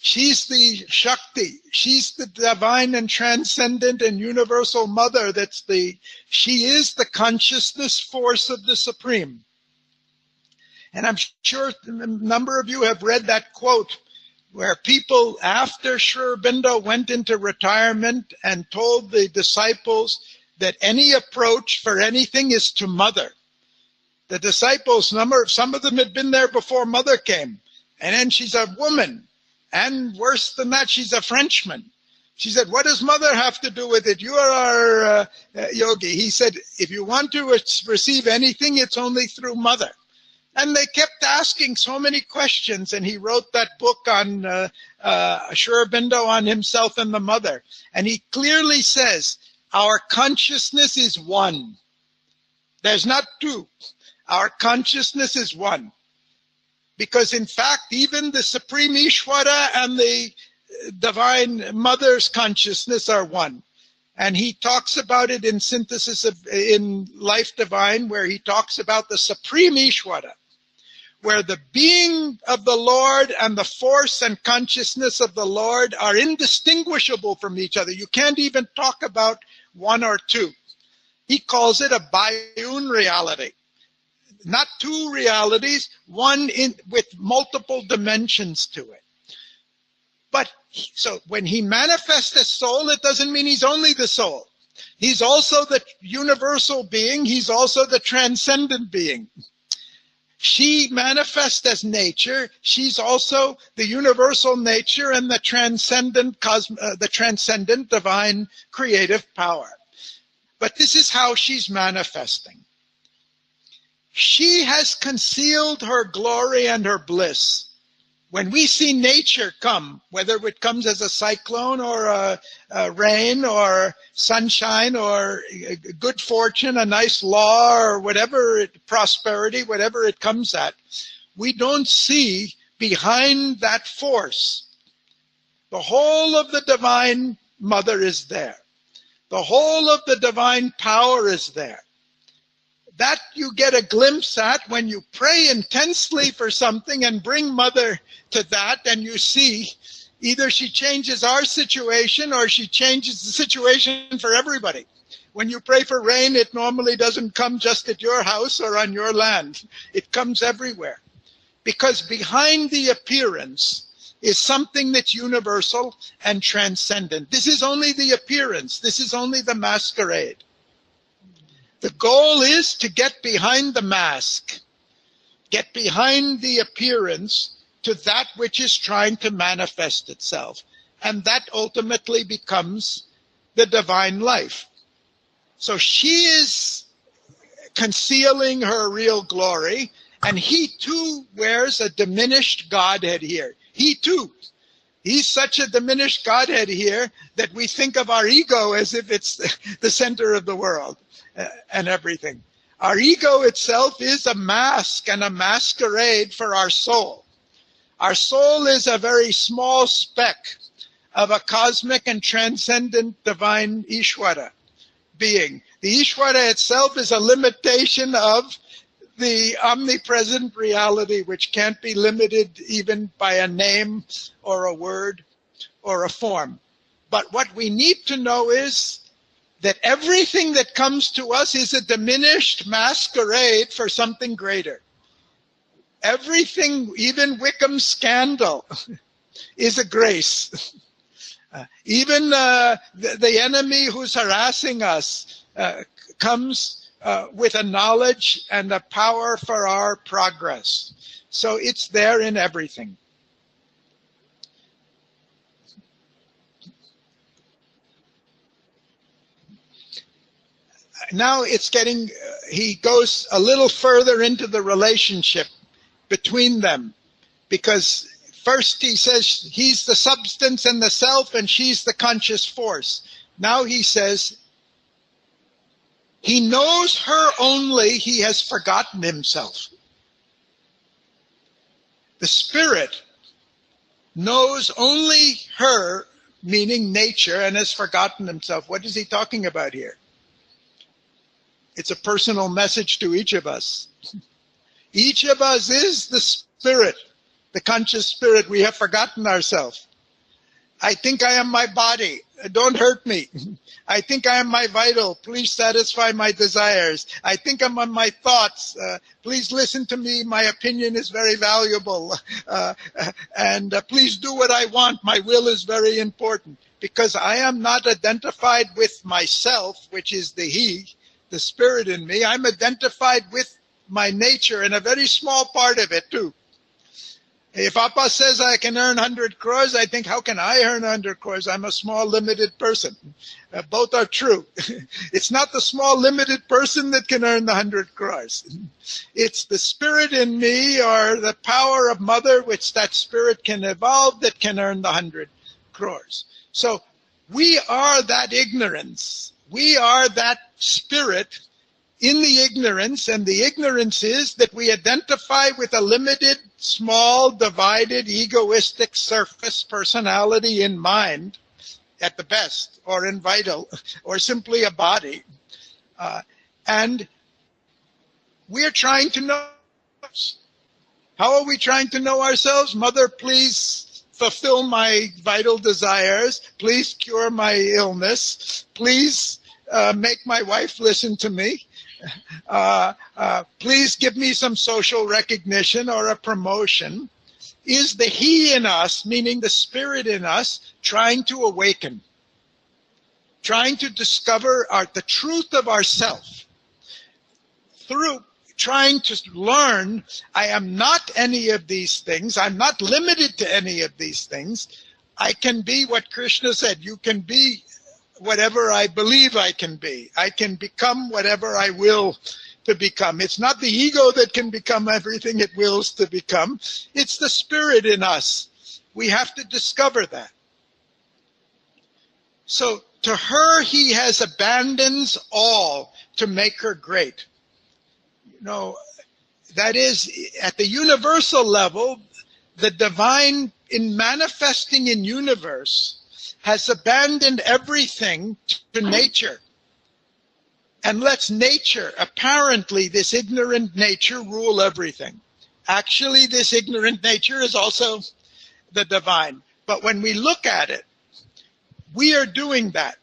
B: She's the Shakti. She's the divine and transcendent and universal mother. She is the consciousness force of the Supreme. And I'm sure a number of you have read that quote where people, after Sri Aurobindo went into retirement and told the disciples that any approach for anything is to Mother. The disciples, some of them had been there before Mother came. And then she's a woman. And worse than that, she's a Frenchman. She said, what does Mother have to do with it? You are our yogi. He said, if you want to receive anything, it's only through Mother. And they kept asking so many questions, and he wrote that book on Sri Aurobindo on himself and the Mother. And he clearly says, our consciousness is one. There's not two. Our consciousness is one. Because in fact, even the Supreme Ishvara and the Divine Mother's consciousness are one. And he talks about it in in Life Divine, where he talks about the Supreme Ishvara, where the being of the Lord and the force and consciousness of the Lord are indistinguishable from each other. You can't even talk about one or two. He calls it a biune reality. Not two realities, one with multiple dimensions to it. But so when he manifests as soul, it doesn't mean he's only the soul. He's also the universal being. He's also the transcendent being. She manifests as nature. She's also the universal nature and the transcendent divine creative power. But this is how she's manifesting. She has concealed her glory and her bliss. When we see nature come, whether it comes as a cyclone or a rain or sunshine or good fortune, a nice law or whatever, prosperity, whatever it comes at, we don't see behind that force. The whole of the Divine Mother is there. The whole of the divine power is there. That you get a glimpse at when you pray intensely for something and bring Mother to that, and you see either she changes our situation or she changes the situation for everybody. When you pray for rain, it normally doesn't come just at your house or on your land. It comes everywhere. Because behind the appearance, is something that's universal and transcendent. This is only the appearance. This is only the masquerade. The goal is to get behind the mask, get behind the appearance to that which is trying to manifest itself. And that ultimately becomes the divine life. So she is concealing her real glory, and he too wears a diminished Godhead here. He too. He's such a diminished Godhead here that we think of our ego as if it's the center of the world and everything. Our ego itself is a mask and a masquerade for our soul. Our soul is a very small speck of a cosmic and transcendent divine Ishvara being. The Ishvara itself is a limitation of the omnipresent reality, which can't be limited even by a name or a word or a form. But what we need to know is that everything that comes to us is a diminished masquerade for something greater. Everything, even Wickham's scandal, is a grace. Even the enemy who's harassing us comes with a knowledge and a power for our progress. So it's there in everything. Now it's getting, he goes a little further into the relationship between them, because first he says he's the substance and the self and she's the conscious force. Now he says he knows her only, he has forgotten himself. The spirit knows only her, meaning nature, and has forgotten himself. What is he talking about here? It's a personal message to each of us. Each of us is the spirit, the conscious spirit. We have forgotten ourselves. I think I am my body. Don't hurt me. I think I am my vital. Please satisfy my desires. I think I'm on my thoughts. Please listen to me. My opinion is very valuable. And please do what I want. My will is very important. Because I am not identified with myself, which is the he, the spirit in me. I'm identified with my nature and a very small part of it too. If Appa says I can earn 100 crores, I think, how can I earn 100 crores? I'm a small, limited person. Both are true. It's not the small, limited person that can earn the 100 crores. It's the spirit in me, or the power of mother, which that spirit can evolve, that can earn the 100 crores. So we are that ignorance. We are that spirit in the ignorance, and the ignorance is that we identify with a limited, small, divided, egoistic surface personality in mind, at the best, or in vital, or simply a body. And we're trying to know ourselves. How are we trying to know ourselves? Mother, please fulfill my vital desires. Please cure my illness. Please make my wife listen to me. Please give me some social recognition or a promotion. Is the he in us, meaning the spirit in us, trying to awaken, trying to discover the truth of ourself, through trying to learn, I am not any of these things. I'm not limited to any of these things. I can be what Krishna said. You can be whatever I believe I can be. I can become whatever I will to become. It's not the ego that can become everything it wills to become. It's the spirit in us. We have to discover that. So to her, he has abandons all to make her great. You know, that is, at the universal level, the divine, in manifesting in universe, has abandoned everything to nature, and lets nature, apparently this ignorant nature, rule everything. Actually, this ignorant nature is also the divine. But when we look at it, we are doing that.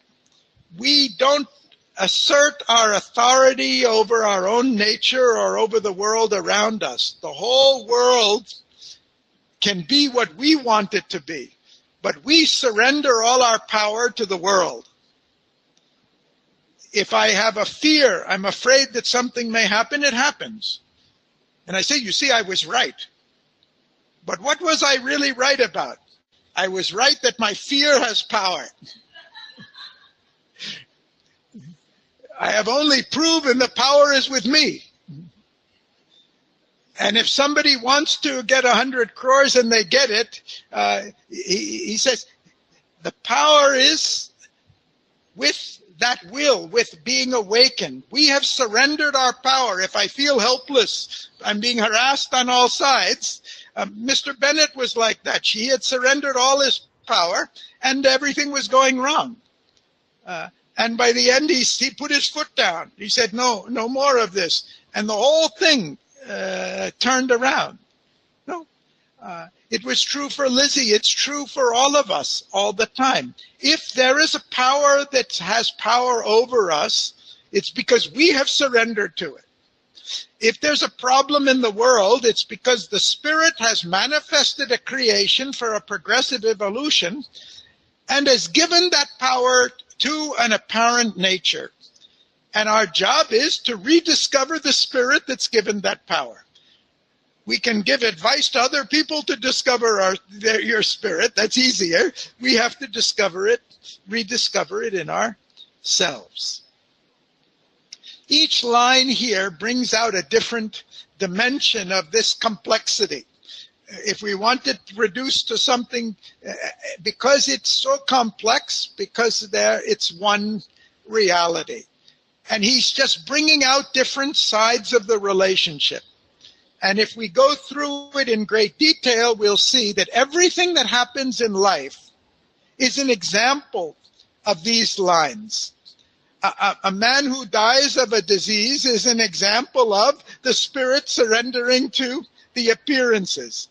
B: We don't assert our authority over our own nature or over the world around us. The whole world can be what we want it to be. But we surrender all our power to the world. If I have a fear, I'm afraid that something may happen, it happens. And I say, you see, I was right. But what was I really right about? I was right that my fear has power. I have only proven the power is with me. And if somebody wants to get 100 crores and they get it, he says, the power is with that will, with being awakened. We have surrendered our power. If I feel helpless, I'm being harassed on all sides. Mr. Bennett was like that. He had surrendered all his power and everything was going wrong. And by the end, he put his foot down. He said, no more of this. And the whole thing turned around. No, it was true for Lizzie. It's true for all of us all the time. If there is a power that has power over us, it's because we have surrendered to it. If there's a problem in the world, it's because the Spirit has manifested a creation for a progressive evolution and has given that power to an apparent nature. And our job is to rediscover the Spirit that's given that power. We can give advice to other people to discover your spirit. That's easier. We have to discover it, rediscover it in ourselves. Each line here brings out a different dimension of this complexity. If we want it reduced to something, because it's so complex, because it's one reality. And he's just bringing out different sides of the relationship. And if we go through it in great detail, we'll see that everything that happens in life is an example of these lines. A man who dies of a disease is an example of the Spirit surrendering to the appearances.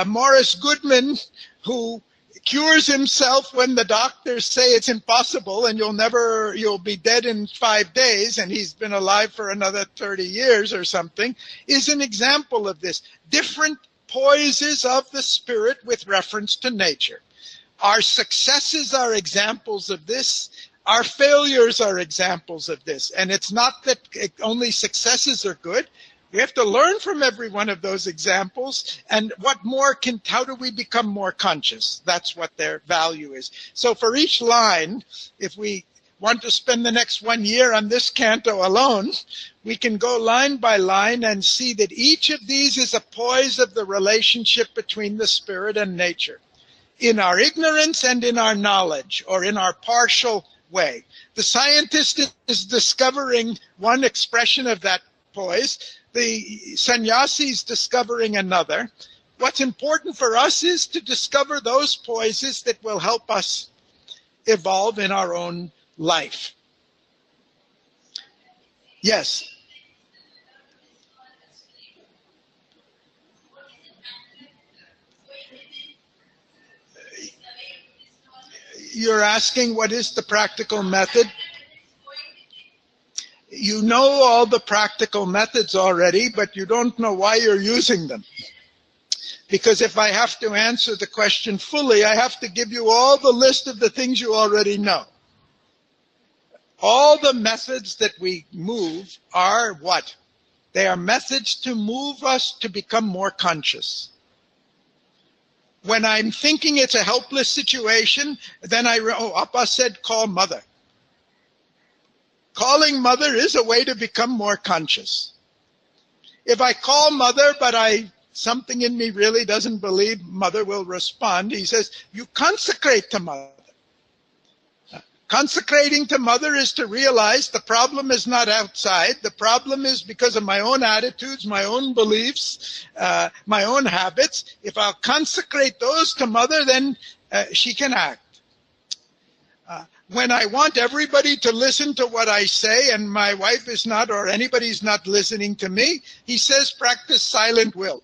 B: Morris Goodman, who cures himself when the doctors say it's impossible and you'll be dead in 5 days, and he's been alive for another 30 years or something, is an example of this. Different poises of the Spirit with reference to nature. Our successes are examples of this. Our failures are examples of this. And it's not that only successes are good. We have to learn from every one of those examples. And how do we become more conscious? That's what their value is. So for each line, if we want to spend the next 1 year on this canto alone, we can go line by line and see that each of these is a poise of the relationship between the Spirit and nature, in our ignorance and in our knowledge, or in our partial way. The scientist is discovering one expression of that poise. The sannyasi is discovering another. What's important for us is to discover those poises that will help us evolve in our own life. Yes. You're asking what is the practical method? You know all the practical methods already, but you don't know why you're using them. Because if I have to answer the question fully, I have to give you all the list of the things you already know. All the methods that we move are what? They are methods to move us to become more conscious. When I'm thinking it's a helpless situation, then Appa said, call mother. Calling mother is a way to become more conscious. If I call mother, but something in me really doesn't believe mother will respond, he says, you consecrate to mother. Consecrating to mother is to realize the problem is not outside. The problem is because of my own attitudes, my own beliefs, my own habits. If I'll consecrate those to mother, then she can act. When I want everybody to listen to what I say and my wife is not, or anybody's not listening to me, he says practice silent will.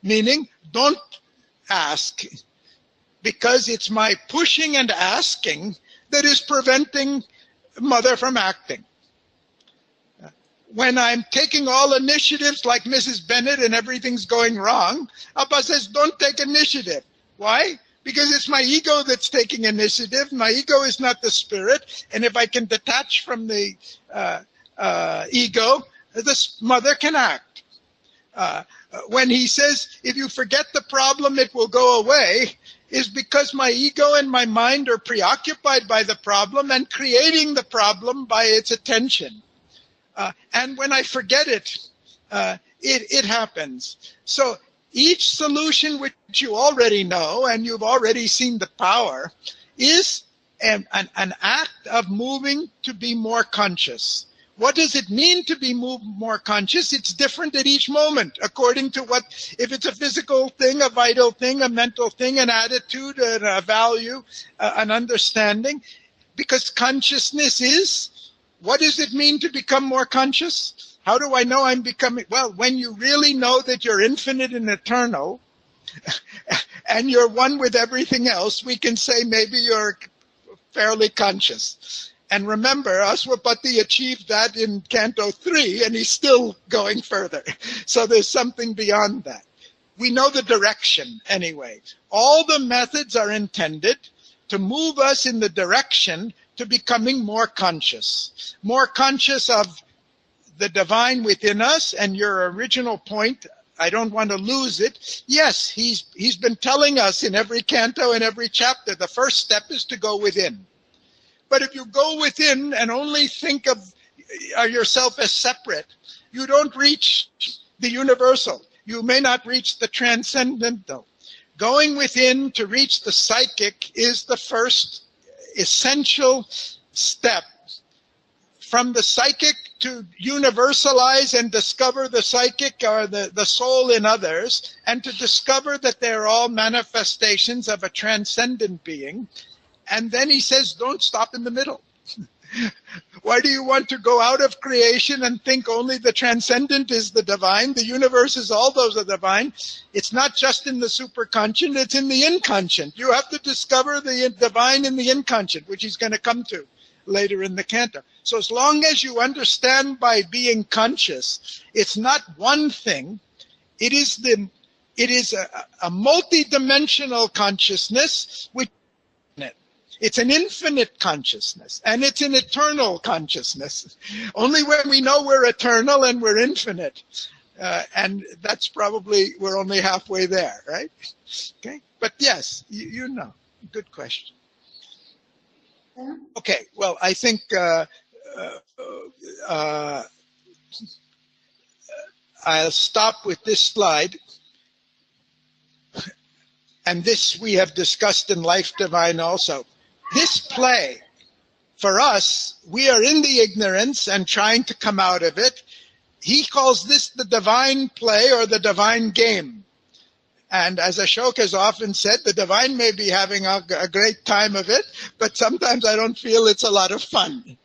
B: Meaning, don't ask, because it's my pushing and asking that is preventing mother from acting. when I'm taking all initiatives like Mrs. Bennett and everything's going wrong, Appa says, don't take initiative. Why? Because it's my ego that's taking initiative. My ego is not the spirit. And if I can detach from the ego, the mother can act. When he says, if you forget the problem, it will go away, is because my ego and my mind are preoccupied by the problem and creating the problem by its attention. And when I forget it, it happens. So each solution which you already know and you've already seen the power is an act of moving to be more conscious. What does it mean to be more conscious? It's different at each moment, according to what, if it's a physical thing, a vital thing, a mental thing, an attitude, a value, an understanding. Because consciousness is, what does it mean to become more conscious? How do I know I'm becoming? Well, when you really know that you're infinite and eternal, and you're one with everything else, we can say maybe you're fairly conscious. And remember, Aswapati achieved that in Canto 3, and he's still going further. So there's something beyond that. We know the direction anyway. All the methods are intended to move us in the direction to becoming more conscious of the divine within us. And your original point, I don't want to lose it. Yes, he's been telling us in every canto and every chapter, the first step is to go within. But if you go within and only think of yourself as separate, you don't reach the universal. You may not reach the transcendental. Going within to reach the psychic is the first essential step. From the psychic to universalize and discover the psychic or the soul in others, and to discover that they're all manifestations of a transcendent being. And then he says, don't stop in the middle. Why do you want to go out of creation and think only the transcendent is the divine? The universe is all those are divine. It's not just in the superconscient, it's in the inconscient. You have to discover the divine in the inconscient, which he's going to come to later in the canto. So as long as you understand by being conscious, it's not one thing. It is a multi-dimensional consciousness, which it's an infinite consciousness, and it's an eternal consciousness. Only when we know we're eternal and we're infinite. And that's probably, we're only halfway there, right? Okay. But yes, you know, good question. Okay. Well, I think I'll stop with this slide. And this we have discussed in Life Divine also. This play, for us, we are in the ignorance and trying to come out of it. He calls this the divine play or the divine game. And as Ashoka has often said, the divine may be having a great time of it, but sometimes I don't feel it's a lot of fun.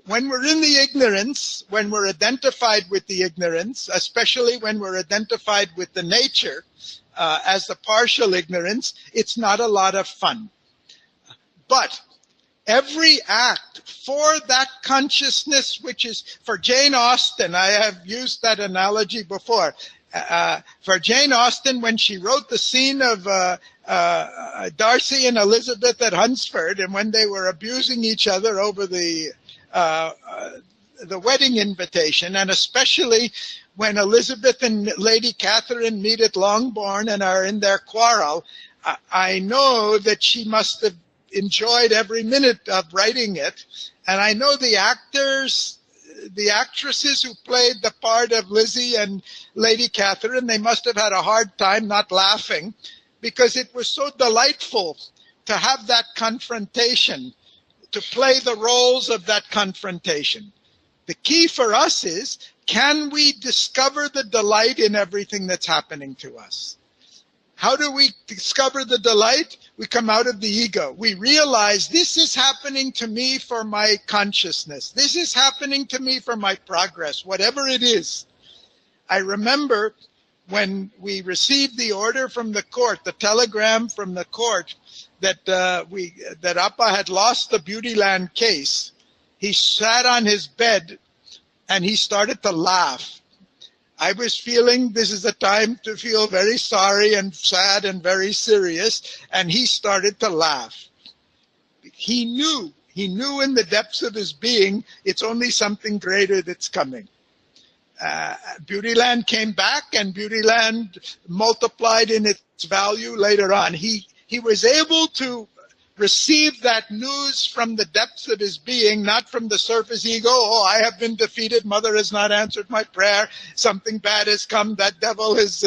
B: When we're in the ignorance, when we're identified with the ignorance, especially when we're identified with the nature as the partial ignorance, it's not a lot of fun. But every act for that consciousness, which is for Jane Austen, I have used that analogy before. For Jane Austen, when she wrote the scene of Darcy and Elizabeth at Hunsford, and when they were abusing each other over the wedding invitation, and especially when Elizabeth and Lady Catherine meet at Longbourn and are in their quarrel, I know that she must have enjoyed every minute of writing it. And I know the actresses who played the part of Lizzie and Lady Catherine, they must have had a hard time not laughing, because it was so delightful to have that confrontation, to play the roles of that confrontation. The key for us is, can we discover the delight in everything that's happening to us? How do we discover the delight? We come out of the ego. We realize this is happening to me for my consciousness. This is happening to me for my progress, whatever it is. I remember when we received the order from the court, the telegram from the court that Appa had lost the Beautyland case. He sat on his bed and he started to laugh. I was feeling this is a time to feel very sorry and sad and very serious, and he started to laugh. He knew in the depths of his being, it's only something greater that's coming. Beautyland came back, and Beautyland multiplied in its value later on. He was able to receive that news from the depths of his being, not from the surface ego. Oh, I have been defeated. Mother has not answered my prayer. Something bad has come. That devil has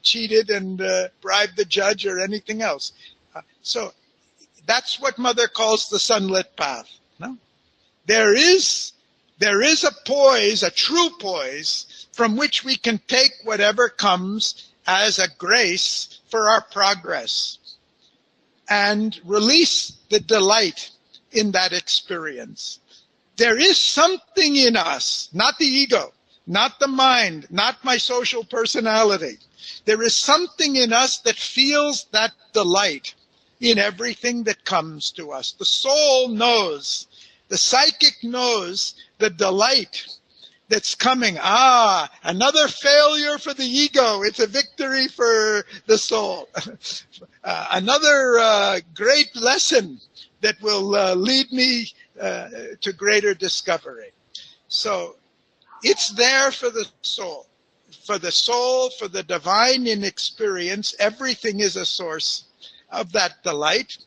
B: cheated and bribed the judge or anything else. So that's what Mother calls the sunlit path. No? There is a poise, a true poise, from which we can take whatever comes as a grace for our progress and release the delight in that experience. There is something in us, not the ego, not the mind, not my social personality. There is something in us that feels that delight in everything that comes to us. The soul knows, the psychic knows the delight that's coming. Another failure for the ego. It's a victory for the soul. Another great lesson that will lead me to greater discovery. So it's there for the soul. For the soul, for the divine in experience, everything is a source of that delight.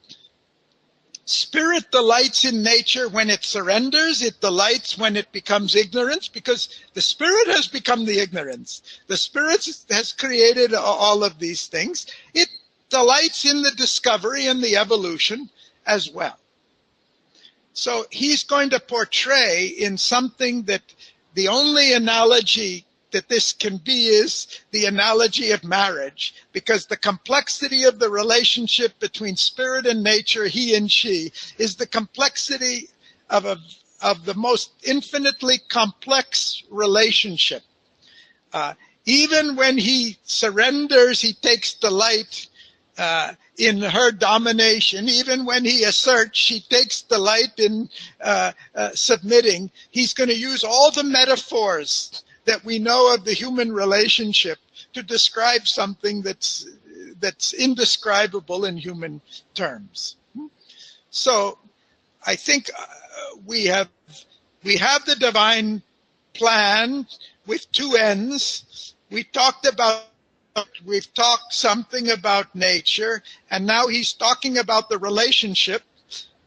B: Spirit delights in nature when it surrenders. It delights when it becomes ignorance, because the spirit has become the ignorance. The spirit has created all of these things. It delights in the discovery and the evolution as well. So he's going to portray in something that the only analogy that this can be is the analogy of marriage, because the complexity of the relationship between spirit and nature, he and she, is the complexity of the most infinitely complex relationship. Even when he surrenders, he takes delight in her domination. Even when he asserts, she takes delight in submitting. He's going to use all the metaphors that we know of the human relationship to describe something that's indescribable in human terms. So I think we have the divine plan with two ends. We've talked something about nature, and now he's talking about the relationship.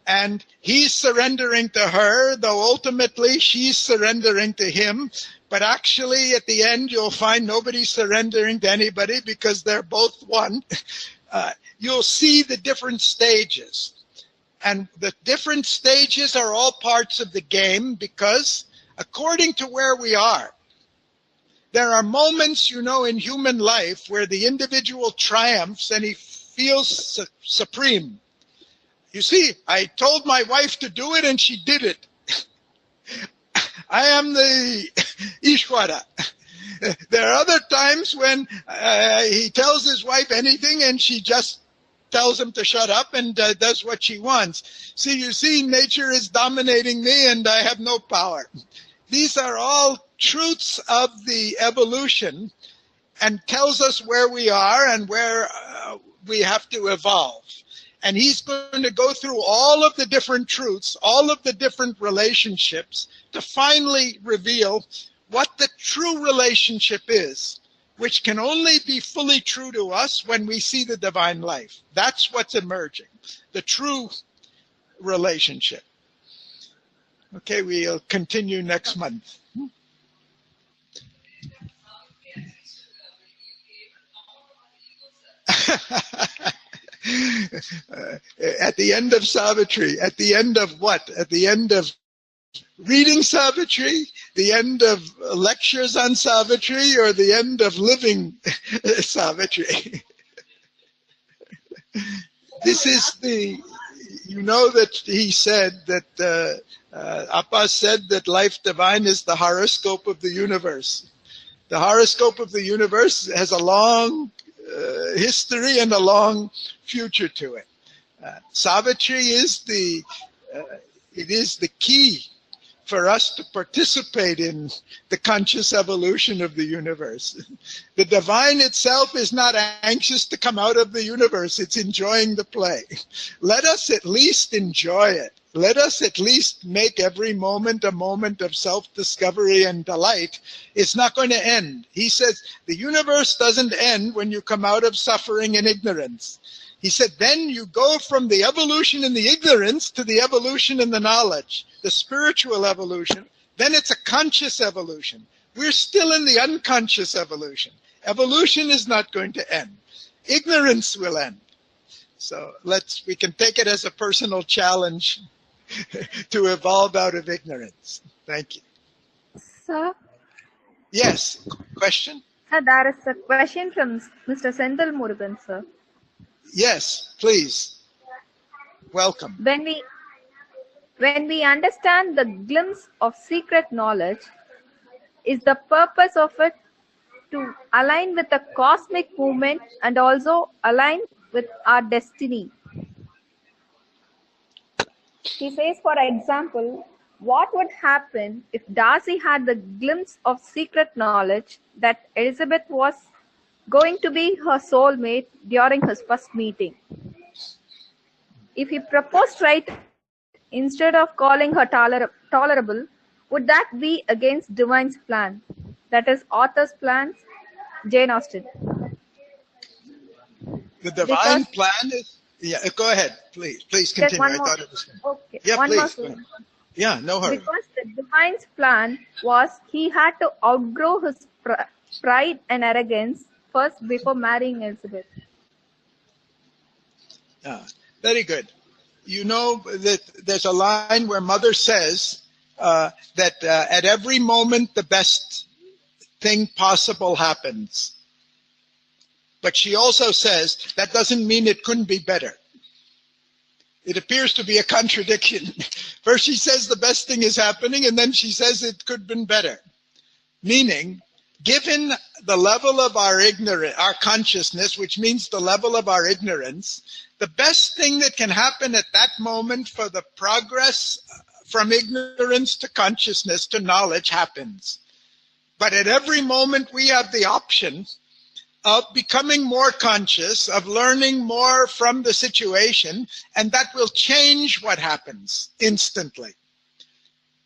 B: And he's surrendering to her, though ultimately she's surrendering to him. But actually, at the end, you'll find nobody's surrendering to anybody because they're both one. You'll see the different stages. And the different stages are all parts of the game, because according to where we are, there are moments, in human life where the individual triumphs and he feels supreme. You see, I told my wife to do it and she did it. I am the Ishwara. There are other times when he tells his wife anything and she just tells him to shut up and does what she wants. You see, nature is dominating me and I have no power. These are all truths of the evolution and tells us where we are and where we have to evolve. And he's going to go through all of the different truths, all of the different relationships, to finally reveal what the true relationship is, which can only be fully true to us when we see the divine life. That's what's emerging, the true relationship. Okay, we'll continue next month. At the end of Savitri, at the end of what? At the end of reading Savitri, the end of lectures on Savitri, or the end of living Savitri? This is that he said that, Appa said that life divine is the horoscope of the universe. The horoscope of the universe has a long history and a long future to it. Savitri is the key for us to participate in the conscious evolution of the universe. The divine itself is not anxious to come out of the universe. It's enjoying the play. Let us at least enjoy it. Let us at least make every moment a moment of self-discovery and delight. It's not going to end. He says the universe doesn't end when you come out of suffering and ignorance. He said, then you go from the evolution in the ignorance to the evolution in the knowledge, the spiritual evolution. Then it's a conscious evolution. We're still in the unconscious evolution. Evolution is not going to end. Ignorance will end. So we can take it as a personal challenge to evolve out of ignorance. Thank you.
D: Sir?
B: Yes, question?
D: There is a question from Mr. Senthil Murugan, sir.
B: Yes, please. Welcome.
D: When we understand the glimpse of secret knowledge, is the purpose of it to align with the cosmic movement and also align with our destiny? He says, for example, what would happen if Darcy had the glimpse of secret knowledge that Elizabeth was going to be her soulmate during his first meeting? If he proposed right instead of calling her tolerable, would that be against Divine's plan? That is Arthur's plans, Jane Austen.
B: The divine plan is... Yeah, go ahead, please. Please continue. I thought it was...
D: Okay.
B: Yeah,
D: one
B: please.
D: more.
B: Yeah, no hurry.
D: Because the Divine's plan was he had to outgrow his pride and arrogance first before marrying Elizabeth.
B: Very good. You know that there's a line where Mother says that at every moment the best thing possible happens. But she also says that doesn't mean it couldn't be better. It appears to be a contradiction. First she says the best thing is happening, and then she says it could have been better. Meaning, given the level of our consciousness, which means the level of our ignorance, the best thing that can happen at that moment for the progress from ignorance to consciousness to knowledge happens. But at every moment we have the option of becoming more conscious, of learning more from the situation, and that will change what happens instantly.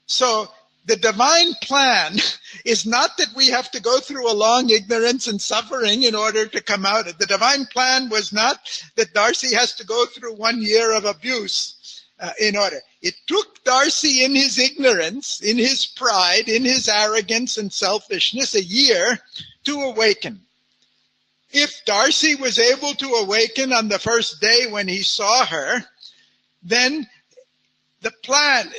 B: So the divine plan is not that we have to go through a long ignorance and suffering in order to come out. The divine plan was not that Darcy has to go through 1 year of abuse in order. It took Darcy in his ignorance, in his pride, in his arrogance and selfishness, a year to awaken. If Darcy was able to awaken on the first day when he saw her, then the plan,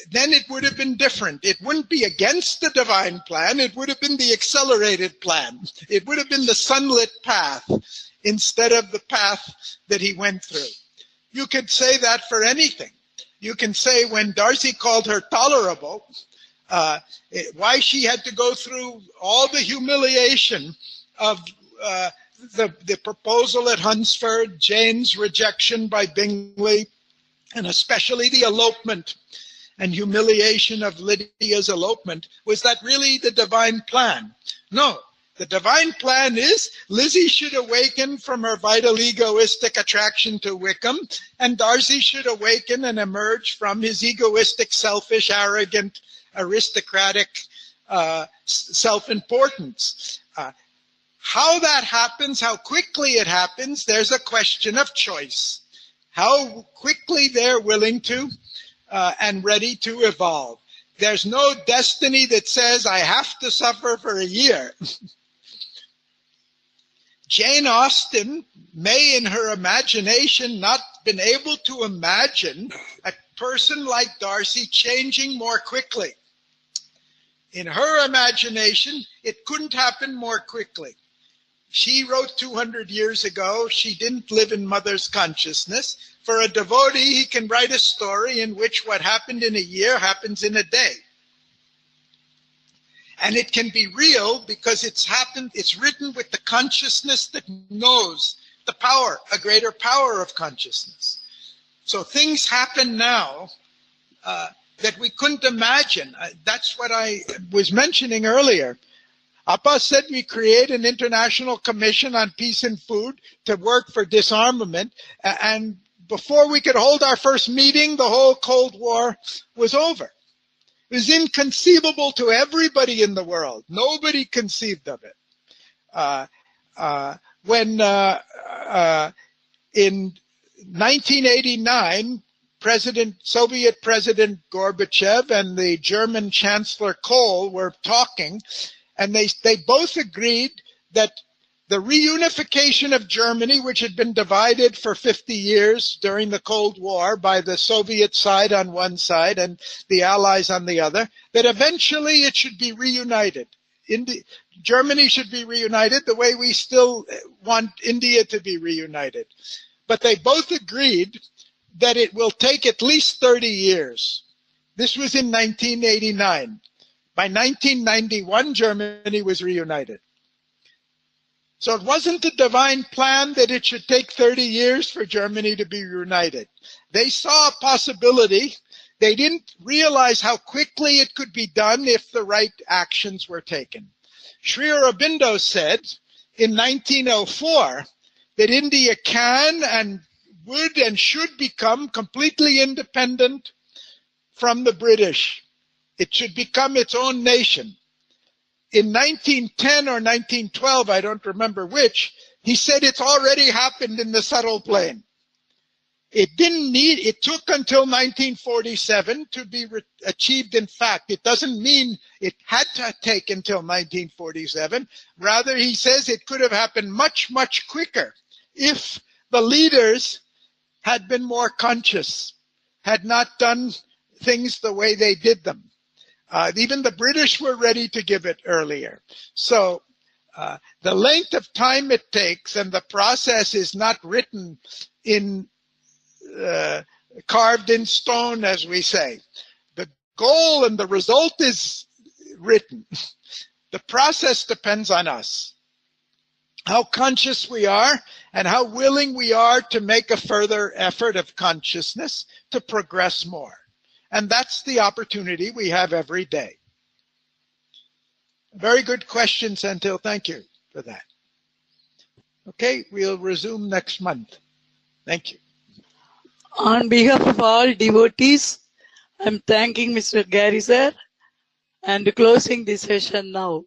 B: then it would have been different. It wouldn't be against the divine plan. It would have been the accelerated plan. It would have been the sunlit path instead of the path that he went through. You could say that for anything. You can say when Darcy called her tolerable, why she had to go through all the humiliation of the proposal at Hunsford, Jane's rejection by Bingley, and especially the elopement and humiliation of Lydia's elopement. Was that really the divine plan? No. The divine plan is Lizzie should awaken from her vital egoistic attraction to Wickham, and Darcy should awaken and emerge from his egoistic, selfish, arrogant, aristocratic self-importance. How that happens, how quickly it happens, there's a question of choice. How quickly they're willing to and ready to evolve. There's no destiny that says, I have to suffer for a year. Jane Austen may, in her imagination, not been able to imagine a person like Darcy changing more quickly. In her imagination, it couldn't happen more quickly. She wrote 200 years ago, she didn't live in Mother's consciousness. For a devotee, he can write a story in which what happened in a year happens in a day. And it can be real because it's written with the consciousness that knows the power, a greater power of consciousness. So things happen now that we couldn't imagine. That's what I was mentioning earlier. Appa said we create an international commission on peace and food to work for disarmament, and before we could hold our first meeting, the whole Cold War was over. It was inconceivable to everybody in the world. Nobody conceived of it. When in 1989, Soviet President Gorbachev and the German Chancellor Kohl were talking, and they both agreed that the reunification of Germany, which had been divided for 50 years during the Cold War by the Soviet side on one side and the Allies on the other, that eventually it should be reunited. Germany should be reunited the way we still want India to be reunited. But they both agreed that it will take at least 30 years. This was in 1989. By 1991, Germany was reunited. So it wasn't a divine plan that it should take 30 years for Germany to be reunited. They saw a possibility. They didn't realize how quickly it could be done if the right actions were taken. Sri Aurobindo said in 1904 that India can and would and should become completely independent from the British. It should become its own nation. In 1910 or 1912, I don't remember which, he said it's already happened in the subtle plane. It took until 1947 to be achieved in fact. It doesn't mean it had to take until 1947. Rather, he says it could have happened much, much quicker if the leaders had been more conscious, had not done things the way they did them. Even the British were ready to give it earlier. So the length of time it takes and the process is not written in, carved in stone, as we say. The goal and the result is written. The process depends on us. How conscious we are and how willing we are to make a further effort of consciousness to progress more. And that's the opportunity we have every day. Very good question, Senthil. Thank you for that. Okay, we'll resume next month. Thank you.
A: On behalf of all devotees, I'm thanking Mr. Garry sir and closing the session now.